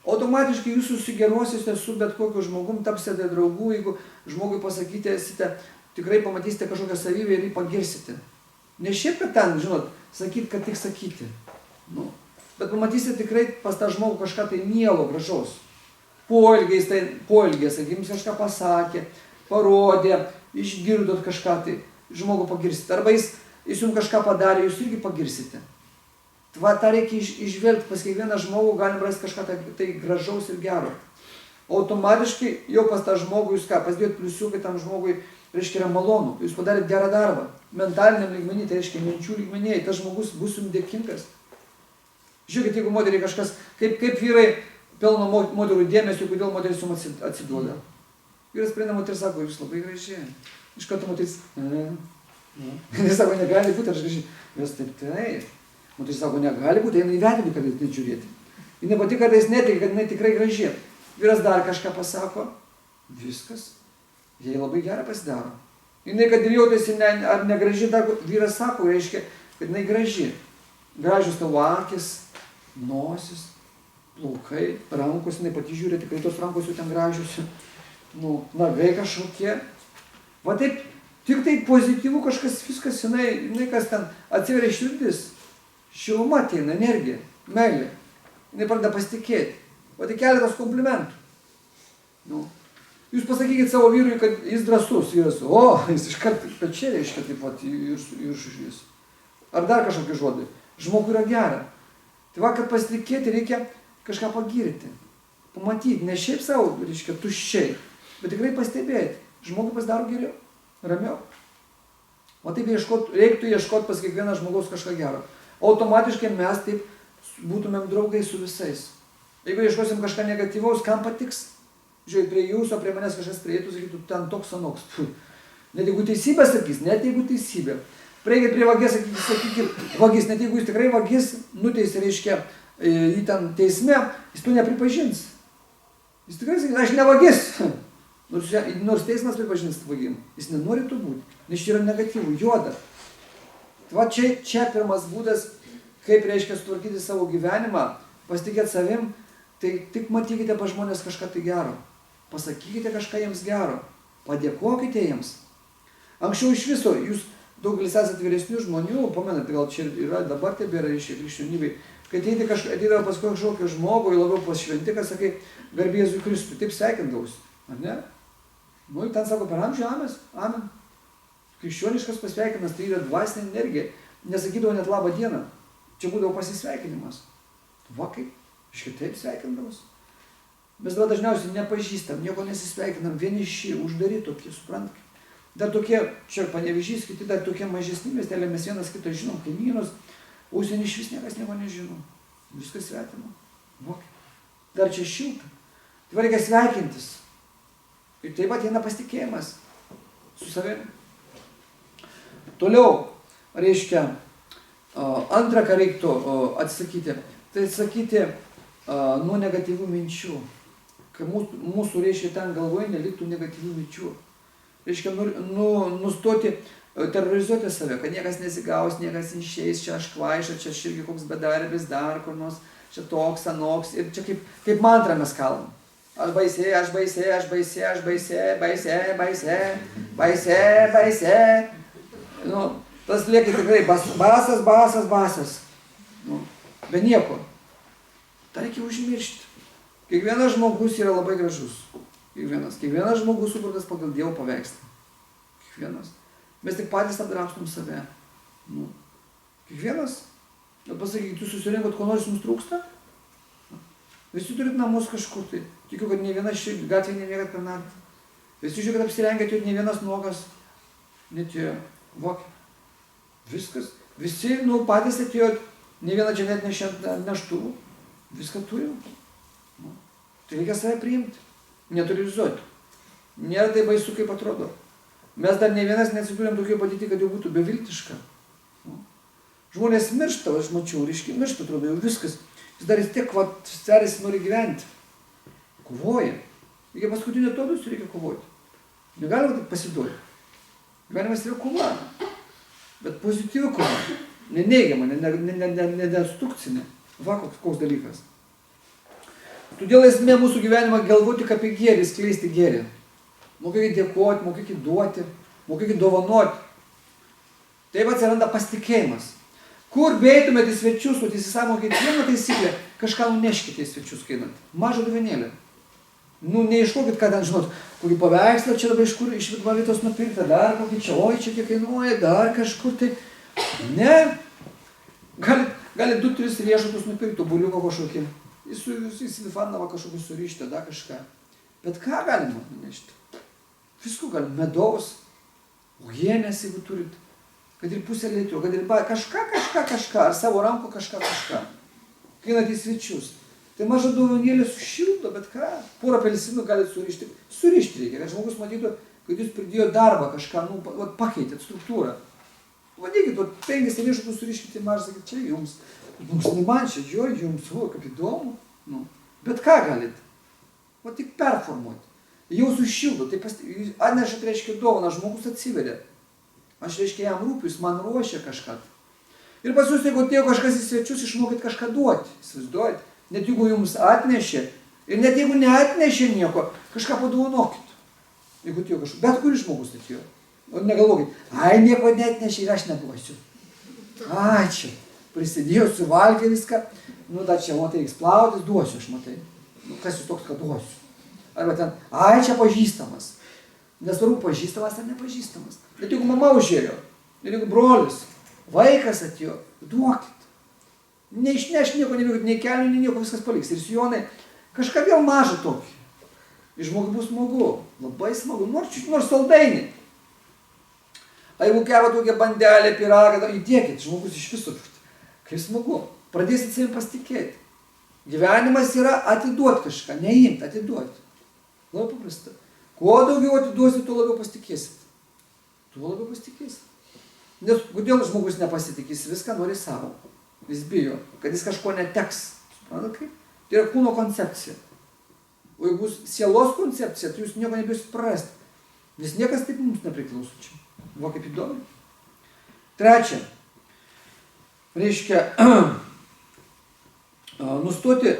Speaker 3: Automatiškai jūs susigeruosite su bet kokiu žmogum, tapsite draugų, jeigu žmogui pasakysite, tikrai pamatysite kažkokią savybę ir jį pagirsite. Ne šiaip, kad ten, žinot, sakyt, kad tik sakyti. Nu, bet pamatysite tikrai pas tą žmogų kažką tai mielo, gražaus. Poelgiais, sakykim, kažką pasakė, parodė, išgirdot kažką tai, žmogų pagirsite. Arba jis jums kažką padarė, jūs irgi pagirsite. Ta reikia išvelgti, pas kiekvieną žmogų galim rasti kažką tai gražaus ir gero. Automatiškai jau pas tą žmogų jūs pasidėjot pliusiukai tam žmogui, reiškia, yra malonu. Jūs padarėt gerą darbą. Mentaliniam lygmenį, tai reiškia minčių lygmenėje, tas žmogus bus jums dėkingas. Žiūrėkit, jeigu moteriai kažkas, kaip vyrai pelno moterų dėmesio, kodėl moteris jums atsiduoda. Vyras prieina moteris, sako, jūs labai gražiai. Iš karto moteris, jis sako, negali būti, aš gražiai. Vyras taip. Moteris sako, negali būti, eina į veidrodį, kad tai žiūrėti. Jis nepati kartais netiki, kad jinai tikrai graži. Vyras dar kažką pasako, viskas, jai labai gerą pasidaro. Jinai, kad ir jautėsi ar negraži, dar vyras sako, reiškia, kad jinai graži. Gražios tavo akis, nosis, plaukai, rankos, jinai pati žiūrė, tikrai tos rankos jau ten gražios, nagai kažkokie. Va taip, tik tai pozityvų kažkas, viskas, jinai kas ten atsiveria širdis. Šiluma ateina, energija, meilė. Jinai pradeda pasitikėti. O tai keletas komplimentų. Jūs pasakykit savo vyrui, kad jis drąsus. Vyras, jis iškart pečiai reiškia taip pat ir šužys. Ar dar kažkokį žodį. Žmogui yra gera. Tai va, kad pasitikėti, reikia kažką pagirti. Pamatyti, ne šiaip savo, reiškia, tuščiai, bet tikrai pastebėti. Žmogui pasidaro geriau, ramiau. O taip reiktų ieškoti pas kiekvieną žmogaus kažką gero. Automatiškai mes taip būtumėm draugai su visais. Jeigu ieškosim kažką negatyvaus, kam patiks? Žiūrėk, prie jūsų, prie manęs kažkas prieitų, sakytų, ten toks anoks. Net jeigu teisybė sakys, net jeigu teisybė. Prieikit prie vagės, sakykit, vagis, net jeigu jis tikrai vagis, nuteisė, reiškia, jį ten teisme, jis to nepripažins. Jis tikrai sakys, aš ne vagis. Nors teismas pripažins vagim. Jis nenori to būti, nes čia yra negatyvų, juoda. Va čia pirmas būdas, kaip reiškia sutvarkyti savo gyvenimą, pasitikėti savim, tai tik matykite pas žmonės kažką tai gero. Pasakykite kažką jiems gero. Padėkokite jiems. Anksčiau iš viso, jūs daugelis esate vyresnių žmonių, pamenat, gal čia yra, dabar tebėra iš krikščionybei, kai ateidavo pas kažkokį žmogų, labiau pas šventiką, sakai, garbė Jėzui Kristui, taip sveikindavausi, ar ne? Ten sako, per amžių amen. Krikščioniškas pasveikinas, tai yra dvasinė energija. Nesakydavo net labą dieną. Čia būdavo pasisveikinimas. Va kaip, iš kitaip sveikindavos. Mes dabar dažniausiai nepažįstam, nieko nesisveikinam, vieniši, uždari tokie, suprantate. Dar tokie, čia Panevėžys, kiti dar tokie mažesni miestelė, mes vienas kitą žinom, kaimynus, užsienį iš vis niekas nieko nežino. Viskas svetima. Va kaip. Dar čia šilta. Tai reikia sveikintis. Ir taip pat eina pasitikėjimas su savimi. Toliau, reiškia, antrą, ką reiktų atsakyti, tai atsakyti nuo negatyvių minčių. Kai mūsų, reiškia, ten galvoje neliktų negatyvių minčių. Reiškia, nustoti terrorizuoti save, kad niekas nesigaus, niekas išeis, čia aš kvaiša, čia aš irgi koks bedarbis, dar kur nors, čia toks, anoks. Ir čia kaip mantrą mes kalbam. Aš baisė, aš baisė, aš baisė, aš baisė, baisė, baisė, baisė, baisė. Tas lieka tikrai basas. Be nieko. Tai reikia užmiršti. Kiekvienas žmogus yra labai gražus. Kiekvienas žmogus sukurtas pagal Dievo paveikslą. Kiekvienas. Mes tik patys apdraustum save. Kiekvienas. Pasakykit, jūs susirinkot, ko nors jums trūksta? Visi turit namus kažkur tai. Tikiu, kad ne viena gatvė nemiegat per naktį. Visi žiūrėk, kad apsirengėt, ne vienas nuogas. Netėjo. Vokė. Viskas. Visi, patys atėjot, ne vieną čia net neštuvų. Viską turim. Tai reikia save priimti. Neterorizuoti. Nėra tai baisu, kaip atrodo. Mes dar ne vienas neatsidūrėm tokioj padėty, kad jau būtų beviltiška. Žmonės miršta, aš mačiau, reiškia, miršta, atrodo, jau viskas. Jis dar vis tiek, sterisi nori gyventi. Kovoja. Reikia paskutinio todus, reikia kovoti. Negalima taip pasiduoti. Gyvenimas yra kova. Bet pozityvi kova. neneigiama, nedestrukcinė. Va, koks dalykas. Todėl esmė mūsų gyvenimą galvoti tik apie gėrį, skleisti gėrį. Mokėkit dėkoti, mokėkit duoti, mokėkit dovanoti. Taip atsiranda pasitikėjimas. Kur beitumėte į svečius, o įsisamokite vieną taisyklę, kažką nuneškite į svečius kainant. Mažą duvenėlę. Nu, neieškokit, ką ten žinot, kokį paveikslą čia dabar iš kur iš vietos nupirkta, dar kokį čia, oi, čia kiek kainuoja, dar kažkur tai. Ne. Galit 2-3 riešutus nupirkti, buliuko kažkokį. Įsifanavo kažkokį surištą, dar kažką. Bet ką galima nunešti? Viskų galim, medaus, uogienės, jeigu turit. Kad ir pusę litro, kad ir kažką, ar savo rankų kažką. Kainat į svečius. Tai maža dovanėlė sušildo, bet ką? Porą apelsinų galit surišti. Surišti reikia, kad žmogus matytų, kad jūs pridėjot darbą kažką, nu, pakeitėt struktūrą. Vadykit, 5 riešutus suriškite mažą, sakykit, čia jums. Mums ne man čia, jo, jums, o, kaip įdomu. Nu. Bet ką galit? O tik performuoti. Jau sušildo, tai atnešat, reiškia, dovaną, žmogus atsiveria. Aš, reiškia, jam rūpiu, jis man ruošia kažką. Ir pas jūs, jeigu atėjo kažkas į svečius, išmokit kažką duoti. Įsivaizduojat? Net jeigu jums atnešė, ir net jeigu neatnešė nieko, kažką padovanokit. Jeigu atėjo kažkas, bet kuris žmogus atėjo. O negalvokit, ai, nieko neatnešė ir aš neduosiu. Ai, čia, prisidėjau, suvalgė viską, nu, da čia, matai, eksplautis, duosiu aš, matai. Nu, kas jūs toks, kad duosiu? Arba ten, ai, čia pažįstamas. Nesvarbu, pažįstamas ar nepažįstamas. Bet jeigu mama užėjo, ir jeigu brolis, vaikas atėjo, duokit. Neišneš nieko, nebėgit, nei kelių, nei nieko, viskas paliks. Ir sijonai, kažką vėl mažą tokį. Ir žmogui bus smagu, labai smagu, nors saldainį. A jeigu kepa tokia bandelė, piragą, įdėkit, žmogus iš viso. Kaip smagu, pradėsit savim pasitikėti. Gyvenimas yra atiduoti kažką, neimti, atiduoti. Labai paprasta. Kuo daugiau atiduosit, tuo labiau pasitikėsit. Nes kodėl žmogus nepasitikės, viską nori savo. Jis bijo, kad jis kažko neteks. Suprantat kaip? Tai yra kūno koncepcija. O jeigu bus sielos koncepcija, tai jūs nieko nebėsit prarasti. Nes niekas taip mums nepriklauso čia. Va kaip įdomu. Trečia. Reiškia, nustoti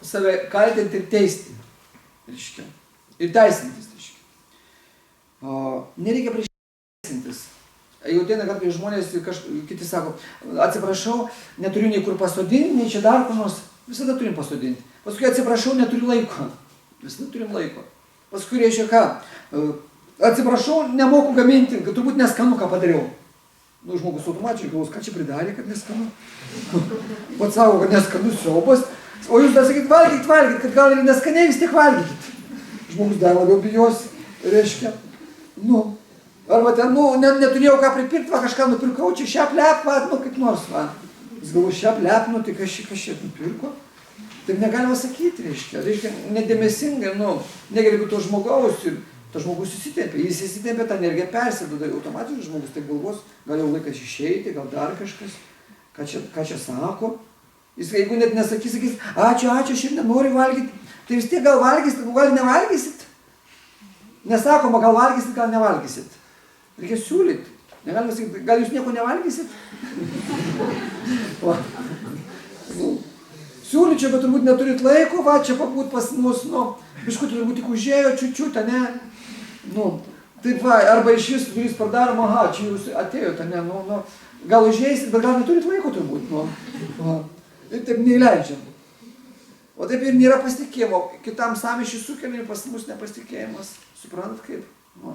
Speaker 3: save kaltinti ir teisti. Reiškia. Ir teisintis, reiškia. Nereikia priešintis. Jau ateina kartais žmonės ir kiti sako, atsiprašau, neturiu nei kur pasodinti, nei čia dar kur nors. Visada turim pasodinti. Paskui atsiprašau, neturiu laiko. Visada turim laiko. Paskui reiškia ką? Atsiprašau, nemoku gaminti, kad turbūt neskanu, ką padariau. Nu, žmogus automatiškai galvos, ką čia pridarė, kad neskanu. Pats sako, kad neskanu siaubas. O jūs dar sakyt, valgykit, kad gal ir neskaniai vis tiek valgykit. Žmogus dar labiau bijos, reiškia. Nu, arba ten, nu, neturėjau ką pripirkti, va, kažką nupirkau, čia šią plep, va, nu, kaip nors, va. Jis galvo, šią plep, nu, tai kas čia nupirko. Taip negalima sakyti, reiškia, nedėmesingai, nu, negerai to žmogaus ir tas žmogus įsitempia. Jis įsitempia, tą energiją persiduoda, automatiškai žmogus taip galvos, gal jau laikas išeiti, gal dar kažkas, ką čia sako. Jis, jeigu net nesakys, sakys, ačiū, aš ir nenoriu valgyti, tai vis tiek gal valgysit, gal nevalgysit. Nesakoma, gal valgysit, gal nevalgysit. Reikia siūlyti. Negalima sakyti, gal jūs nieko nevalgysit? Siūlyčiau, bet turbūt neturit laiko, va, čia pabūt pas mus, nu, biškutį turbūt tik užėjo, čiučiutą, ne? Nu, taip va, arba iš vis durys padarom, aha, čia jūs atėjote, ne, nu, gal užėjusit, bet gal neturit laiko turbūt, nu, va. Ir taip neįleidžiam. O taip ir nėra pasitikėjimo, kitam sąmyšį sukelia ir pas mus nepasitikėjimas, suprantat kaip? Nu.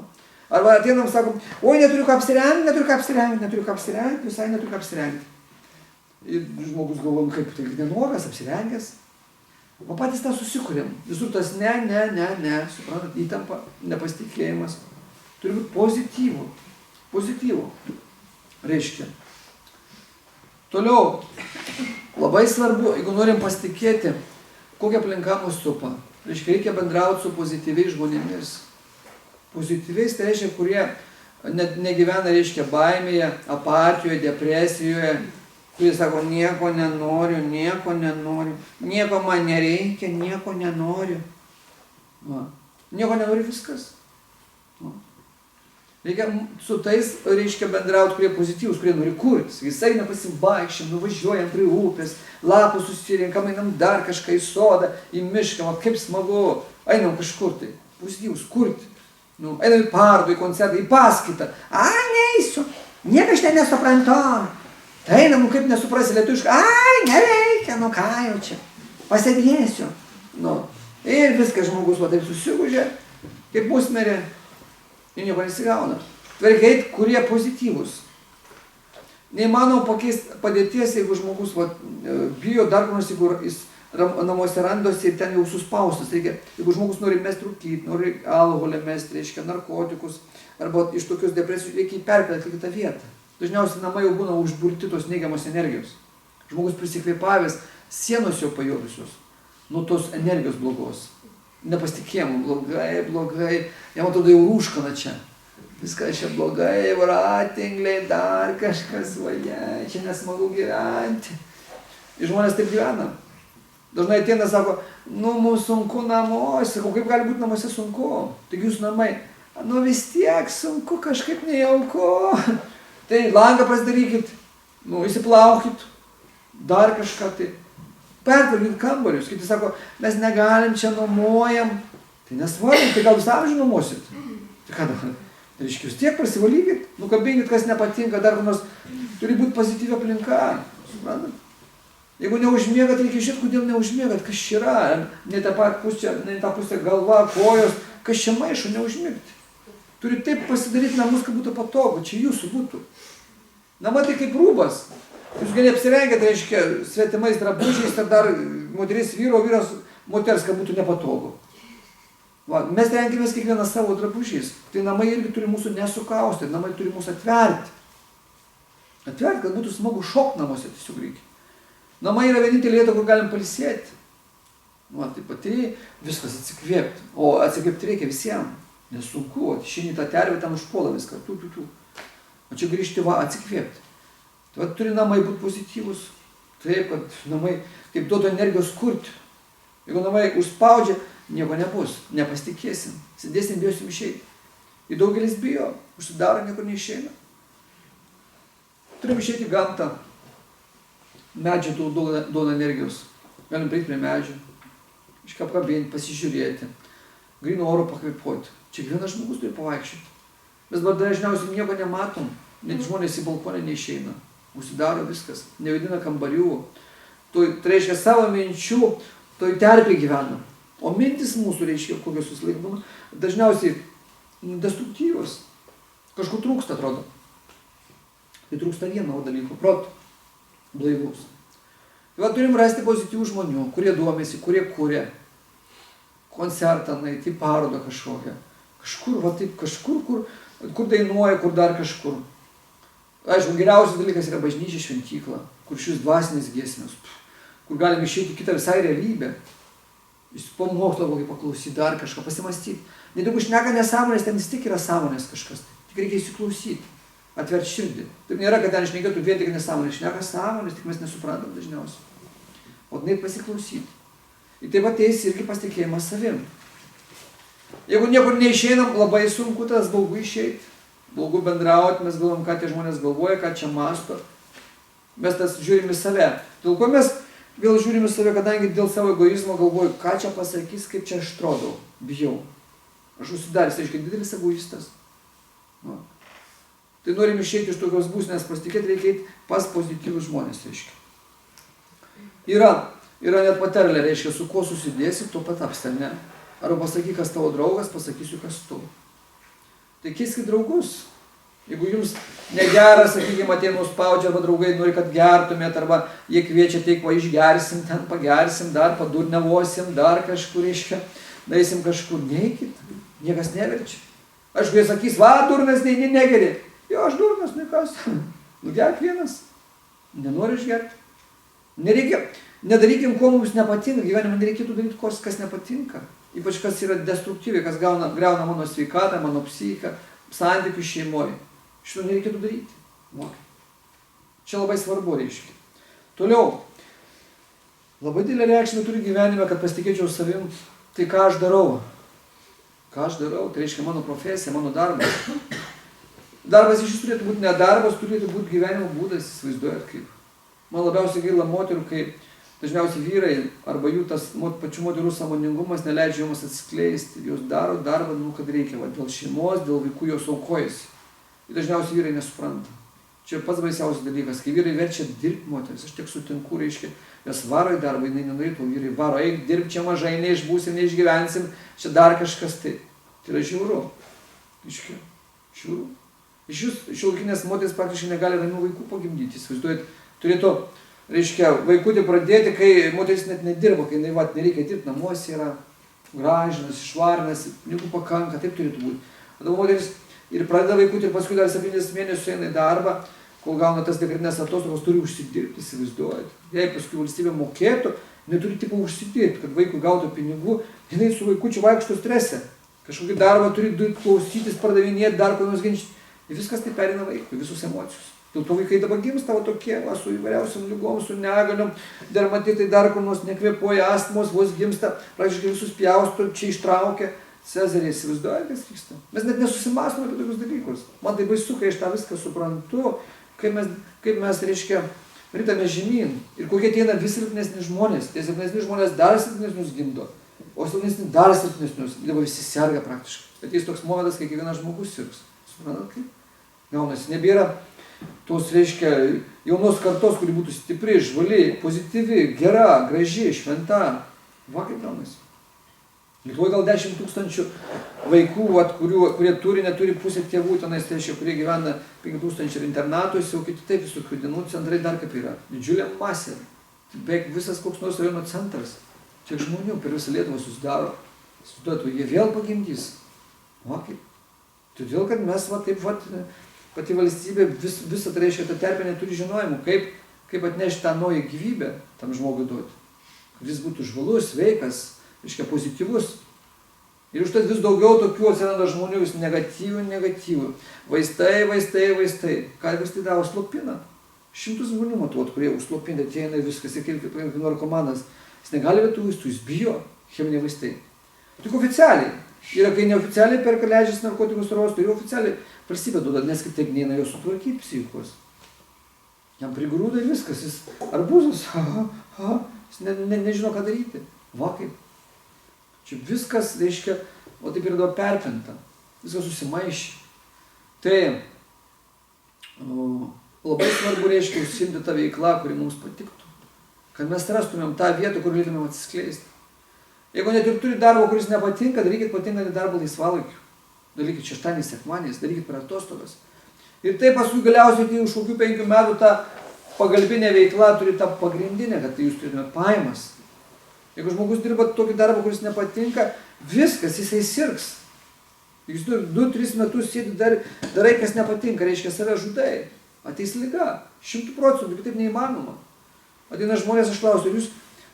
Speaker 3: Arba ateinam, sakom, oi, neturiu ką apsirengti, visai neturiu ką apsirengti. Ir žmogus galvom, kaip tai nenuogas, apsirengęs. O patys tą susikuriam. Visur tas ne, suprantat, įtampa, nepasitikėjimas. Turi būti pozityvu. Reiškia. Toliau, labai svarbu, jeigu norim pasitikėti, kokia aplinka mus supa. Reiškia, reikia bendrauti su pozityviais žmonėmis. Pozityviais, tai reiškia, kurie negyvena, reiškia, baimėje, apatijoje, depresijoje, kurie sako, nieko nenoriu, nieko man nereikia, nieko nenoriu. Va. Nieko nenoriu viskas. Va. Reikia su tais, reiškia, bendrauti, kurie pozityvus, kurie nori kurtis. Jisai nepasivaikščiam, nuvažiuojam prie upės, lapų susirinkam, einam dar kažką į sodą, į mišką, va, kaip smagu, einam kažkur tai, pozityvus, kurti. Nu, einam į parodą, į koncertą, į paskaitą. Ai, neisiu, niekas ten nesuprantu. Tai einam, kaip nesuprasi lietuviškai, ai, nereikia, nu ką jau čia, pasėdėsiu. Nu, ir viskas žmogus va taip susigūžė, kaip musmerė. Ir nieko nesigauna. Reikia eiti, kurie pozityvus. Neįmanoma pakeisti padėties, jeigu žmogus bijo dar nors, jeigu jis namuose randosi ir ten jau suspaustas. Reikia, jeigu žmogus nori mesti rūkyti, nori alkoholį mesti, reiškia narkotikus, arba iš tokios depresijos reikia perkelti į kitą vietą. Dažniausiai namai jau būna užburti tos neigiamos energijos. Žmogus prisikvėpavęs, sienos jau pajudusios nuo tos energijos blogos. Nepasitikėjimų, blogai, jam atrodo jau rūškana čia. Viskas čia blogai, vratingliai, dar kažkas, vaje, čia nesmagu gyventi. Ir žmonės taip gyvena. Dažnai ateina, sako, nu, mums sunku namuose, sakau, kaip gali būti namuose sunku? Taigi jūsų namai, nu vis tiek sunku, kažkaip nejauku. Tai langą pasidarykit, nu, įsiplaukit, dar kažką tai. Pertvarkit kambarius, kiti sako, mes negalim čia nuomojam. Tai nesvarbu, tai gal jūs amžių nuomosit. Tai ką dabar? Tai reiškia, jūs tiek prasivalykit, nukabinkit, kas nepatinka, dar nors turi būti pozityvi aplinka. Suprantat? Jeigu neužmiegat, reikia žiūrėti, kodėl neužmiegat, kas čia yra. Ne tą pusę galva, kojos, kas čia maišo, neužmigti. Turi taip pasidaryti namus, kad būtų patogu, čia jūsų būtų. Namai tai kaip rūbas. Jūs gali apsirengėt, reiškia, svetimais drabužiais, ir dar moteris vyro, vyras moters, kad būtų nepatogu. Va, mes renkimės kiekvieną savo drabužiais. Tai namai irgi turi mūsų nesukausti, namai turi mūsų atverti. Atverti, kad būtų smagu šokti namuose, tiesiog reikia. Namai yra vienintelė vieta, kur galim pailsėti. Va, taip pat tai viskas atsikvėpti. O atsikvėpti reikia visiems. Nesunku, išeini tą tervę, ten užpuola viską. O čia grįžti, va, atsikvėpti. Tai turi namai būti pozityvus, taip, kad namai kaip duotų energijos kurti. Jeigu namai užspaudžia, nieko nebus, nepasitikėsim, sėdėsim, bijosim išeiti. Ir daugelis bijo, užsidaro, niekur neišeina. Turim išeiti į gamtą, medžiai duoda energijos, galim prieiti prie medžių, išką apkabinti, pasižiūrėti, gryno oro pakvėpuoti. Čia kiekvienas žmogus turi pavaikščioti. Mes dažniausiai nieko nematom, net žmonės į balkoną neišeina. Užsidaro viskas, nevaidina kambarių, tai reiškia savo minčių, toj terpėje gyvena. O mintis mūsų, reiškia, kokios susilaikoma, dažniausiai destruktyvos. Kažkur trūksta, atrodo. Tai trūksta vieno dalyko, proto, blaivus. Tai va, turim rasti pozityvių žmonių, kurie domisi, kurie kuria. Koncertą, į parodą kažkokią. Kažkur, va taip, kur dainuoja, kur dar kažkur. Aišku, geriausias dalykas yra bažnyčia, šventykla, kur šis dvasinės giesmės, kur galime išeiti kitą visai realybę. Po mokslo kokį paklausyti, dar kažką pasimastyti. Net jeigu šneka nesąmonės, ten vis tik yra sąmonės kažkas. Tik reikia įsiklausyti, atverti širdį. Taip nėra, kad ten šnekėtų vien tik nesąmonės. Šneka sąmonės, tik mes nesuprantam dažniausiai. O net pasiklausyti. Ir taip ateis irgi pasitikėjimas savim. Jeigu niekur neišeinam, labai sunku tas baugu išeiti. Baugu bendrauti, mes galvom, ką tie žmonės galvoja, ką čia mąsto. Mes tas žiūrim į save. Dėl ko mes vėl žiūrim į save, kadangi dėl savo egoizmo galvoju, ką čia pasakys, kaip čia aš atrodau. Bijau. Aš užsidaręs, reiškia, didelis egoistas. Nu. Tai norim išeiti iš tokios būsnės, pasitikėti reikia eiti pas pozityvius žmonės, reiškia. Yra net patarlė, reiškia, su kuo susidėsi, tuo patapsi, ne? Arba pasakyk, kas tavo draugas, pasakysiu, kas tu. Tai keiskit draugus. Jeigu jums negera, sakykime, ateina spaudžia, arba draugai nori, kad gertumėt, arba jie kviečia, teik, va, išgersim, ten pagersim, dar padurnavosim, dar kažkur, reiškia, daisim kažkur, neikit, niekas neverčia. Aišku, jie sakys, va, durnas, negeri. Jo, aš durnas, nu kas, nugerk vienas, nenori išgerti. Nedarykim, ko mums nepatinka, gyvenime nereikėtų daryti, kas nepatinka. Ypač kas yra destruktyviai, kas griauna mano sveikatą, mano psichiką, santykių šeimoje. Šito nereikėtų daryti. Čia labai svarbu, reiškia. Toliau. Labai didelę reikšmę turi gyvenime, kad pasitikėčiau savim. Tai ką aš darau? Ką aš darau? Tai reiškia mano profesija, mano darbas. Darbas iš jų turėtų būti nedarbas, turėtų būti gyvenimo būdas, įsivaizduojat kaip. Man labiausiai gaila moterų, kai dažniausiai vyrai arba jų tas pačių moterų sąmoningumas neleidžia joms atskleisti. Jos daro darbą, kad reikia, dėl šeimos, dėl vaikų jos aukojasi. Ir dažniausiai vyrai nesupranta. Čia pats baisiausias dalykas, kai vyrai verčia dirbti moteris, aš tiek sutinku, reiškia, jos varo į darbą, jinai nenorėtų, vyrai varo, eik dirbti čia mažai, neišbūsim, neišgyvensim, čia dar kažkas tai. Tai yra žiauru. Iškia, žiauru. Iš jūs šiuolaikinės moteris praktiškai negali ramių vaikų pagimdyti, įsivaizduojat, turėtų, reiškia, vaikutį pradėti, kai moteris net nedirba, kai nereikia dirbti, namuose yra gražinas, išvarinas, pinigų pakanka, taip turėtų būti. Tada moteris ir pradeda vaikutį ir paskui dar 7 mėnesių eina į darbą, kol gauna tas dekretinės atostogos, turi užsidirbti, įsivaizduojat. Jei paskui valstybė mokėtų, neturi tipo užsidirbti, kad vaikui gautų pinigų, jinai su vaikučiu vaikšto strese. Kažkokį darbą turi klausytis, pardavinėti, dar ko nors ginčyti. Ir viskas tai perina vaikui, visus emocijus. Dėl to vaikai dabar gimsta tokie, su įvairiausiam lygom, su negaliom, dermatitai dar kur nors nekvėpuoja, astmos, vos gimsta, praktiškai visus pjausto, čia ištraukia. Cezarė, įsivaizduoja, kas vyksta. Mes net nesusimąstome apie tokius dalykus. Man tai baisu, kai aš tą viską suprantu, kaip mes reiškia, ritame žemyn. Ir kokie ateina vis silpnesni žmonės. Tie silpnesni žmonės dar silpnesnius gimdo, o silpnesni dar silpnesnius. Dabar visi serga praktiškai. Bet jis toks momentas, kai kiekvienas žmogus sirgs. Suprantat kaip? Gaunasi, nebėra tos, reiškia, jaunos kartos, kuri būtų stipri, žvali, pozityvi, gera, graži, šventa. Va kaip gaunasi. Lietuvoje gal 10 000 vaikų, kurie neturi pusę tėvų, tenais reiškia, kurie gyvena 5 000 ir internatuose, o kiti taip visokių dienų centrai dar kaip yra. Didžiulė masė. Beveik visas koks nors rajono centras. Čia žmonių per visą Lietuvą susidaro. Suduotų, jie vėl pagimdys. Va kaip. Todėl, kad mes pati valstybė visą tai reiškia, ta terpė neturi žinojimų, kaip atnešti tą naują gyvybę tam žmogui duoti. Kad jis būtų žvalus, sveikas, reiškia pozityvus. Ir užtat vis daugiau tokių atsiranda žmonių, vis negatyvų. Vaistai. Ką vaistai daro? Slopina. 100 žmonių matuot, kurie užslopinti, ateina viskas, ir kaip narkomanas. Jis negali vietų vaistų, jis bijo cheminiai vaistai. Tik oficialiai. Yra, kai neoficialiai perka leidžiasi narkotikus rostų, ir oficialiai valstybė duoda, nes kitaip neina jo sutvarkyti psichikos. Jam prigrūda ir viskas, jis arbūzas, jis nežino, ką daryti. Va kaip. Čia viskas, reiškia, o taip ir dabar perpinta. Viskas susimaišė. Tai labai svarbu, reiškia, užsiimti tą veiklą, kuri mums patiktų. Kad mes rastumėm tą vietą, kur galėtumėm atsiskleisti. Jeigu net ir turi darbo, kuris nepatinka, darykit patinkantį darbą laisvalaikiu. Darykit šeštadieniais, sekmadieniais, darykit per atostogas. Ir taip paskui galiausiai tai už kokių 5 metų ta pagalbinė veikla turi tą pagrindinę, kad jūs turėtumėt pajamas. Jeigu žmogus dirba tokį darbą, kuris nepatinka, viskas, jisai sirgs. Jūs 2-3 metus sėdi darai, kas nepatinka, reiškia save žudai. Ateis liga, 100%, kitaip neįmanoma. Ateina žmonės, aš klausiu, jūs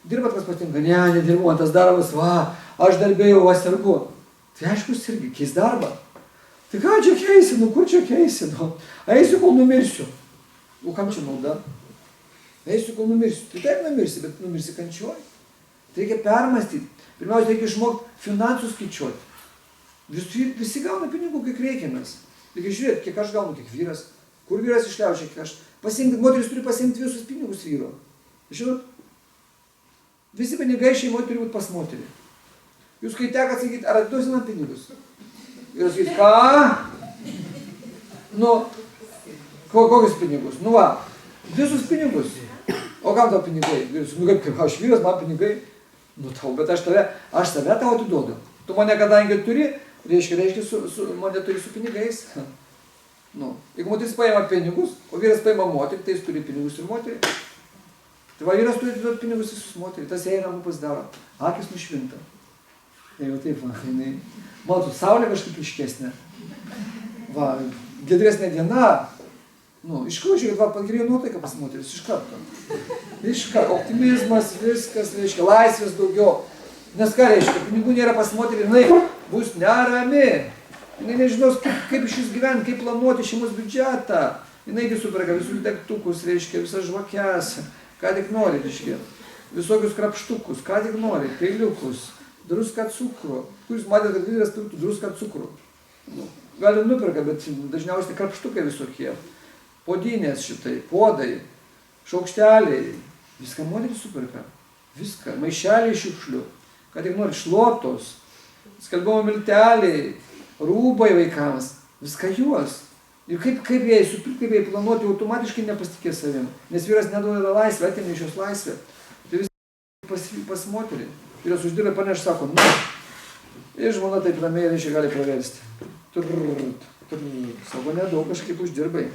Speaker 3: dirbat, kas patinka? Ne, nedirbu, man tas darbas, aš darbėjau, sergu. Tai aišku, sirgi, keis darbą. Tai ką čia keisi, kur čia keisi? Eisiu, kol numirsiu. O kam čia nauda? Eisiu, kol numirsiu. Tai taip numirsi, bet numirsi kančioj. Tai reikia permastyti. Pirmiausia, reikia išmokti finansus skaičiuoti. Visi gauna pinigų, kiek reikia mes. Reikia žiūrėti, kiek aš gaunu, kiek vyras. Kur vyras išliaužia, kiek aš. Moteris turi pasiimti visus pinigus vyro. Žinot, visi pinigai šeimoje turi būti pas moterį. Jūs kai teka sakyti, ar atiduosi man pinigus? Ir sakyti, ką? Kokius pinigus? Visus pinigus. O kam tau pinigai? Kaip aš vyras, man pinigai. Tau, bet aš save tau atiduodu. Tu mane kadangi turi, reiškia, mane turi su pinigais. Jeigu moteris paima pinigus, o vyras paima moterį, tai jis turi pinigus ir moterį. Tai va, vyras turi atiduoti pinigus visus moterį, tas jai namų pasidaro. Akis nušvinta. Tai jau taip, matot, saulė kažkaip iškesnė. Va, giedresnė diena. Iškaužiai, kad pagerėjo nuotaika pas moteris, iš karto. Optimizmas, viskas, reiškia, laisvės daugiau. Nes ką reiškia, pinigų nėra pas moterį, jinai bus nerami. Jinai nežinos, kaip iš jūs gyventi, kaip planuoti šeimos biudžetą. Jinai superka visus degtukus, reiškia, visas žvakes, ką tik nori, reiškia. Visokius krapštukus, ką tik nori, peiliukus, druską cukrų. Kur jūs matėte, kad vyras turėtų druską cukrų? gal ir nuperka, bet dažniausiai krapštukai visokie, podinės šitai, podai, šaukšteliai, viską moteris superka, viską, maišeliai šiukšlių, kad tik nori, šluotos, skalbimo milteliai, rūbai vaikams, viską juos. Ir kaip jai supirkti, kaip jai planuoti, automatiškai nepasitikė savim, nes vyras neduoda laisvę, atėmė iš jos laisvę. Tai vis pas moterį. Vyras uždirba, paneš, sako, nu. Ir žmona taip ramiai reiškia gali praversti. Sako, nedaug kažkaip uždirbai.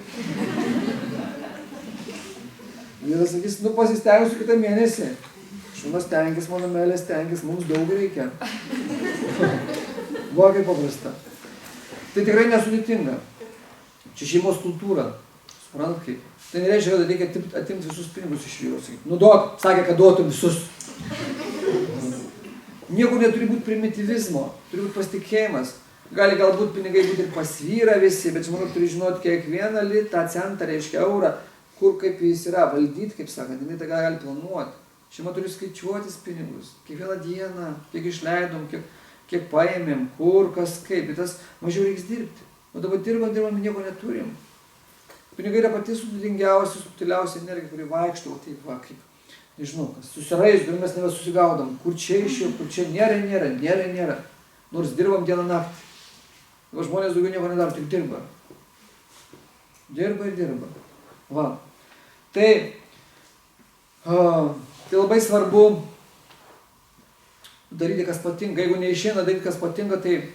Speaker 3: Vyras sakys, nu pasistengsiu kitą mėnesį. Žmona stenkis, mano meilė stenkis, mums daug reikia. Va, kaip paprasta. Tai tikrai nesudėtinga. Čia šeimos kultūra. Suprantat kaip? Tai nereiškia, kad reikia atimti visus pinigus iš vyro. Nu duok, sakė, kad duotum visus. Niekur neturi būti primityvizmo, turi būti pasitikėjimas. Gali galbūt pinigai būti ir pas vyrą visi, bet žmona turi žinoti kiekvieną litą, centą, reiškia eurą, kur kaip jis yra, valdyti, kaip sakant, jinai tą gali planuoti. Šeima turi skaičiuotis pinigus, kiekvieną dieną, kiek išleidom, kiek paėmėm, kur, kas, kaip, bet tas mažiau reiks dirbti. O dabar dirbam, nieko neturim. Pinigai yra pati sudėtingiausia, subtiliausia energija, kuri vaikšto, o taip va, kaip, nežinau, kas, susirajus, ir mes nebesusigaudom, kur čia išėjo, kur čia nėra. Nors dirbam dieną naktį. O žmonės daugiau nieko nedaro, tik dirba. Dirba. Va. Tai labai svarbu daryti, kas patinka. Jeigu neišeina daryti, kas patinka, tai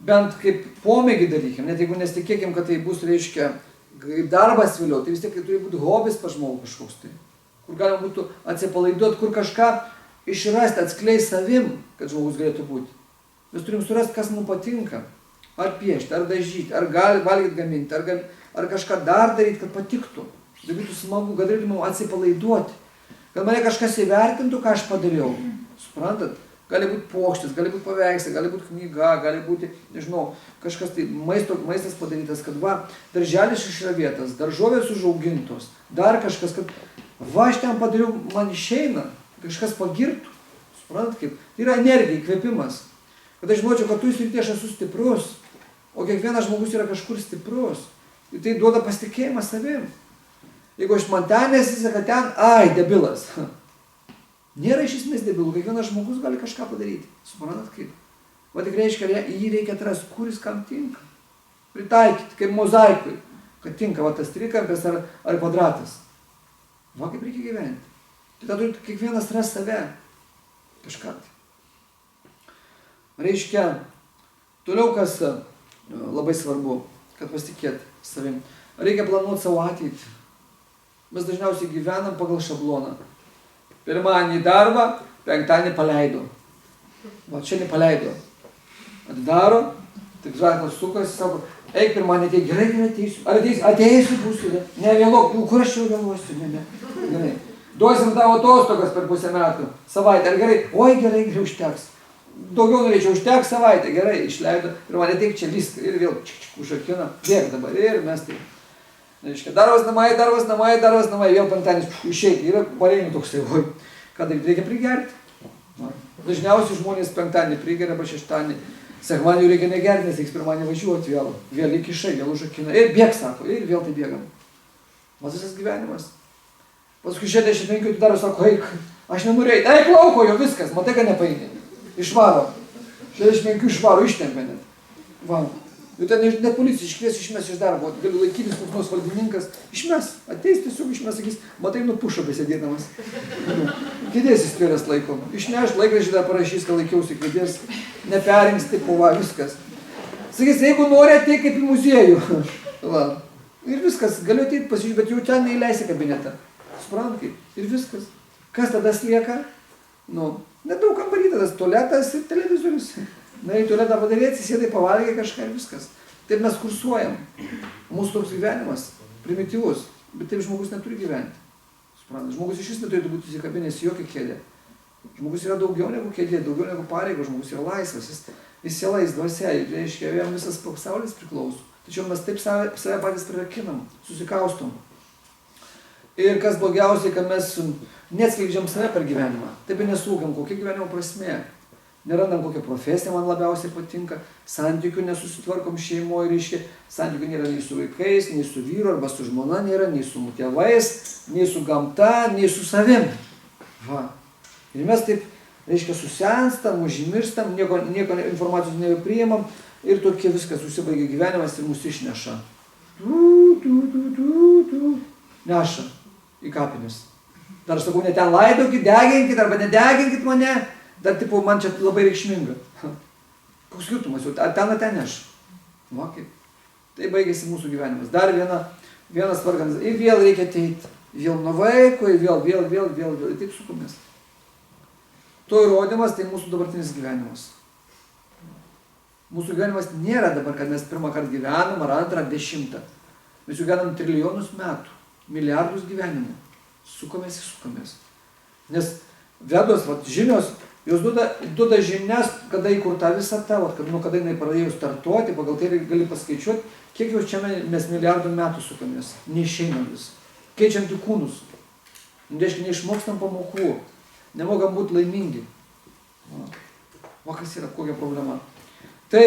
Speaker 3: bent kaip pomėgį darykim, net jeigu nesitikėkim, kad tai bus, reiškia, darbas vėliau, tai vis tiek turi būti hobis pas žmogų kažkoks tai, kur galima būtų atsipalaiduoti, kur kažką išrasti, atskleisti savim, kad žmogus galėtų būti. Mes turim surasti, kas mums patinka, ar piešti, ar dažyti, ar valgyti gaminti, ar kažką dar daryti, kad patiktų, tai būtų smagu, kad galėtume atsipalaiduoti, kad mane kažkas įvertintų, ką aš padariau, suprantat? Gali būti pokštis, gali būti paveikslai, gali būti knyga, gali būti, nežinau, kažkas tai maistas padarytas, kad va, darželis išravėtas, daržovės užaugintos, dar kažkas, kad va, aš ten padariau, man išeina, kažkas pagirtų, suprantat kaip, tai yra energija, įkvėpimas, kad aš žinočiau, kad tu srityje aš esu stiprus, o kiekvienas žmogus yra kažkur stiprus, ir tai duoda pasitikėjimą savim. Jeigu aš man ten nesiseka, ten, debilas. Nėra iš esmės debilų, kiekvienas žmogus gali kažką padaryti. Suprantat kaip? Va tik reiškia, jį reikia atrasti, kuris kam tinka. Pritaikyti, kaip mozaikui, kad tinka va tas trikampis ar kvadratas. Va kaip reikia gyventi. Tai tada turi kiekvienas ras save. Kažką. Reiškia, toliau kas labai svarbu, kad pasitikėti savim. Reikia planuoti savo ateitį. Mes dažniausiai gyvenam pagal šabloną. Pirmadienį į darbą, penktadienį paleido. Va, čia nepaleido. Atidaro, tik žvaigždas sukasi, sako, eik pirmadienį, tai gerai ateisiu. Ar ateisiu būsiu, ne vėluok, kur aš jau vėluosiu, ne. Gerai. Duosim tavo atostogas per pusę metų, savaitę, ar gerai? Oi, gerai, užteks. Daugiau norėčiau, užteks savaitę, gerai, išleido. Pirmadienį ateik čia viską ir vėl užakina, bėg dabar ir mes taip. Reiškia, darbas namai, vėl penktadienis išeiti, yra pareinių toksai, ką daryti, reikia prigerti. Dažniausiai žmonės penktadienį prigeria, arba šeštadienį, sekmadienį reikia negerti, nes reiks pirmadienį važiuoti vėl įkišai, vėl užakina, ir bėg, sako, ir vėl tai bėgam. Visas gyvenimas. Paskui 65 tu dar sako, eik, aš nenoriu eiti, eik lauko, jo viskas, matai, kad nepaeini. Išvaro, 65 išvaro, ištempė net. Va. Ir ten net policija iškvies, išmes iš darbo, gali laikytis koks nors valdininkas, išmes, ateis tiesiog išmes, sakys, matai, nupušo besėdėdamas. Kėdės įstvėręs laikom, išneš, laikraštį dar parašys, kad laikiausi kėdės, neperings, taip, va, viskas. Sakys, jeigu nori, ateik kaip į muziejų. Va. Ir viskas, galiu ateiti pasižiūrėti, bet jau ten neįleisi kabinetą. Suprantat kaip? Ir viskas. Kas tada lieka? Nu, nedaug kambarį, tada tualetas ir televizorius. Na, į tualetą padarėti, sėdai, pavalgiai kažką ir viskas. Taip mes kursuojam. Mūsų toks gyvenimas, primityvus, bet taip žmogus neturi gyventi. Suprantat, žmogus iš vis neturėtų būti įsikabinęs į jokią kėdę. Žmogus yra daugiau negu kėdė, daugiau negu pareigo, žmogus yra laisvas, jis siela, jis dvasia, reiškia, jam visas pasaulis priklauso. Tačiau mes taip save patys prirakinam, susikaustom. Ir kas blogiausiai, kad mes neatskleidžiam save per gyvenimą. Taip ir nesuvokiam, kokia gyvenimo prasmė. nerandam kokią profesiją, man labiausiai patinka, santykių nesusitvarkom šeimoje, reiškia, santykių nėra nei su vaikais, nei su vyru arba su žmona nėra, nei su tėvais, nei su gamta, nei su savim. Va. Ir mes taip, reiškia, susenstam, užmirstam, nieko informacijos nebepriimam ir tokie viskas susibaigia gyvenimas ir mus išneša. Neša į kapines. Dar aš sakau, ne ten laidokit, deginkit arba nedeginkit mane, dar tipo, man čia labai reikšminga. Koks skirtumas, jau ten neša. Va kaip. Tai baigėsi mūsų gyvenimas. Dar vienas varganas. Ir vėl reikia ateiti. Vėl nuo vaiko, ir vėl. Ir taip sukomės. To įrodymas tai mūsų dabartinis gyvenimas. Mūsų gyvenimas nėra dabar, kad mes pirmą kartą gyvenam, ar antrą, ar 10. Mes jau gyvenam trilijonus metų, milijardus gyvenimų. Sukomės. Nes Vedos žinios, jos duoda žinias, kada įkurta visata, kada jinai pradėjo startuoti, pagal tai gali paskaičiuoti, kiek jau čia mes milijardų metų sukomės. Neišeinam vis. Keičiam tik kūnus. Reiškia, neišmokstam pamokų. Nemokam būti laimingi. Va kas yra, kokia problema. Tai,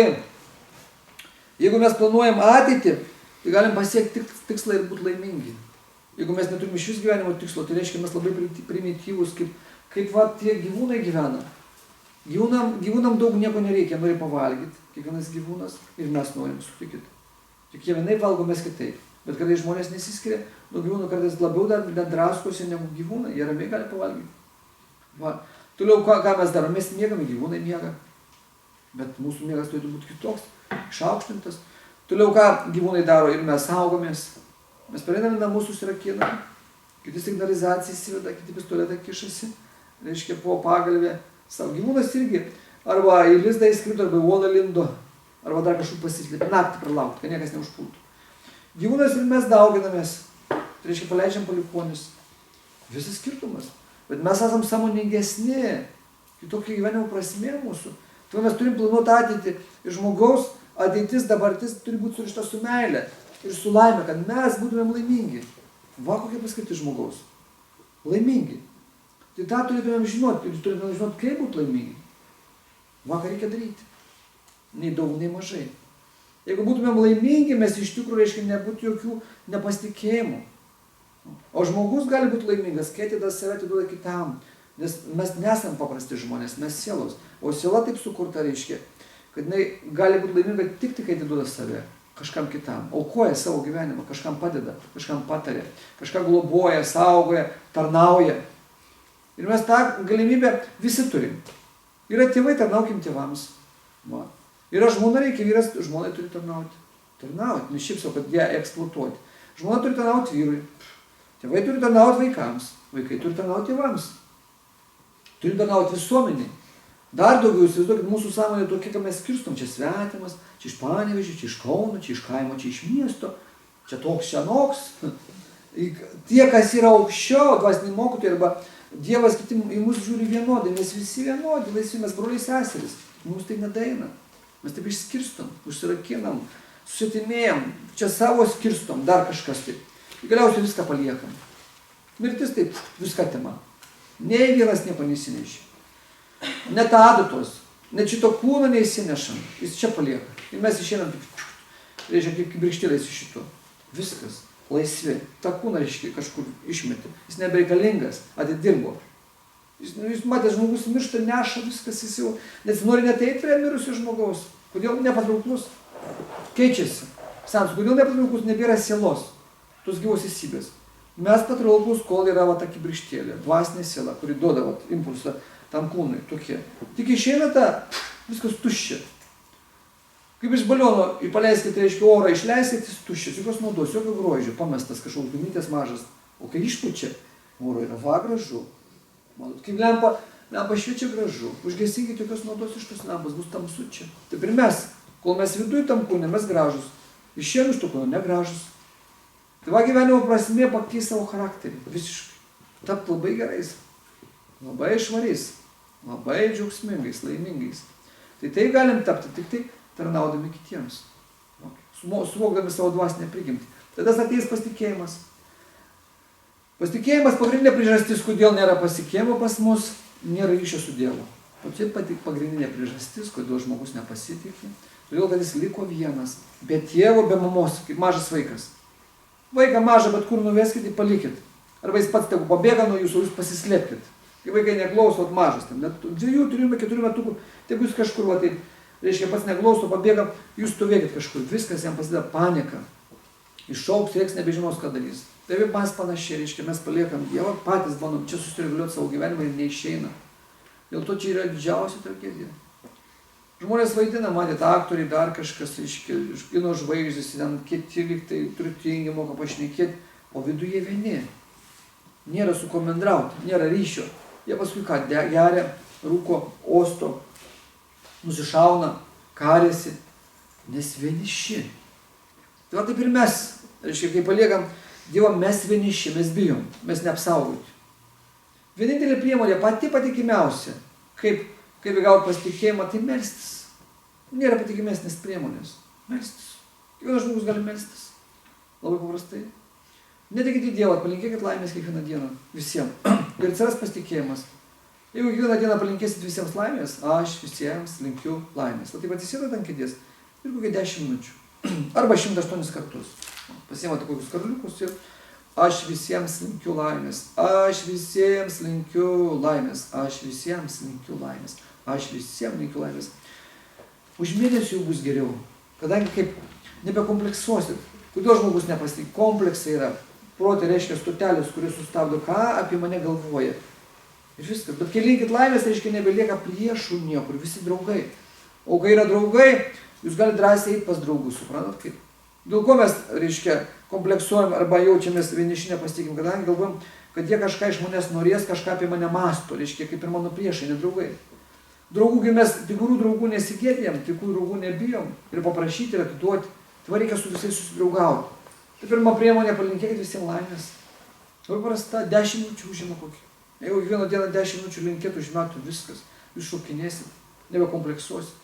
Speaker 3: jeigu mes planuojam ateitį, tai galim pasiekti tikslą ir būti laimingi. Jeigu mes neturime iš vis gyvenimo tikslo, tai reiškia, mes labai primityvūs, kaip tie gyvūnai gyvena. Gyvūnam daug nieko nereikia, nori pavalgyti, kiekvienas gyvūnas, ir mes norim, sutikit. Tik jie vienai valgo, mes kitaip. Bet kada žmonės nesiskiria, nuo gyvūnų kartais labiau dar draskosi negu gyvūnai, jie ramiai gali pavalgyti. Va. Toliau, ką mes darom? Mes miegame, gyvūnai miega. Bet mūsų miegas turėtų būti kitoks, išaukštintas. Toliau, ką gyvūnai daro ir mes saugomės. Mes pereiname namus, susirakiname, kiti signalizaciją įsiveda, kiti pistoletą kišasi, reiškia po pagalvę. Gyvūnas irgi arba į lizdą įskrido, arba į uolą lindo, arba dar kažkur pasislėpė, naktį pralaukti, kad niekas neužpultų. Gyvūnas ir mes dauginamės, tai reiškia paleidžiam palikuonis. Visas skirtumas. Bet mes esam sąmoningesni, kitokia gyvenimo prasmė mūsų. Tai mes turim planuoti ateitį ir žmogaus ateitis, dabartis turi būti surišta su meile ir su laime, kad mes būtumėm laimingi. Va kokia paskirtis žmogaus. Laimingi. Tai tą turėtumėm žinoti ir turėtumėm žinoti, kaip būti laimingi. Va ką reikia daryti. Nei daug, nei mažai. Jeigu būtumėm laimingi, mes iš tikrųjų, reiškia, nebūtų jokių nepasitikėjimų. O žmogus gali būti laimingas, kai atiduoda save, atiduoda kitam. Nes mes nesam paprasti žmonės, mes sielos. O siela taip sukurta, reiškia, kad jinai gali būti laiminga tik kai atiduoda save kažkam kitam. Aukoja savo gyvenimą, kažkam padeda, kažkam patarė, kažką globoja, saugoja, tarnauja. Ir mes tą galimybę visi turim. Yra tėvai, tarnaukim tėvams. Va. Yra žmona, reikia vyras, žmonai turi tarnauti. Tarnauti, ne šiaip savo, kad ją eksploatuoti. Žmona turi tarnauti vyrui. Tėvai turi tarnauti vaikams, vaikai turi tarnauti tėvams. Turi tarnauti visuomeniai. Dar daugiau, įsivaizduokit, mūsų sąmonė tokia, kad mes skirstom, čia svetimas, čia iš Panevėžio, čia iš Kauno, čia iš kaimo, čia iš miesto, čia toks, čia noks. Tie, kas yra aukščiau, dvasiniai mokytojai, arba Dievas kiti į mus žiūri vienodai, mes visi vienodi, laisvi, mes broliai seserys. Mums tai nedaina. Mes taip išskirstom, užsirakinam, susitimėjam, čia savo skirstom, dar kažkas taip. Galiausiai viską paliekam. Mirtis taip, viską tema. Nei vienas nieko neįsinešė. Net adatos, net šito kūno neįsinešam. Jis čia palieka. Ir mes išeinam taip, reiškia, kaip kibirkštėlės iš šito. Viskas. Laisvi. Ta kūną, reiškia, kažkur išmetė. Jis nebereikalingas. Atidirbo. Jūs matėte, žmogus miršta, neša viskas, jis jau nesinori net eiti prie mirusio žmogaus. Kodėl nepatrauklus? Keičiasi. Sens, kodėl nepatrauklus? Nebėra sielos. Tos gyvos esybės. Mes patrauklus, kol yra ta kibirkštėlė, dvasinė siela, kuri duoda impulsą tam kūnui, tokie. Tik išeina ta, viskas tuščia. Kaip iš baliono paleiskite, reiškia, orą išleiskite, jis tuščias, jokios naudos, jokio grožio, pamestas kažkoks dūmytės mažas. O kai išpučia, oro yra va gražu. Matot, kaip lempa šviečia gražu. Užgesinkite, jokios naudos iš tos lempos, bus tamsu čia. Taip ir mes, kol mes viduj tam kūne, mes gražus. Išėjom iš to kūno, negražus. Tai va gyvenimo prasmė pakeisti savo charakterį, visiškai. Tapti labai gerais, labai švariais, labai džiaugsmingais, laimingais. Tai taip galim tapti, tik tai tarnaudami kitiems, suvokdami savo dvasinę prigimtį. Tada ateis pasitikėjimas. Pasitikėjimas pagrindinė priežastis, kodėl nėra pasitikėjimo pas mus, nėra ryšio su Dievu. O čia pati pagrindinė priežastis, kodėl žmogus nepasitikė. Todėl, kad jis liko vienas. Be tėvo, be mamos, kaip mažas vaikas. Vaiką mažą, bet kur nuveskit, palikit. Arba jis pats tegu pabėga nuo jūsų, jūs pasislėpkit. Kai vaikai neklauso, mažas, ten, net 2, 3, 4 metukų, tegu jūs kažkur, va, taip, reiškia, pats neklauso, pabėga, jūs stovėkit kažkur, viskas jam pasideda panika. Iššauks, reiks, nebežinos, ką darys. Taip ir mes panašiai, reiškia, mes paliekam Dievą, patys bandom čia susireguliuoti savo gyvenimą ir neišeina. Dėl to čia yra didžiausia tragedija. Žmonės vaidina, matėt, aktoriai, dar kažkas, reiškia, kino žvaigždės, ten kiti lygtai turtingi, moka pašnekėti, o viduje vieni. Nėra su kuo bendrauti, nėra ryšio. Jie paskui ką, geria, rūko, osto, nusišauna, karėsi, nes vieniši. Tai va taip ir mes, reiškia, kai paliekam Dievą, mes vieniši, mes bijom, mes neapsaugoti. Vienintelė priemonė, pati patikimiausia, kaip įgauti pasitikėjimą, tai melstis. Nėra patikimesnės priemonės. Melstis. Kiekvienas žmogus gali melstis. Labai paprastai. Netikite Dievą, palinkėkit laimės kiekvieną dieną. Visiems. Ir atsiras pasitikėjimas. Jeigu kiekvieną dieną palinkėsit visiems laimės, aš visiems linkiu laimės. Tai taip atsisėdat ant kėdės ir kokie 10 minučių. Arba 108 kartus. Pasiimate kokius karliukus ir aš visiems linkiu laimės. Aš visiems linkiu laimės. Aš visiems linkiu laimės. Aš visiems linkiu laimės. Už mėnesį jau bus geriau. Kadangi kaip nebekompleksuosit. Kodėl žmogus nepasitikė? Kompleksai yra. Protė reiškia stotelės, kuris sustabdo, ką apie mane galvoja. Ir viskas. Bet kai linkit laimės, reiškia nebelieka priešų niekur, visi draugai. O kai yra draugai, jūs galite drąsiai eiti pas draugus, suprantat kaip? Dėl ko mes, reiškia, kompleksuojam arba jaučiamės vieniši nepasitikim, kadangi galvojam, kad jie kažką iš manęs norės, kažką apie mane mąsto, reiškia, kaip ir mano priešai, ne draugai. Draugų, mes tikrų draugų nesigėdėjom, tikrų draugų nebijom ir paprašyti ir atiduoti. Tai reikia su visais susidraugauti. Tai pirma priemonė, palinkėkit visiems laimės. Labai prasta, 10 minučių užima kokį. Jeigu kiekvieną dieną 10 minučių linkėtų už metų, viskas. Jūs šokinėsit, nebekompleksuosit.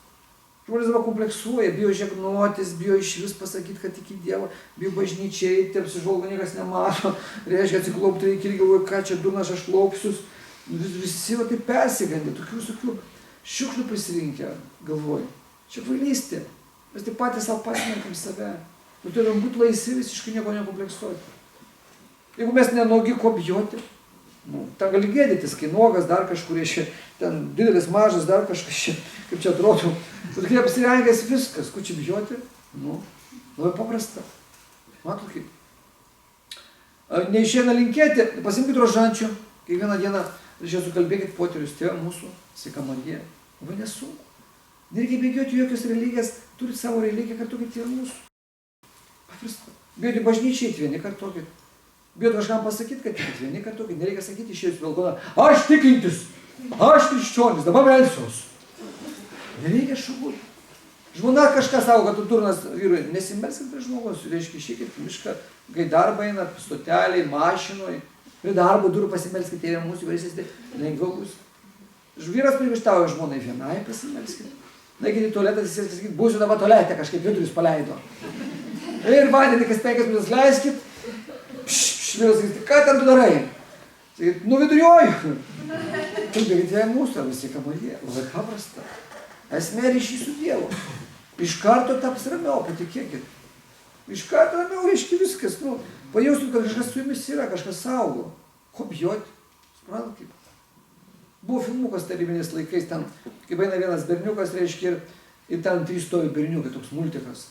Speaker 3: Žmonės dabar kompleksuoja, bijo žegnotis, bijo iš vis pasakyti, kad tik į Dievą, bijo bažnyčiai, tai apsižvalgo niekas nemato, reiškia atsiklaupti reikia ir galvoja, ką čia durnas aš laupsius. Visi va taip persigandė, tokių visokių šiukšlių prisirinkę, galvoju. Čia kvailystė. Mes taip patys savo pasmerkam save. Mes turim būti laisvi, visiškai nieko nekompleksuoti. Jeigu mes nenogi, ko bijoti? Ten gali gėdytis, kai nuogas dar kažkur išė, ten didelis, mažas, dar kažkas čia, kaip čia atrodo. Bet kai apsirengęs viskas, ko čia bijoti? Labai paprasta. Matot kaip? Neišeina linkėti, pasimkit rožančių, kiekvieną dieną, reiškia, sukalbėkit poterius, tėvą mūsų, sveika Marija. Labai nesunku. Nereikia bėgioti jokios religijas, turit savo religiją, kartuokit ir mūsų. Paprasta. Bijoti bažnyčiai, vieni kartuokit. Bijot kažkam pasakyti, kad tikit, vieni kartuokit. Nereikia sakyti išėjus balkoną, aš tikintis, aš krikščionis, dabar melsiuos. Nereikia šūkut. Žmona kažką savo, kad tu durnas vyrui, nesimelskit prie žmogus, reiškia, išeikit į mišką, kai darbą einat, stoteliai, mašinoj, prie darbo durų pasimelskit, tėvė mūsų, vaisėsite, lengviau bus. Vyras privištauja žmonai, vienai pasimelskit. Naikit į tualetą, sakykit, būsiu dabar tualete, kažkaip vidurius paleido. Ir vandenį, kas 5 minutės leiskit, vyras sakyti, ką ten tu darai? Sakyti, viduriuoju. Kalbėkit jai mūsų, visi kamarė, labai paprasta. Esmė ryšys su Dievu. Iš karto taps ramiau, patikėkit. Iš karto ramiau, reiškia viskas. Pajausit, kad kažkas su jumis yra, kažkas saugo. Ko bijoti? Suprantat kaip? Buvo filmukas tarybiniais laikais, ten, kaip eina vienas berniukas, reiškia, ir ten 3 stovi berniukai, toks multikas.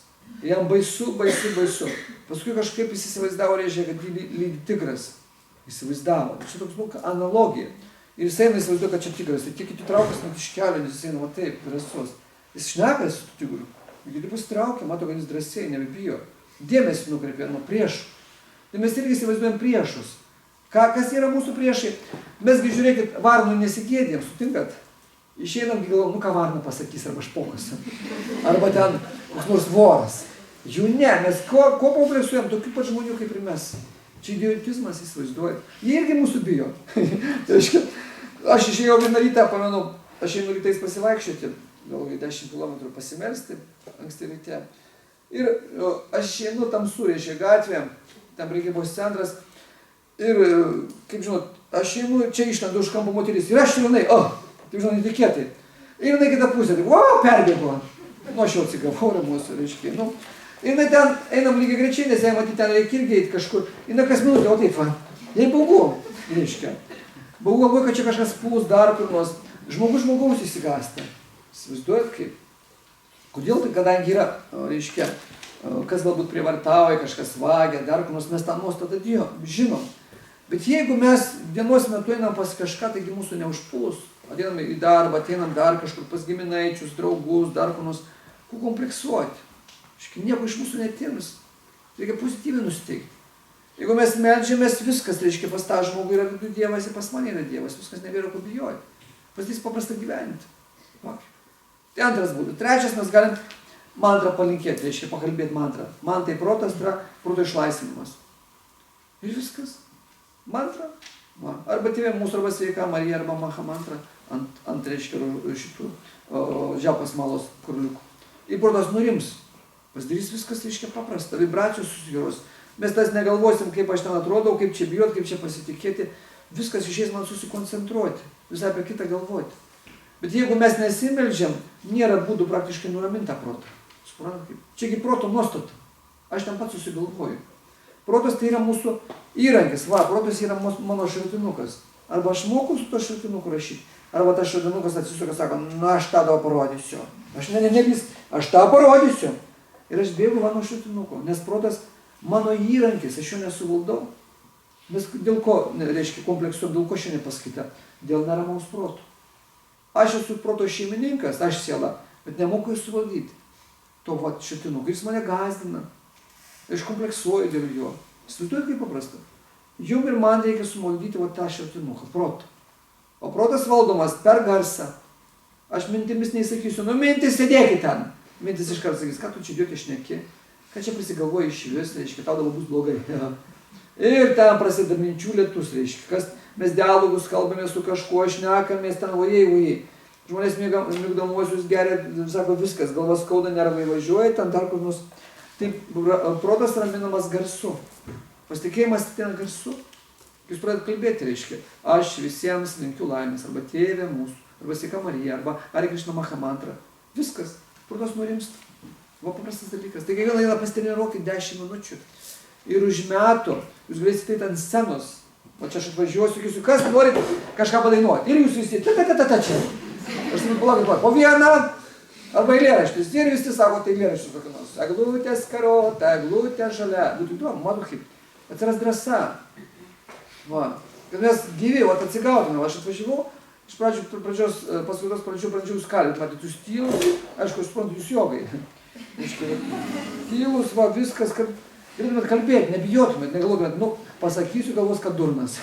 Speaker 3: Jam baisu. Paskui kažkaip jis įsivaizdavo, reiškia, kad jį lydi tigras. Įsivaizdavo. Čia toks analogija. Ir jis eina įsivaizduoja, kad čia tigras. Ir tie kiti traukas net iš kelio, nes jis eina, va taip, drąsus. Jis šneka su tigru. Ir kiti pasitraukia, mato, kad jis drąsiai, nebebijo. Dėmesį nukreipia nuo priešų. Tai mes irgi įsivaizduojam priešus. Kas yra mūsų priešai? Mesgi žiūrėkit, varnų nesigėdėm, sutinkat? Išeinam, galvom, ką varna pasakys, arba špokas. Arba ten koks nors voras. Jų ne, mes ko kompleksuojam, tokių pat žmonių kaip ir mes. Čia idiotizmas įsivaizduoja. Jie irgi mūsų bijo. Aš išėjau vieną rytą, pamenu, aš einu rytais pasivaikščioti, gal 10 km pasimelsti, anksti ryte. Ir aš išeinu tamsu, reiškia gatvė, ten prekybos centras. Ir, kaip žinot, aš einu, čia išlendu už kampo moteris. Ir aš jaunai, taip žinot, netikėtai. Ir jinai kitą pusę, tai, wow, perbėgo. Nu, aš jau atsigavau ramus, reiškia. Nu, ir jinai ten, einam lygiai grečiai, nes jai matyti ten reikia irgi eiti kažkur. Jinai kas minutę, o taip, va, jai baugu, reiškia. Baugu, kad čia kažkas puls dar kur nors. Žmogus įsigąsta. Įsivaizduojat kaip? Kodėl tai, kadangi yra, reiškia, kas galbūt prievartauja, kažkas vagia, dar kur nors mes tą nuostatą žinom. Bet jeigu mes dienos metu einam pas kažką, taigi mūsų neužpuls. Ateinam į darbą, ateinam dar kažkur pas giminaičius, draugus, dar kur nors, ko kompleksuoti. Nieko iš mūsų netims. Reikia pozityviai nusteikti. Jeigu mes meldžiamės, viskas, reiškia, pas tą žmogų yra vidų Dievas ir pas mane yra Dievas, viskas nebėra ko bijoti. Pasidės paprastą gyventi. Tai antras būdas. Trečias, mes galim mantrą palinkėti, reiškia, pakalbėti mantrą. Man tai protas yra proto išlaisvinimas. Ir viskas. Mantra. Va. Arba Tėve mūsų, arba Sveika Marija, arba Maha mantra ant reiškia, šitų žiapas malos kurliukų. Ir protas nurims. Pasidarys viskas, reiškia, paprasta. Vibracijos susivyros. Mes tas negalvosim, kaip aš ten atrodau, kaip čia bijot, kaip čia pasitikėti. Viskas išeis man susikoncentruoti. Visai apie kitą galvoti. Bet jeigu mes nesimeldžiam, nėra būdų praktiškai nuraminti tą protą. Suprantat kaip? Čiagi proto nuostata. Aš ten pats susigalvoju. Protas tai yra mūsų įrankis. Va, protas yra mano šratinukas. Arba aš moku su to šratinuku rašyti. Arba tas šratinukas atsisuka, sako, na aš tą parodysiu. Aš aš tą parodysiu. Ir aš bėgu mano šratinuko. Nes protas mano įrankis, aš jo nesuvaldau. Nes dėl ko, reiškia, kompleksuom, dėl ko šiandien paskaita? Dėl neramaus proto. Aš esu proto šeimininkas, aš siela, bet nemoku jį suvaldyti. To va šratinuką, jis mane gazdina. Aš kompleksuoju dėl jo. Įsivaizduojat kaip paprasta. Jum ir man reikia suvaldyti va tą šratinuką, protą. O protas valdomas per garsą. Aš mintimis neįsakysiu, nu mintis sėdėkit ten. Mintis iškart sakys, ką tu čia idiotė šneki, ką čia prisigalvoji iš vis, reiškia, tau dabar bus blogai. Ir ten prasideda minčių lietus, reiškia, kas mes dialogus kalbame su kažkuo, šnekamės ten vojai. Žmonės migdomuosius geria, sako viskas, galvas skauda, nervai važiuoja, ten dar kur nors. Taip, protas raminamas garsu. Pasitikėjimas ateina garsu. Jūs pradėt kalbėti, reiškia, aš visiems linkiu laimės, arba Tėve mūsų, arba Sveika Marija, arba Hare Krishna Maha mantra. Viskas, protas nurimsta. Va paprastas dalykas. Tai kiekvieną dieną pasitreniruokit 10 minučių. Ir už metų jūs galėsite ant scenos. O čia aš atvažiuosiu, sakysiu, kas norit kažką padainuoti. Ir jūs visi, ta čia. Aš sakysiu, palaukit, po vieną, arba eilėraštis. Ir visi sako, tai eilėraštis kokį nors. Eglutė skarota, eglutė žalia. Būtų įdomu, matau kaip. Atsiras drąsa. Va. Kad mes gyvi, va, atsigautume. Aš atvažiavau, iš paskaitos pradžių skalit. Matyt, jūs tylus, aišku, aš suprantu, jūs jogai. Tylus, va, viskas, kad galėtumėt kalbėti, nebijotumėt, negalvotumėt, nu, pasakysiu galvos, kad durnas.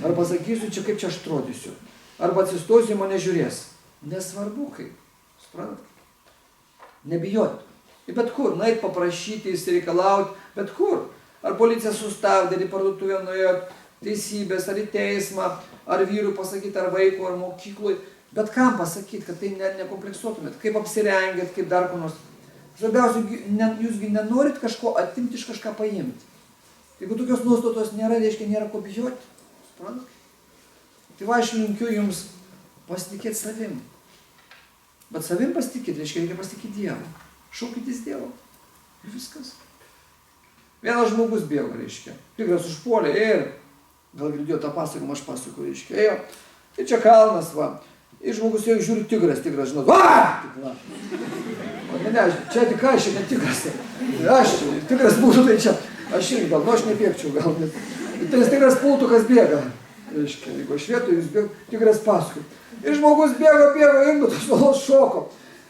Speaker 3: Ar pasakysiu čia, kaip čia aš atrodysiu. Arba atsistosiu, mane žiūrės. Nesvarbu kaip. Suprantat? Nebijot. Ir bet kur, nueit paprašyti, įsireikalauti, bet kur. Ar policija sustabdė, į parduotuvę nuėjot, teisybės, ar į teismą, ar vyrui pasakyti, ar vaikų, ar mokyklui. Bet kam pasakyti, kad tai nekompleksuotumėt, kaip apsirengėt, kaip dar ko nors. Svarbiausia, jūsgi nenorit kažko atimti, iš kažką paimti. Jeigu tokios nuostatos nėra, reiškia, nėra ko bijoti. Suprantat? Tai va, aš linkiu jums pasitikėti savim. Bet savim pasitikėti, reiškia, reikia pasitikėti Dievu. Šaukitės Dievo. Ir viskas. Vienas žmogus bėgo, reiškia. Tigras užpuolė ir, gal girdėjo tą pasakojimą, aš pasakoju, reiškia, ėjo. Tai čia kalnas, va. Ir žmogus jau žiūri tigras, žinot, va! O ne, čia tik aš, čia ne tigras. Aš, tigras būtų, tai čia, aš irgi gal, nu aš nepėkčiau gal. Tai tigras pultų, kas bėga. Reiškia, jeigu aš vietoj, jis bėga, tigras paskui. Ir žmogus bėgo, ir nu tas valos šoko.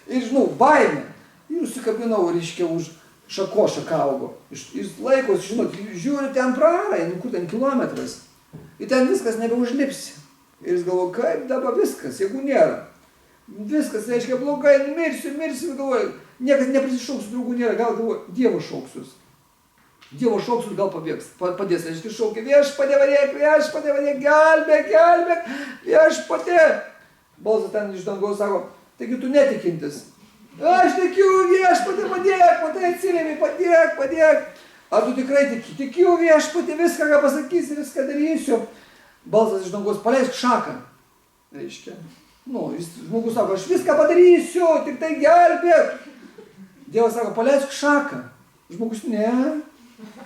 Speaker 3: Ir, žinau, baimė. Ir užsikabinau, reiškia, už šaka augo. Jis laikos, žinot, žiūri ten prarai, nu kur ten kilometras. Ir ten viskas nebeužlipsi. Ir jis galvoja, kaip dabar viskas, jeigu nėra. Viskas, reiškia, blogai, mirsiu, galvoju, niekas neprisišauksiu, draugų nėra, gal galvoju, Dievo šauksius. Dievo šauksius gal pabėgs, padės, reiškia, šaukia, viešpatie varėk, gelbėk, viešpatie. Balsas ten iš dangaus sako, taigi tu netikintis. Aš tikiu, viešpatie, padėk, atsirėmė, padėk. Ar tu tikrai tiki? Tikiu, viešpatie, viską, ką pasakysi, viską darysiu. Balsas iš dangaus, paleisk šaką. Reiškia. Nu, žmogus sako, aš viską padarysiu, tik tai gelbėk. Dievas sako, paleisk šaką. Žmogus, ne.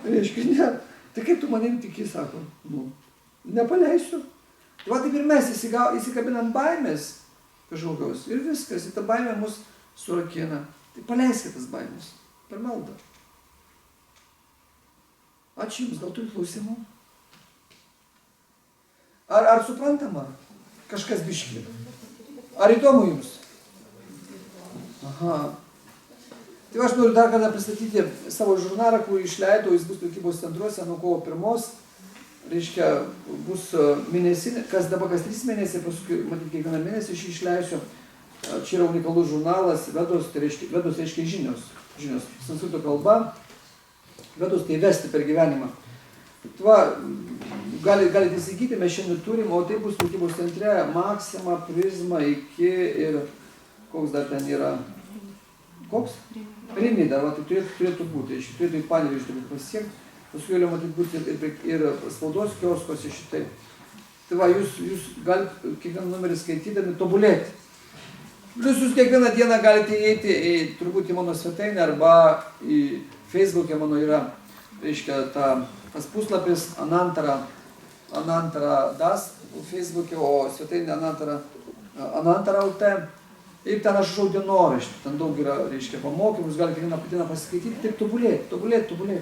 Speaker 3: Reiškia, ne. Tai kaip tu manim tiki, sako, nu, nepaleisiu. Tai va taip ir mes įsikabinam baimės kažkokios ir viskas, ir ta baimė mus surakina. Tai paleiskite tas baimės per maldą. Ačiū Jums, gal turi klausimų? Ar suprantama? Kažkas biškį. Ar įdomu Jums? Aha. Tai aš noriu dar kartą pristatyti savo žurnalą, kurį išleidau, jis bus prekybos centruose nuo kovo 1. Reiškia, bus mėnesinė, kas 3 mėnesiai, paskui, matyt, kiekvieną mėnesį aš išleisiu. Čia yra unikalus žurnalas, Vedos, tai reiškia žinios, sanskrito kalba. Vedos tai vesti per gyvenimą. Va, galite įsigyti, mes šiandien turim, o tai bus prekybos centre Maxima, Prisma, Iki ir koks dar ten yra. Koks? Primida, va, tai turėtų būti, turėtų į Panevėžį turėtų pasiekti, paskui jau matyti būti ir spaudos kioskose šitai. Tai va, jūs galite kiekvieną numerį skaitydami tobulėti. Plius jūs kiekvieną dieną galite įeiti turbūt į mano svetainę arba į Facebook'e mano yra, reiškia, tas puslapis Anantara Das Facebook'e, o svetainė Anantara LT. Ir ten aš rašau dienoraštį, ten daug yra, reiškia, pamokymus, gali kiekvieną dieną pasiskaityti, taip tobulėti.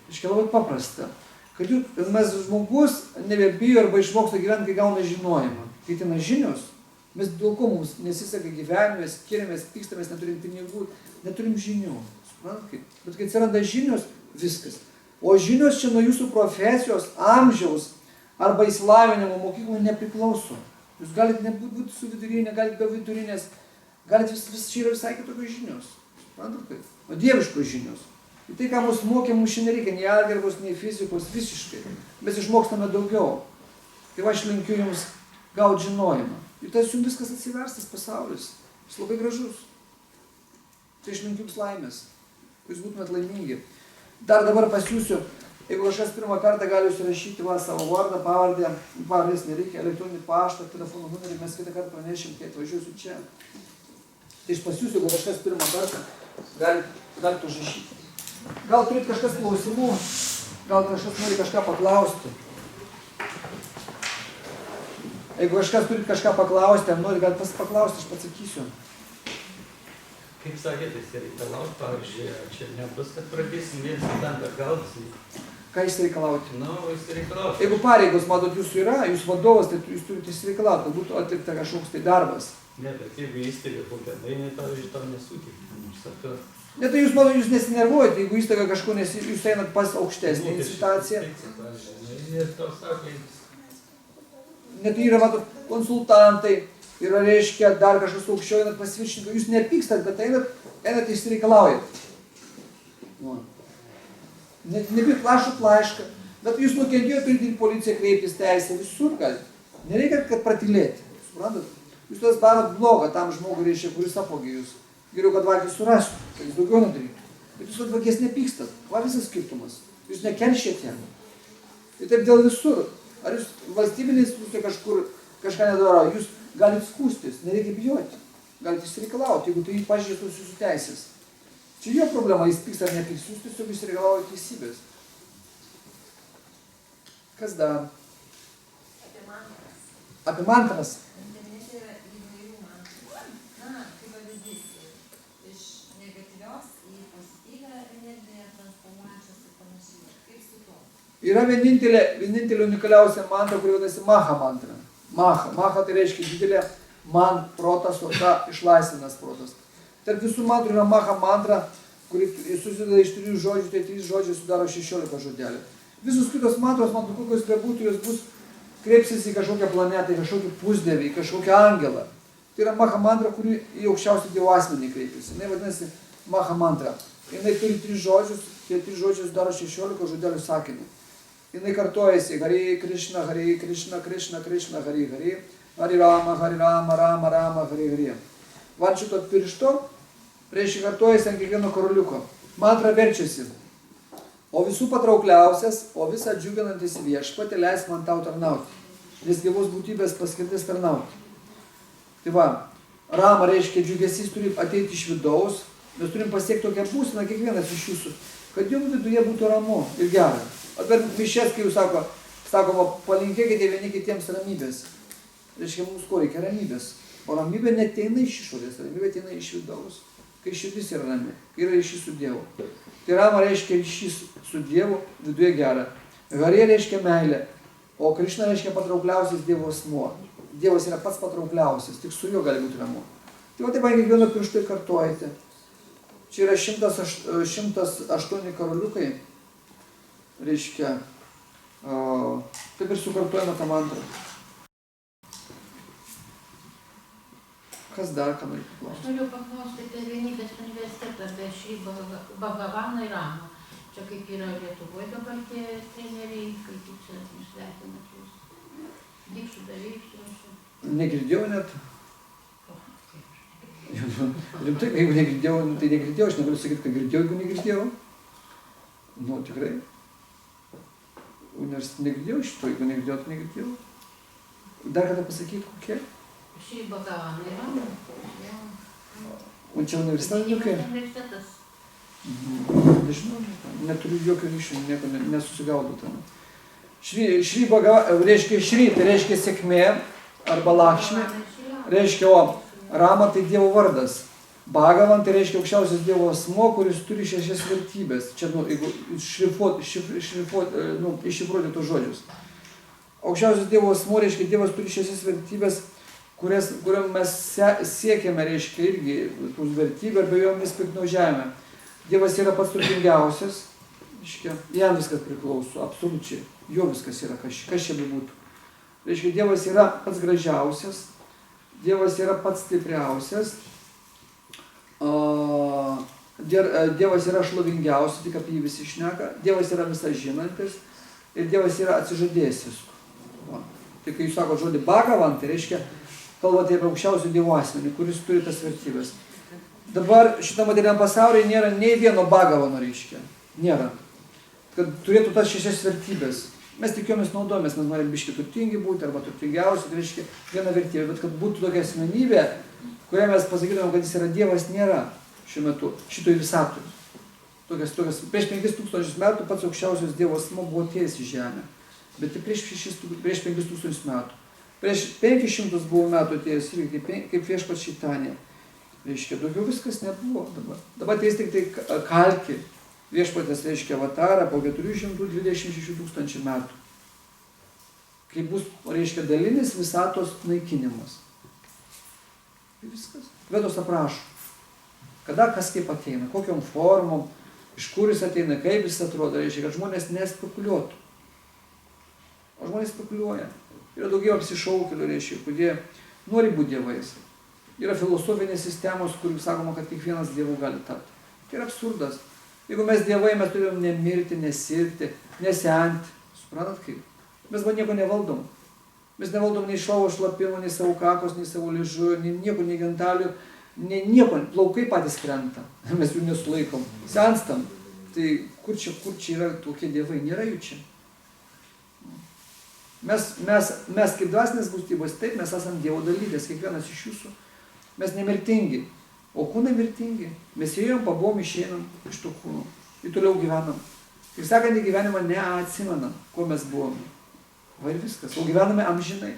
Speaker 3: Reiškia, labai paprasta. Kad mes žmogus nebebijo arba išmoksta gyventi, kai gauna žinojimą. Kai ten žinios, mes dėl ko mums nesiseka gyvenime, skiriamės, pykstamės, neturim pinigų, neturim žinių. Suprantate? Bet kai atsiranda žinios, viskas. O žinios čia nuo jūsų profesijos, amžiaus arba įsilavinimo mokyklų nepriklauso. Jūs galite nebūti su vidurinė, galite be vidurinės, galite čia yra visai kitokios žinios. Suprantate? O dieviškos žinios. Ir tai, ką mus mokė, mums šiandien nereikia nei algebros, nei fizikos, visiškai. Mes išmokstame daugiau. Tai aš linkiu Jums gauti žinojimą. Ir tas Jums viskas atsivers, tas pasaulis. Jis labai gražus. Tai aš linkiu Jums laimės. Jūs būtumėt laimingi. Dar dabar pasiūsiu. Jeigu kažkas pirmą kartą gali užsirašyti savo vardą, pavardę, pavardės nereikia, elektroninį paštą, telefono numerį, mes kitą kartą pranešim, kai atvažiuosiu čia. Tai aš pasiūsiu, jeigu kažkas pirmą kartą galite užrašyti. Gal turit kažkas klausimų, gal kažkas nori kažką paklausti. Jeigu kažkas turit kažką paklausti, ar nori, galite paklausti, aš pasakysiu.
Speaker 4: Kaip sakėte, jis reikalauti, pavyzdžiui, čia nebus, kad pradėsim vienas kitam per galvas.
Speaker 3: Ką jis reikalauti?
Speaker 4: Nu, jis reikalauti.
Speaker 3: Jeigu pareigos, matot, jūsų yra, jūs vadovas, tai jūs turite įsireikalauti, kad būtų atlikta kažkoks tai darbas.
Speaker 4: Ne, bet jeigu įstaiga kokia, tai pavyzdžiui, tau nesuteikia.
Speaker 3: Ne, tai jūs, matot, jūs nesinervuojate, jeigu įstaiga kažko jūs einat pas aukštesnį instituciją.
Speaker 4: Ir tau sakai.
Speaker 3: Ne, tai yra, matot, konsultantai, yra, reiškia, dar kažkas aukščiau, einat pas viršininką, jūs nepykstat, bet einat išsireikalaujat. Nebijot lašut laišką, bet jūs nukentėjot, turite į policiją kreiptis, teisę, visur galite. Nereikia, kad pratylėti, suprantat? Jūs tas darot blogą tam žmogui, reiškia, kuris apvogė jūs. Geriau, kad vagis surastų, kad jis daugiau nedarytų. Bet jūs ant vagės nepykstat, va visas skirtumas. Jūs nekeršėte. Ir taip dėl visur. Ar jūs valstybinė institucija kažkur kažką nedaro, jūs galite skųstis, nereikia bijoti. Galite išsireikalauti, jeigu tai pažeistus jūsų teisės. Čia jo problema, jis pyks ar nepyks, jūs tiesiog išsireikalauja teisybės. Kas dar?
Speaker 5: Apie mantras.
Speaker 3: Apie mantras.
Speaker 5: Internete yra įvairių mantrų. Na, kaip pavyzdys, iš negatyvios į pozityvę energiją transformuojančios ir panašiai. Kaip su to?
Speaker 3: Yra vienintelė unikaliausia mantra, kuri vadinasi Maha mantra. Maha tai reiškia didelė, man protas, o ta išlaisvinas protas. Tarp visų mantrų yra Maha mantra, kuri susideda iš 3 žodžių, tai 3 žodžiai sudaro 16 žodelių. Visus kitos mantros, man kokios bebūtų, jos bus kreipsis į kažkokią planetą, į kažkokį pusdievį, į kažkokią angelą. Tai yra Maha mantra, kuri į aukščiausią Dievo asmenį kreipiasi. Jis vadinasi Maha mantra. Jis turi 3 žodžius, tie 3 žodžiai sudaro 16 žodelių sakinį. Jis kartojasi Hare Krishna, Krishna, Krishna, Hare Hare, Hare Rama, Rama, Rama, Hare Hare. Van šito piršto, reiškia kartojasi ant kiekvieno karoliuko. Mantra verčiasi. O visų patraukliausias, o visą džiuginantis viešpatį leisk man tau tarnauti. Nes gyvos būtybės paskirtis tarnauti. Tai va, rama reiškia džiugesys turi ateiti iš vidaus, mes turim pasiekti tokią būseną, kiekvienas iš jūsų, kad jums viduje būtų ramu ir gera. O per mišes, kai jūs sakoma, palinkėkite vieni kitiems ramybės. Reiškia, mums ko reikia ramybės. O ramybė neteina iš išorės, ramybė ateina iš vidaus. Kai širdis yra rami, kai yra ryšys su Dievu. Tai rama reiškia ryšys su Dievu, viduje gera. Harė reiškia meilė, o Krišna reiškia patraukliausias Dievo asmuo. Dievas yra pats patraukliausias, tik su juo gali būti ramu. Tai va taip kiekvieno pirštai kartuojate. Čia yra 108 karoliukai, reiškia, taip ir sukartuojama tą mantrą. Kas dar, ką noriu paklausti?
Speaker 6: Aš noriu paklausti apie vienybės universitetą, apie Šri Bhagavaną ir Ramą. Čia kaip yra Lietuvoje dabar tie treneriai, kaip čia išvertinat jūs. Dikšų dalyksiu.
Speaker 3: Negirdėjau net. Rimtai, jeigu negirdėjau, tai negirdėjau, aš negaliu sakyti, kad girdėjau, jeigu negirdėjau. Nu, tikrai. Universitetą negirdėjau šito, jeigu negirdėjau, tai negirdėjau. Dar kada pasakyk, kokie?
Speaker 6: Šri Bhagavaną ir Ramą.
Speaker 3: O čia universitetas?
Speaker 6: Universitetas.
Speaker 3: Nežinau, neturiu jokio ryšio, nieko nesusigaudau tam. Šri Bhagavaną, reiškia Šri, tai reiškia sėkmė, arba Lakšmi, reiškia Rama tai Dievo vardas. Bhagavan tai reiškia aukščiausias Dievo asmuo, kuris turi 6 vertybės. Čia, jeigu iššifruoti tos žodžius. Aukščiausias Dievo asmuo reiškia Dievas turi 6 vertybės, kuriam mes siekiame, reiškia irgi tų vertybių, arba jomis piktnaudžiavime. Dievas yra pats turtingiausias, reiškia, jam viskas priklauso, absoliučiai. Jo viskas yra, kas čia būtų. Reiškia, Dievas yra pats gražiausias, Dievas yra pats stipriausias, Dievas yra šlovingiausias, tik apie jį visi šneka, Dievas yra visą žinantis ir Dievas yra atsižadėsis. Tai kai jūs sako žodį Bhagavan, tai reiškia, kalbate apie aukščiausią Dievo asmenį, kuris turi tas vertybės. Dabar šitą materialiam pasaulyje nėra nei vieno Bhagavano, reiškia. Nėra. Kad turėtų tas 6 vertybės. Mes tik jomis naudojamės, mes norim biški turtingi būti, arba turtingiausi, tai reiškia viena vertybė. Bet kad būtų tokia asmenybė, kurią mes pasakytumėm, kad jis yra Dievas, nėra šiuo metu, šitoj visatoj. Tokias, prieš 5000 metų pats aukščiausias Dievo asmuo buvo atėjęs į žemę. Bet tik prieš 5000 metų. Prieš 500 buvo metų atėjęs irgi, kaip viešpats Šeitanė. Reiškia, daugiau viskas nebuvo dabar. Dabar ateis tik tai kalki. Viešpatės reiškia avatarą po 426 000 metų. Kai bus, reiškia, dalinis visatos naikinimas. Tai viskas. Vedos aprašo. Kada kas kaip ateina, kokiom formom, iš kur jis ateina, kaip jis atrodo, reiškia, kad žmonės nespekuliuotų. O žmonės spekuliuoja. Yra daugiau apsišaukėlių, reiškia, kurie nori būti dievais. Yra filosofinės sistemos, kur sakoma, kad kiekvienas dievu gali tapti. Tai yra absurdas. Jeigu mes dievai, mes turime nemirti, nesirti, nesenti. Suprantat kaip? Mes nieko nevaldom. Mes nevaldom nei šlavo šlapimo, nei savo kakos, nei savo ližų, nei nieko, nei gentalių, nei nieko. Plaukai patys krenta. Mes jų nesulaikom. Senstam. Tai kur čia yra tokie dievai? Nėra jų čia. Mes kaip dvasinės būtybės, taip, mes esame Dievo dalykės, kiekvienas iš jūsų. Mes nemirtingi. O kūnai mirtingi. Mes ėjom, pabuvom, išeinam iš tų kūnų. Ir toliau gyvenam. Kaip sakant, į gyvenimą neatsimenam, ko mes buvome. Va ir viskas. O gyvename amžinai.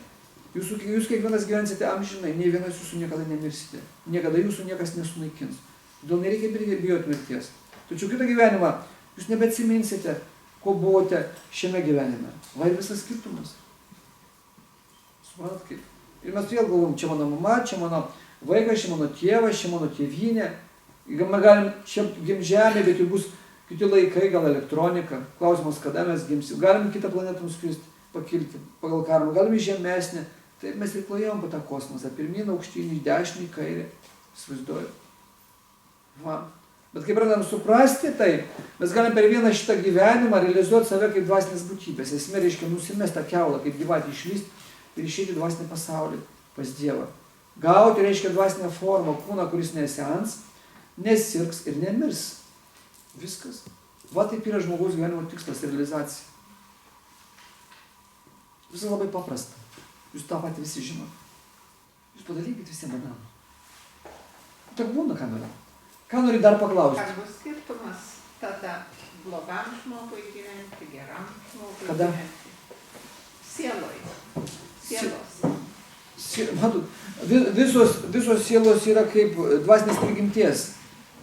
Speaker 3: Jūs kiekvienas gyvensite amžinai. Nei vienas jūsų niekada nemirsite. Niekada jūsų niekas nesunaikins. Todėl nereikia bijoti mirties. Tačiau kitą gyvenimą jūs nebeatsiminsite, ko buvote šiame gyvenime. Va ir visas skirtumas. Suprantat kaip? Ir mes vėl galvom, čia mano mama, čia mano vaikas, čia mano tėvas, čia mano tėvynė. Mes galim čia gimt žemė, bet jau bus kiti laikai, gal elektronika. Klausimas, kada mes gimsim. Galim kitą planetą nuskristi, pakilti pagal karmą. Galim į žemesnę. Taip mes ir klajom po tą kosmosą. Pirmyn, aukštyn, į dešinį, į kairę. Įsivaizduoju. Va. Bet kai pradedam suprasti tai, mes galim per vieną šitą gyvenimą realizuoti save kaip dvasinės būtybės. Esmė reiškia nusimest tą keulą, kaip gyvatį išlyst ir išeiti dvasinį pasaulį pas Dievą. Gauti reiškia dvasinę formą, kūną, kuris nesens, nesirgs ir nemirs. Viskas. Va taip yra žmogaus gyvenimo tikslas, realizacija. Viskas labai paprasta. Jūs tą patį visi žinot. Jūs padarykit visiems bananų. Tak būna kamera. Ką nori dar paklausti?
Speaker 7: Ar bus skirtumas tada blogam žmogui gyventi, geram žmogui
Speaker 3: Kada?
Speaker 7: gyventi? Sieloj. Sielos.
Speaker 3: Matot, visos sielos yra kaip dvasinės prigimties.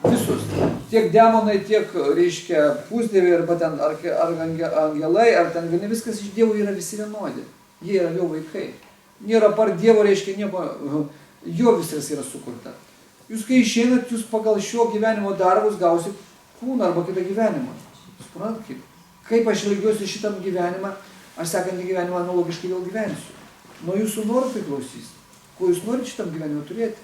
Speaker 3: Visos. Tiek demonai, tiek, reiškia, pusdieviai, arba ten ar angelai, ar ten vieni, viskas iš Dievo yra visi vienodi. Jie yra jo vaikai. Nėra par Dievo, reiškia, nieko, jo viskas yra sukurta. Jūs kai išeinat, jūs pagal šio gyvenimo darbus gausit kūną arba kitą gyvenimą. Suprantat kaip? Kaip aš ilgiuosi šitam gyvenimą, aš sekantį gyvenimą analogiškai vėl gyvensiu. Nuo jūsų norų priklausys. Ko jūs norite šitam gyvenimą turėti?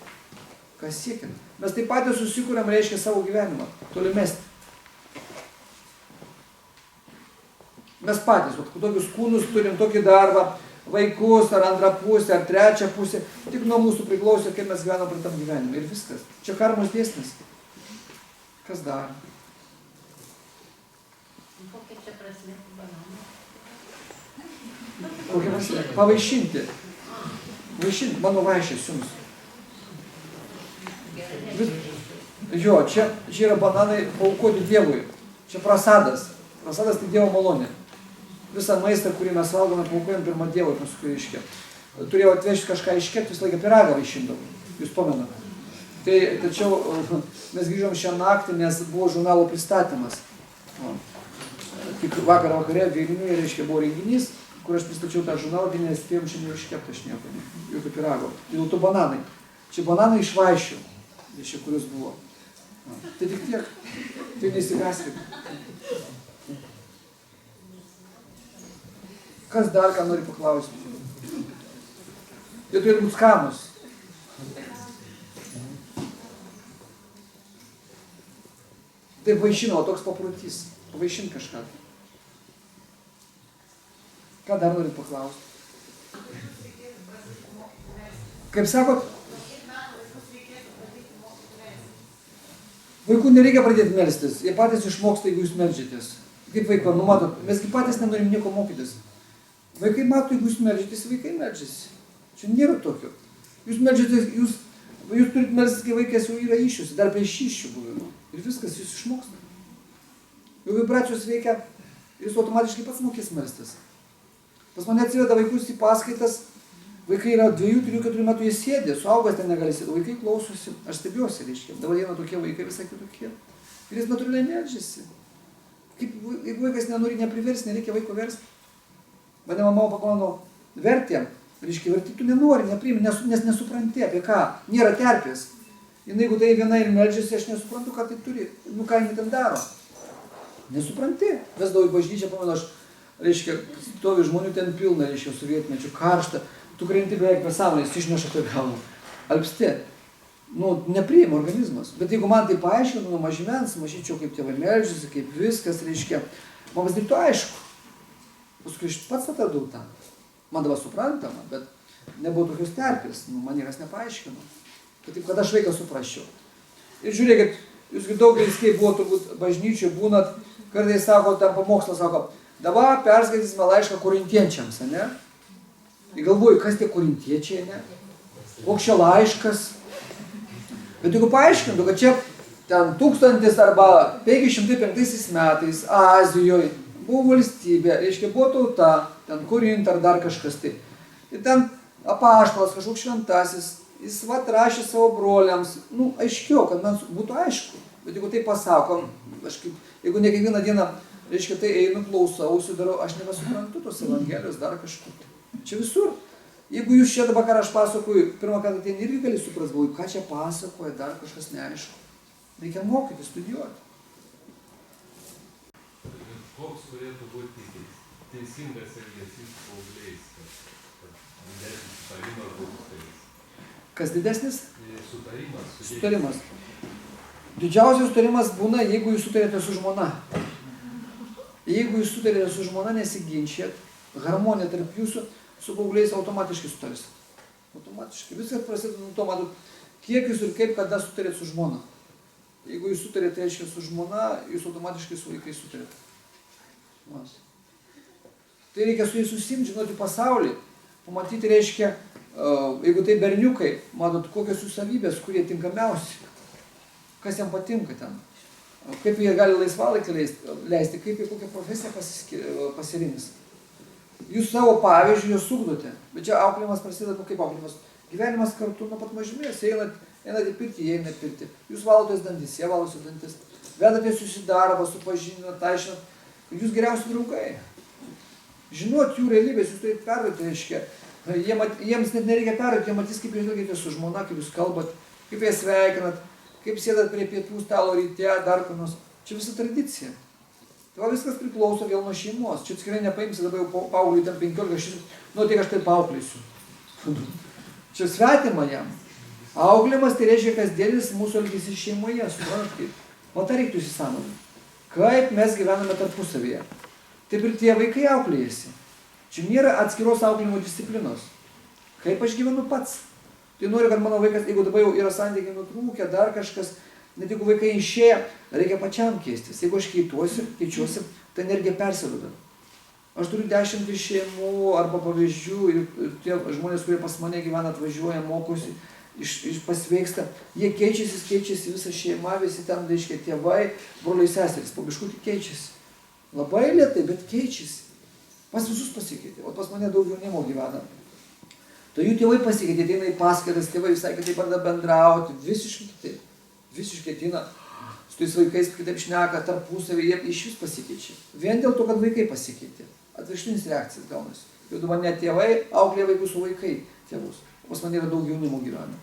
Speaker 3: Kas siekiant? Mes taip patys susikūrėm, reiškia, savo gyvenimą. Tolimesti. Mes patys, tokius kūnus turim, tokį darbą, vaikus, ar antrą pusę, ar trečią pusę. Tik nuo mūsų priklauso, kaip mes gyvenam prie tam gyvenimą. Ir viskas. Čia karmos dėsnis. Kas dar?
Speaker 6: Kokia čia prasmė tų bananų?
Speaker 3: Kokia prasmė? Pavaišinti. Vaišinti. Mano vaišės jums. Jo, čia yra bananai paaukoti Dievui. Čia prasadas. Prasadas tai Dievo malonė. Visą maistą, kurį mes valgome, paaukojam pirmą Dievui, paskui iškėp. Turėjau atvežti kažką iškėpti, visą laiką pyragą vaišindavau. Jūs pamenate. Tačiau mes grįžom šią naktį, nes buvo žurnalo pristatymas. Tik vakare Vilniuje, reiškia, buvo renginys, kur aš pristačiau tą žurnalą, tai nespėjom šiandien iškėpti, aš nieko, jokio pyrago. Dėl to bananai. Čia bananai iš vaišių, reiškia, kurios buvo. Tai tik tiek. Tai neįsigaskit. Kas dar ką nori paklausti? Jie turi būt skanus. Taip vaišino, toks paprotys. Pavaišint kažką. Ką dar nori paklausti? Kaip sakot? Vaikų nereikia pradėti melstis. Jie patys išmoksta, jeigu jūs melžitės. Kaip vaiko, matot, mesgi patys nenorim nieko mokytis. Vaikai mato, jeigu jūs melžitės, vaikai melžisi. Čia nėra tokio. Jūs melžitės, jūs turit melstis, kai vaikas jau yra iššiusi, dar prieš iššių buvimo. Ir viskas, jūs išmoksta. Jau vibracijos veikia, jūs automatiškai pats mokės melstis. Pas mane atsiveda vaikus į paskaitas, vaikai yra 2, 3, 4 metų, jie sėdė, suaugęs ten negali sėdėti, vaikai klausosi, aš stebiuosi, reiškia. Dabar eina tokie vaikai, visai kitokie. Ir jis natūraliai melžiasi. Kaip, jeigu vaikas nenori nepriversti, nereikia vaiko versti. Mane mama paklauso, vertė, reiškia, verti tu nenori, nepriimi, nes nesupranti apie ką, nėra terpės. Ir jeigu tai viena ir melžiasi, aš nesuprantu, ką tai turi, ką jinai ten daro. Nesupranti. Vesdavau į bažnyčią, pamenu, aš, reiškia, stovi žmonių ten pilna, reiškia, sovietmečių, karšta, tu krenti beveik per sąmonės, išneša per galvą. Alpsti. Nepriima organizmas. Bet jeigu man tai paaiškinu nuo mažmens, mažyčiau, kaip tėvai melžiasi, kaip viskas, reiškia, man pasidarytų aišku. Paskui aš pats atradau tą. Man dabar suprantama, bet nebuvo tokios terpės, man niekas nepaaiškino. Taip, kad aš vaiką suprasčiau. Ir žiūrėkit, jūsgi daugelis, kaip buvo turbūt bažnyčių, būnat, kartais sako, ten pamokslą sako, dabar perskaitysime laišką korintiečiams, ne? Ir galvoju, kas tie korintiečiai, ne? Koks čia laiškas? Bet jeigu paaiškintų, kad čia ten 1000 arba 505 metais Azijoje buvo valstybė, reiškia, buvo tauta, ten Korint ar dar kažkas tai. Ir ten apaštalas, kažkoks šventasis, jis rašė savo broliams, aiškiau, kad man būtų aišku. Bet jeigu tai pasakom, jeigu ne kiekvieną dieną, reiškia, tai einu, klausausi, darau, aš nebesuprantu tos evangelijos dar kažkur. Čia visur. Jeigu jūs čia dabar, ką aš pasakoju, pirmą kartą ten irgi gali suprast, galvoju, ką čia pasakoja, dar kažkas neaišku. Reikia mokyti, studijuoti.
Speaker 8: Koks turėtų būti teisingas elgesys su paaugliais, kad didesnis sutarimas būtų su tais?
Speaker 3: Kas didesnis?
Speaker 8: Sutarimas.
Speaker 3: Sutarimas. Didžiausias sutarimas būna, jeigu jūs sutarėte su žmona. Jeigu jūs sutarėte su žmona, nesiginčijat, harmonija tarp jūsų, su paaugliais automatiškai sutarsit. Automatiškai. Viskas prasideda nuo to, matot, kiek jūs ir kaip kada sutarėt su žmona. Jeigu jūs sutarėte, reiškia, su žmona, jūs automatiškai su vaikais sutarėte. Tai reikia su jais susimti, žinoti pasaulį, pamatyti, reiškia, Jeigu tai berniukai, matot, kokios jų savybės, kurie tinkamiausi, kas jam patinka ten, kaip jie gali laisvalaikį leisti, kaip jie kokią profesiją pasirinks. Jūs savo pavyzdžių jūs ugdote, bet čia auklėjimas prasideda, kaip auklėjimas. Gyvenimas kartu nuo pat mažumės, einat į pirtį, jie eina į pirtį. Jūs valotės dantis, jie valosi dantis. Vedatės jūs į darbą, supažindinat, aiškinat, kad jūs geriausi draugai. Žinot jų realybės, jūs turite perduoti, reiškia. Jiems net nereikia perduoti, jie matys, kaip jūs elgiatės su žmona, kaip jūs kalbat, kaip jie sveikinat, kaip sėdat prie pietų stalo ryte, dar kur nors. Čia visa tradicija. Tai viskas priklauso vėl nuo šeimos. Čia tikrai nepaimsi dabar jau paaugliui ten 15, nu tai aš tai paauklėsiu. Čia svetima jam. Auklėjimas tai reiškia kasdienis mūsų elgesys šeimoje, suprantat kaip. O tai reiktų įsisąmoninti. Kaip mes gyvename tarpusavyje. Taip ir tie vaikai auklėjasi. Čia nėra atskiros auklėjimo disciplinos. Kaip aš gyvenu pats. Tai noriu, kad mano vaikas, jeigu dabar jau yra santykiai nutrūkę, dar kažkas, net jeigu vaikai išėję, reikia pačiam keistis. Jeigu aš keičiuosi, ta energija persiduoda. Aš turiu 10 šeimų arba pavyzdžių ir tie žmonės, kurie pas mane gyvena, atvažiuoja, mokosi, pasveiksta, jie keičiasi visa šeima, visi ten, reiškia, tėvai, broliai seserys, po biškutį keičiasi. Labai lėtai, bet keičiasi. Pas visus pasikeitė, o pas mane daug jaunimo gyvena. Tai jų tėvai pasikeitė, ateina į paskaitas, tėvai visai kitaip pradeda bendrauti, visiškai kitaip. Visiškai ateina su tais vaikais, kitaip šneka, tarpusavį, jie iš vis pasikeičia. Vien dėl to, kad vaikai pasikeitė. Atvirkštinis reakcijas gaunasi. Jau dabar ne tėvai auklėja vaikus su vaikai tėvus. Pas man yra daug jaunimo gyvena.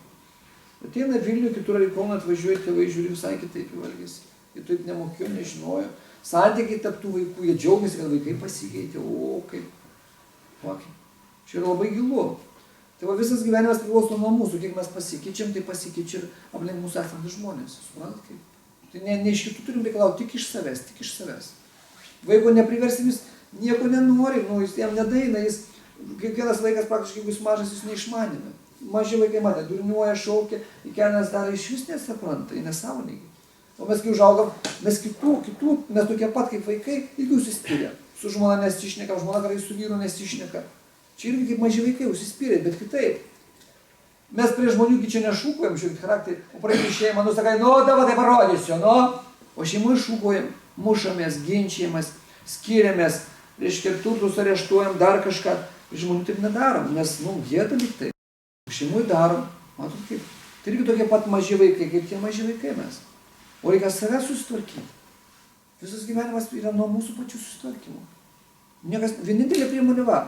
Speaker 3: Ateina Vilnių, kitur į Kauną atvažiuoja, tėvai žiūri visai kitaip jų elgesį. Jie taip nemokėjo, nežinojo. Santykiai tarp tų vaikų, jie džiaugiasi, kad vaikai pasikeitė. O, kaip. Čia yra labai gilu. Tai va visas gyvenimas priklauso nuo mūsų. Kiek mes pasikeičiam, tai pasikeičia ir aplink mūsų esantys žmonės. Suprantat kaip? Tai ne iš kitų turim reikalauti, tik iš savęs. Vaiko nepriversim, jis nieko nenori, jis jam nedaina, kiekvienas vaikas praktiškai, jeigu jis mažas, jis neišmanėme. Maži vaikai mane durniuoja, šaukia, į kelnes daro, iš vis nesupranta, nesąmoningai. O mes kai užaugam, mes mes tokie pat kaip vaikai, irgi užsispyrė. Su žmona nesišneka, žmona karai su vyru nesišneka. Čia irgi kaip maži vaikai užsispyrė, bet kitaip. Mes prie žmonių čia nešūkuojam, žiūrėt charakterį, o praeitį šeimą, sakai, dabar tai parodysiu, O šeimoje šūkuojam, mušamės, ginčijamės, skiriamės, reiškia, turtus areštuojam, dar kažką. Žmonių taip nedarom, nes, gėda lyg tai. Šeimoje darom, matot kaip. Tai irgi tokie pat maži vaikai, kaip tie maži vaikai mes. O reikia save susitvarkyti. Visas gyvenimas yra nuo mūsų pačių susitvarkymo. Vienintelė priemonė va.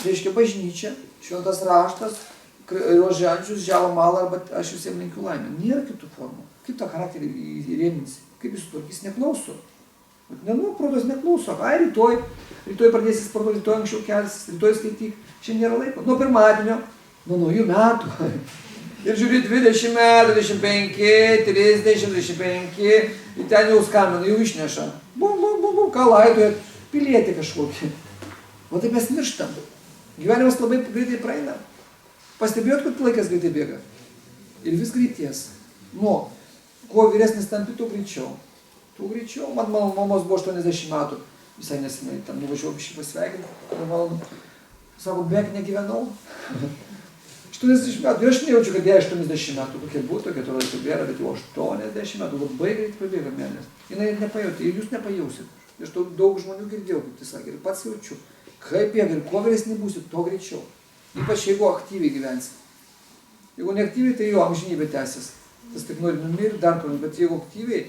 Speaker 3: Reiškia bažnyčia, šventas raštas, rožančius, želo malą, arba aš visiems linkiu laimę. Nėra kitų formų. Kaip tą charakterį įrėminsi? Kaip jis sutvarkys? Neklauso. Protas neklauso. Rytoj pradėsi sportuoti, rytoj anksčiau kelsis, rytoj skaityk. Šiandien nėra laiko. Nuo pirmadienio, nuo naujų metų. Ir žiūri 20 metų, 25, 30, 25, ir ten jau skambina, jau išneša. Ką laidojat? Pilietį kažkokį. O taip mes mirštam. Gyvenimas labai greitai praeina. Pastebėjot, kad laikas greitai bėga? Ir vis greities. Kuo vyresnis tampi, tuo greičiau. Mano mamos buvo 80 metų. Visai nesenai, tam nuvažiavau biškį pasveikinti. Sako, beveik negyvenau. 80 metų. Ir aš nejaučiu, kad jie 80 metų. Kokie būtų, tokie atrodo bėra, bet jau 80 metų. Labai greit pabėga mėnės. Jis nepajauti. Ir jūs nepajausit. Aš daug žmonių girdėjau, kaip tai sakė. Ir pats jaučiu. Kaip bėga. Ir kuo vyresni būsit, to greičiau. Ypač jeigu aktyviai gyvensi. Jeigu neaktyviai, tai jo amžinybė tęsis. Tas tik nori numirti dar kur, bet jeigu aktyviai,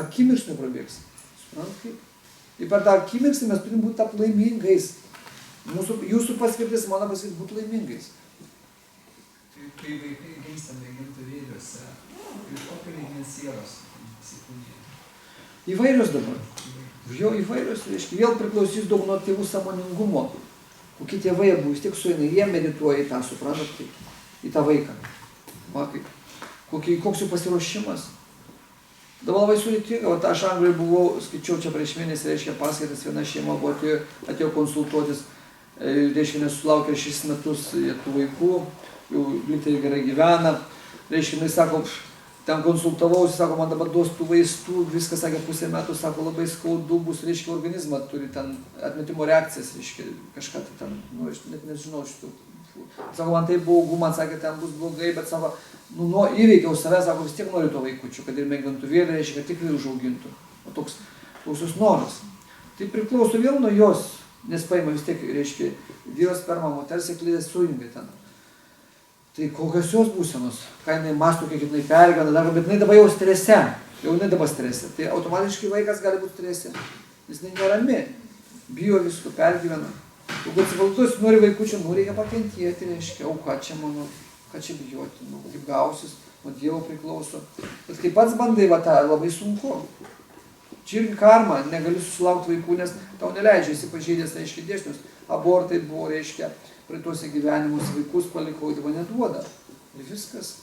Speaker 3: akimirksniu prabėgs. Suprantat kaip? Ir per tą akimirksnį mes turim būti tapti laimingais. Jūsų paskirtis, mano paskirtis, būti laimingais.
Speaker 1: Kai vaikai gimsta mėgintuvėliuose, ir kokio lygmens sielos įsikūnija?
Speaker 3: Įvairios dabar. Jo įvairios, reiškia, vėl priklausys daug nuo tėvų sąmoningumo. Kokie tėvai abu, vis tiek sueina, jie medituoja į tą, suprantat, į tą vaiką. Koks jų pasiruošimas. Dabar labai sudėtinga, aš Anglijoje buvau, skaičiau čia prieš mėnesį, reiškia, paskaitas, viena šeima buvo atėjo konsultuotis, reiškia, nesulaukė 6 metus tų vaikų, jau liktai gerai gyvena, reiškia, sako, ten konsultavausi, sako, man dabar duos tų vaistų, viskas, sakė, pusę metų, sako, labai skaudu bus, reiškia, organizmą turi ten atmetimo reakcijas, reiškia, kažką tai ten, aš net nežinau šitų. Sako, man tai baugu, man sakė, ten bus blogai, bet sako, nu, įveikiau save, sako, vis tiek noriu to vaikučių, kad ir mėgintuvėlį, reiškia, kad tikrai užaugintų. O toks jos noras. Tai priklauso vėl nuo jos, nes paima vis tiek, reiškia, vyras sperma, moters sėklidės sujungia ten. Tai kokios jos būsenos, ką jinai mąsto, kiek jinai pergyvena, bet jinai dabar jau strese, Tai automatiškai vaikas gali būti strese, nes jinai nerami, bijo visko, pergyvena. Jeigu atsipalaiduos, nori vaikučio, reikia pakentėti, reiškia, o ką čia mano, ką čia bijoti, kaip gausis, nuo Dievo priklauso. Bet kai pats bandai, labai sunku. Čia irgi karma, negali susilaukti vaikų, nes tau neleidžia, esi pažeidęs, reiškia, dėsnius. Abortai buvo, reiškia, praeituose gyvenimus, vaikus palikau, tai mane duoda. Ir viskas.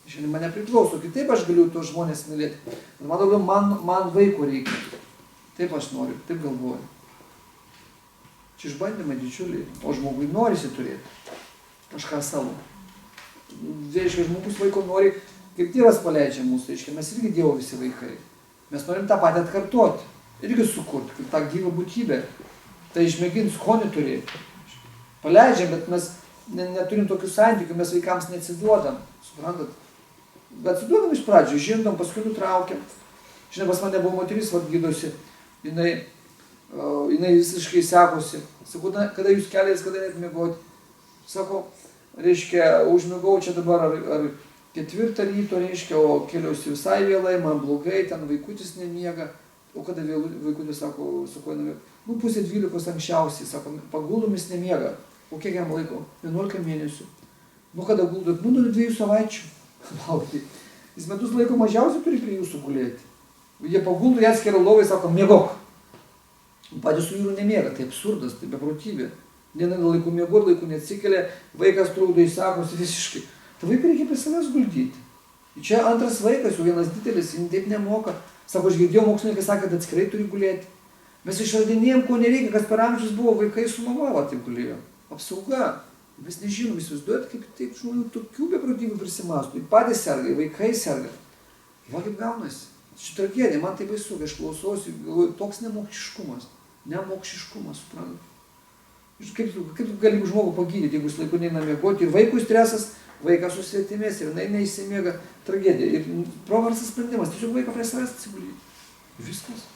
Speaker 3: Šiandien mane priklauso, kitaip aš galiu tos žmonės mylėti. Bet man daugiau, man vaiko reikia. Taip aš noriu, taip galvoju. Čia išbandymai didžiuliai, o žmogui norisi turėti kažką savo. Reiškia, žmogus vaiko nori, kaip Dievas paleidžia mūsų, reiškia, mes irgi Dievo visi vaikai. Mes norim tą patį atkartoti, irgi sukurti, kaip tą gyvą būtybę. Tai išmėginti skonį turėti. Paleidžiam, bet mes neturim tokių santykių, mes vaikams neatsiduodam, suprantat? Bet atsiduodam iš pradžių, žindom, paskui nutraukiam. Žinai, pas mane buvo moteris, gydosi, jinai visiškai sekosi. Sakau, kada jūs keliais, kada net miegoti? Sako, reiškia, užmigau čia dabar ar 4 ryto, reiškia, o keliausi visai vėlai, man blogai, ten vaikutis nemiega. O kada vaikutis sako, pusė 12 anksčiausiai, sako, paguldomis nemiega. O kiek jam laiko? 11 mėnesių. Kada guldot? 2 savaičių. Laukti. Jis metus laiko mažiausiai turi prie jūsų gulėti. Jie paguldo, jie atskiria lovai, sako, miegok. Patys su vyru nemiega, tai absurdas, tai beprotybė. Dieną laiku miegoti, laiku neatsikelia, vaikas trukdo, jis sakosi visiškai. Tai vaiką reikia prie savęs guldyti. Čia antras vaikas, jau vienas didelis, jis taip nemoka. Sako, aš girdėjau, mokslininkai sakė, kad atskirai turi gulėti. Mes išradinėjom, ko nereikia, kas per amžius buvo, vaikai su mama taip gulėjo. Apsauga. Mes nežinom, įsivaizduojat, kaip taip žmonių tokių beprotybių prisimastų. Patys serga, vaikai serga. Va kaip gaunasi. Šitą tragediją, man tai baisu, kai aš klausausi, galvoju, toks nemokšiškumas. Nemokšiškumas, suprantat. Kaip gali žmogų pagydyti, jeigu jis laiku neina miegoti ir vaikui stresas, vaikas susvetimės ir jinai neįsimiega, tragedija. Ir proversas sprendimas, tiesiog vaiką prie savęs atsigulyti. Viskas.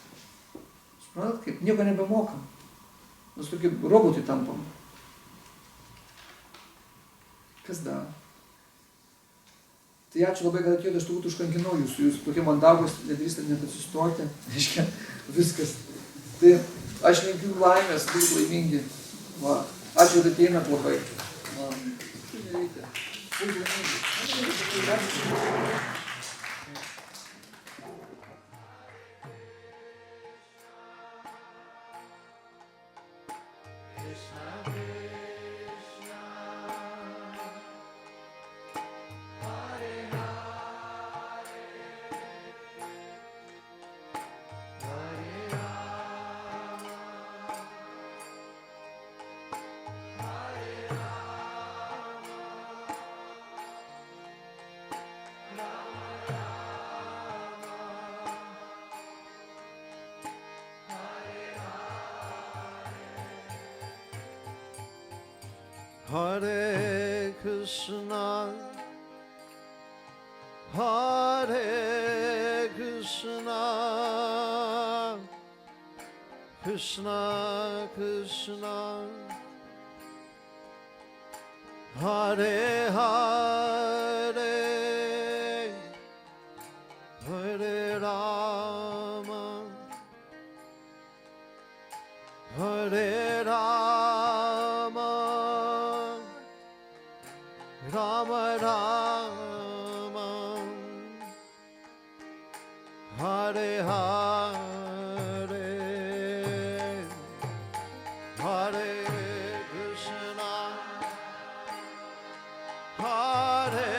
Speaker 3: Suprantat, kaip nieko nebemokam. Mes tokie robotai tampam. Kas dar? Tai ačiū labai, kad atėjote, aš turbūt užkankinau jūs tokie mandagus, nedrįstat net atsistoti, reiškia, viskas. Tai aš linkiu laimės, būti laimingi. Va. Ačiū, kad ateinat labai. Va. Būti laimingi.
Speaker 9: Hare Krishna, Hare Krishna, Krishna Krishna, Hare Hare, Hare Rama, Hare Rama, Rama Rama, Hare Hare, Hare Krishna, Hare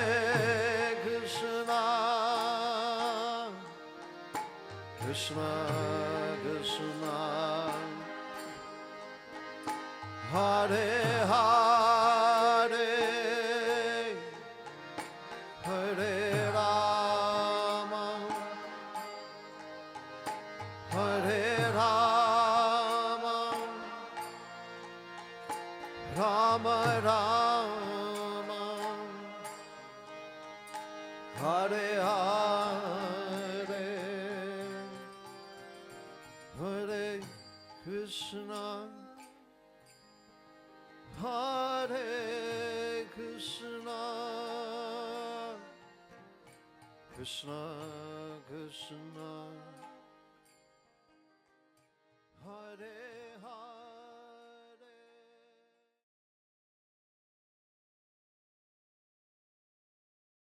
Speaker 9: Krishna, Krishna Krishna, Hare Hare, Hare Rama, Hare Rama, Rama Rama, Krishna, Hare Krishna, Krishna Krishna, Hare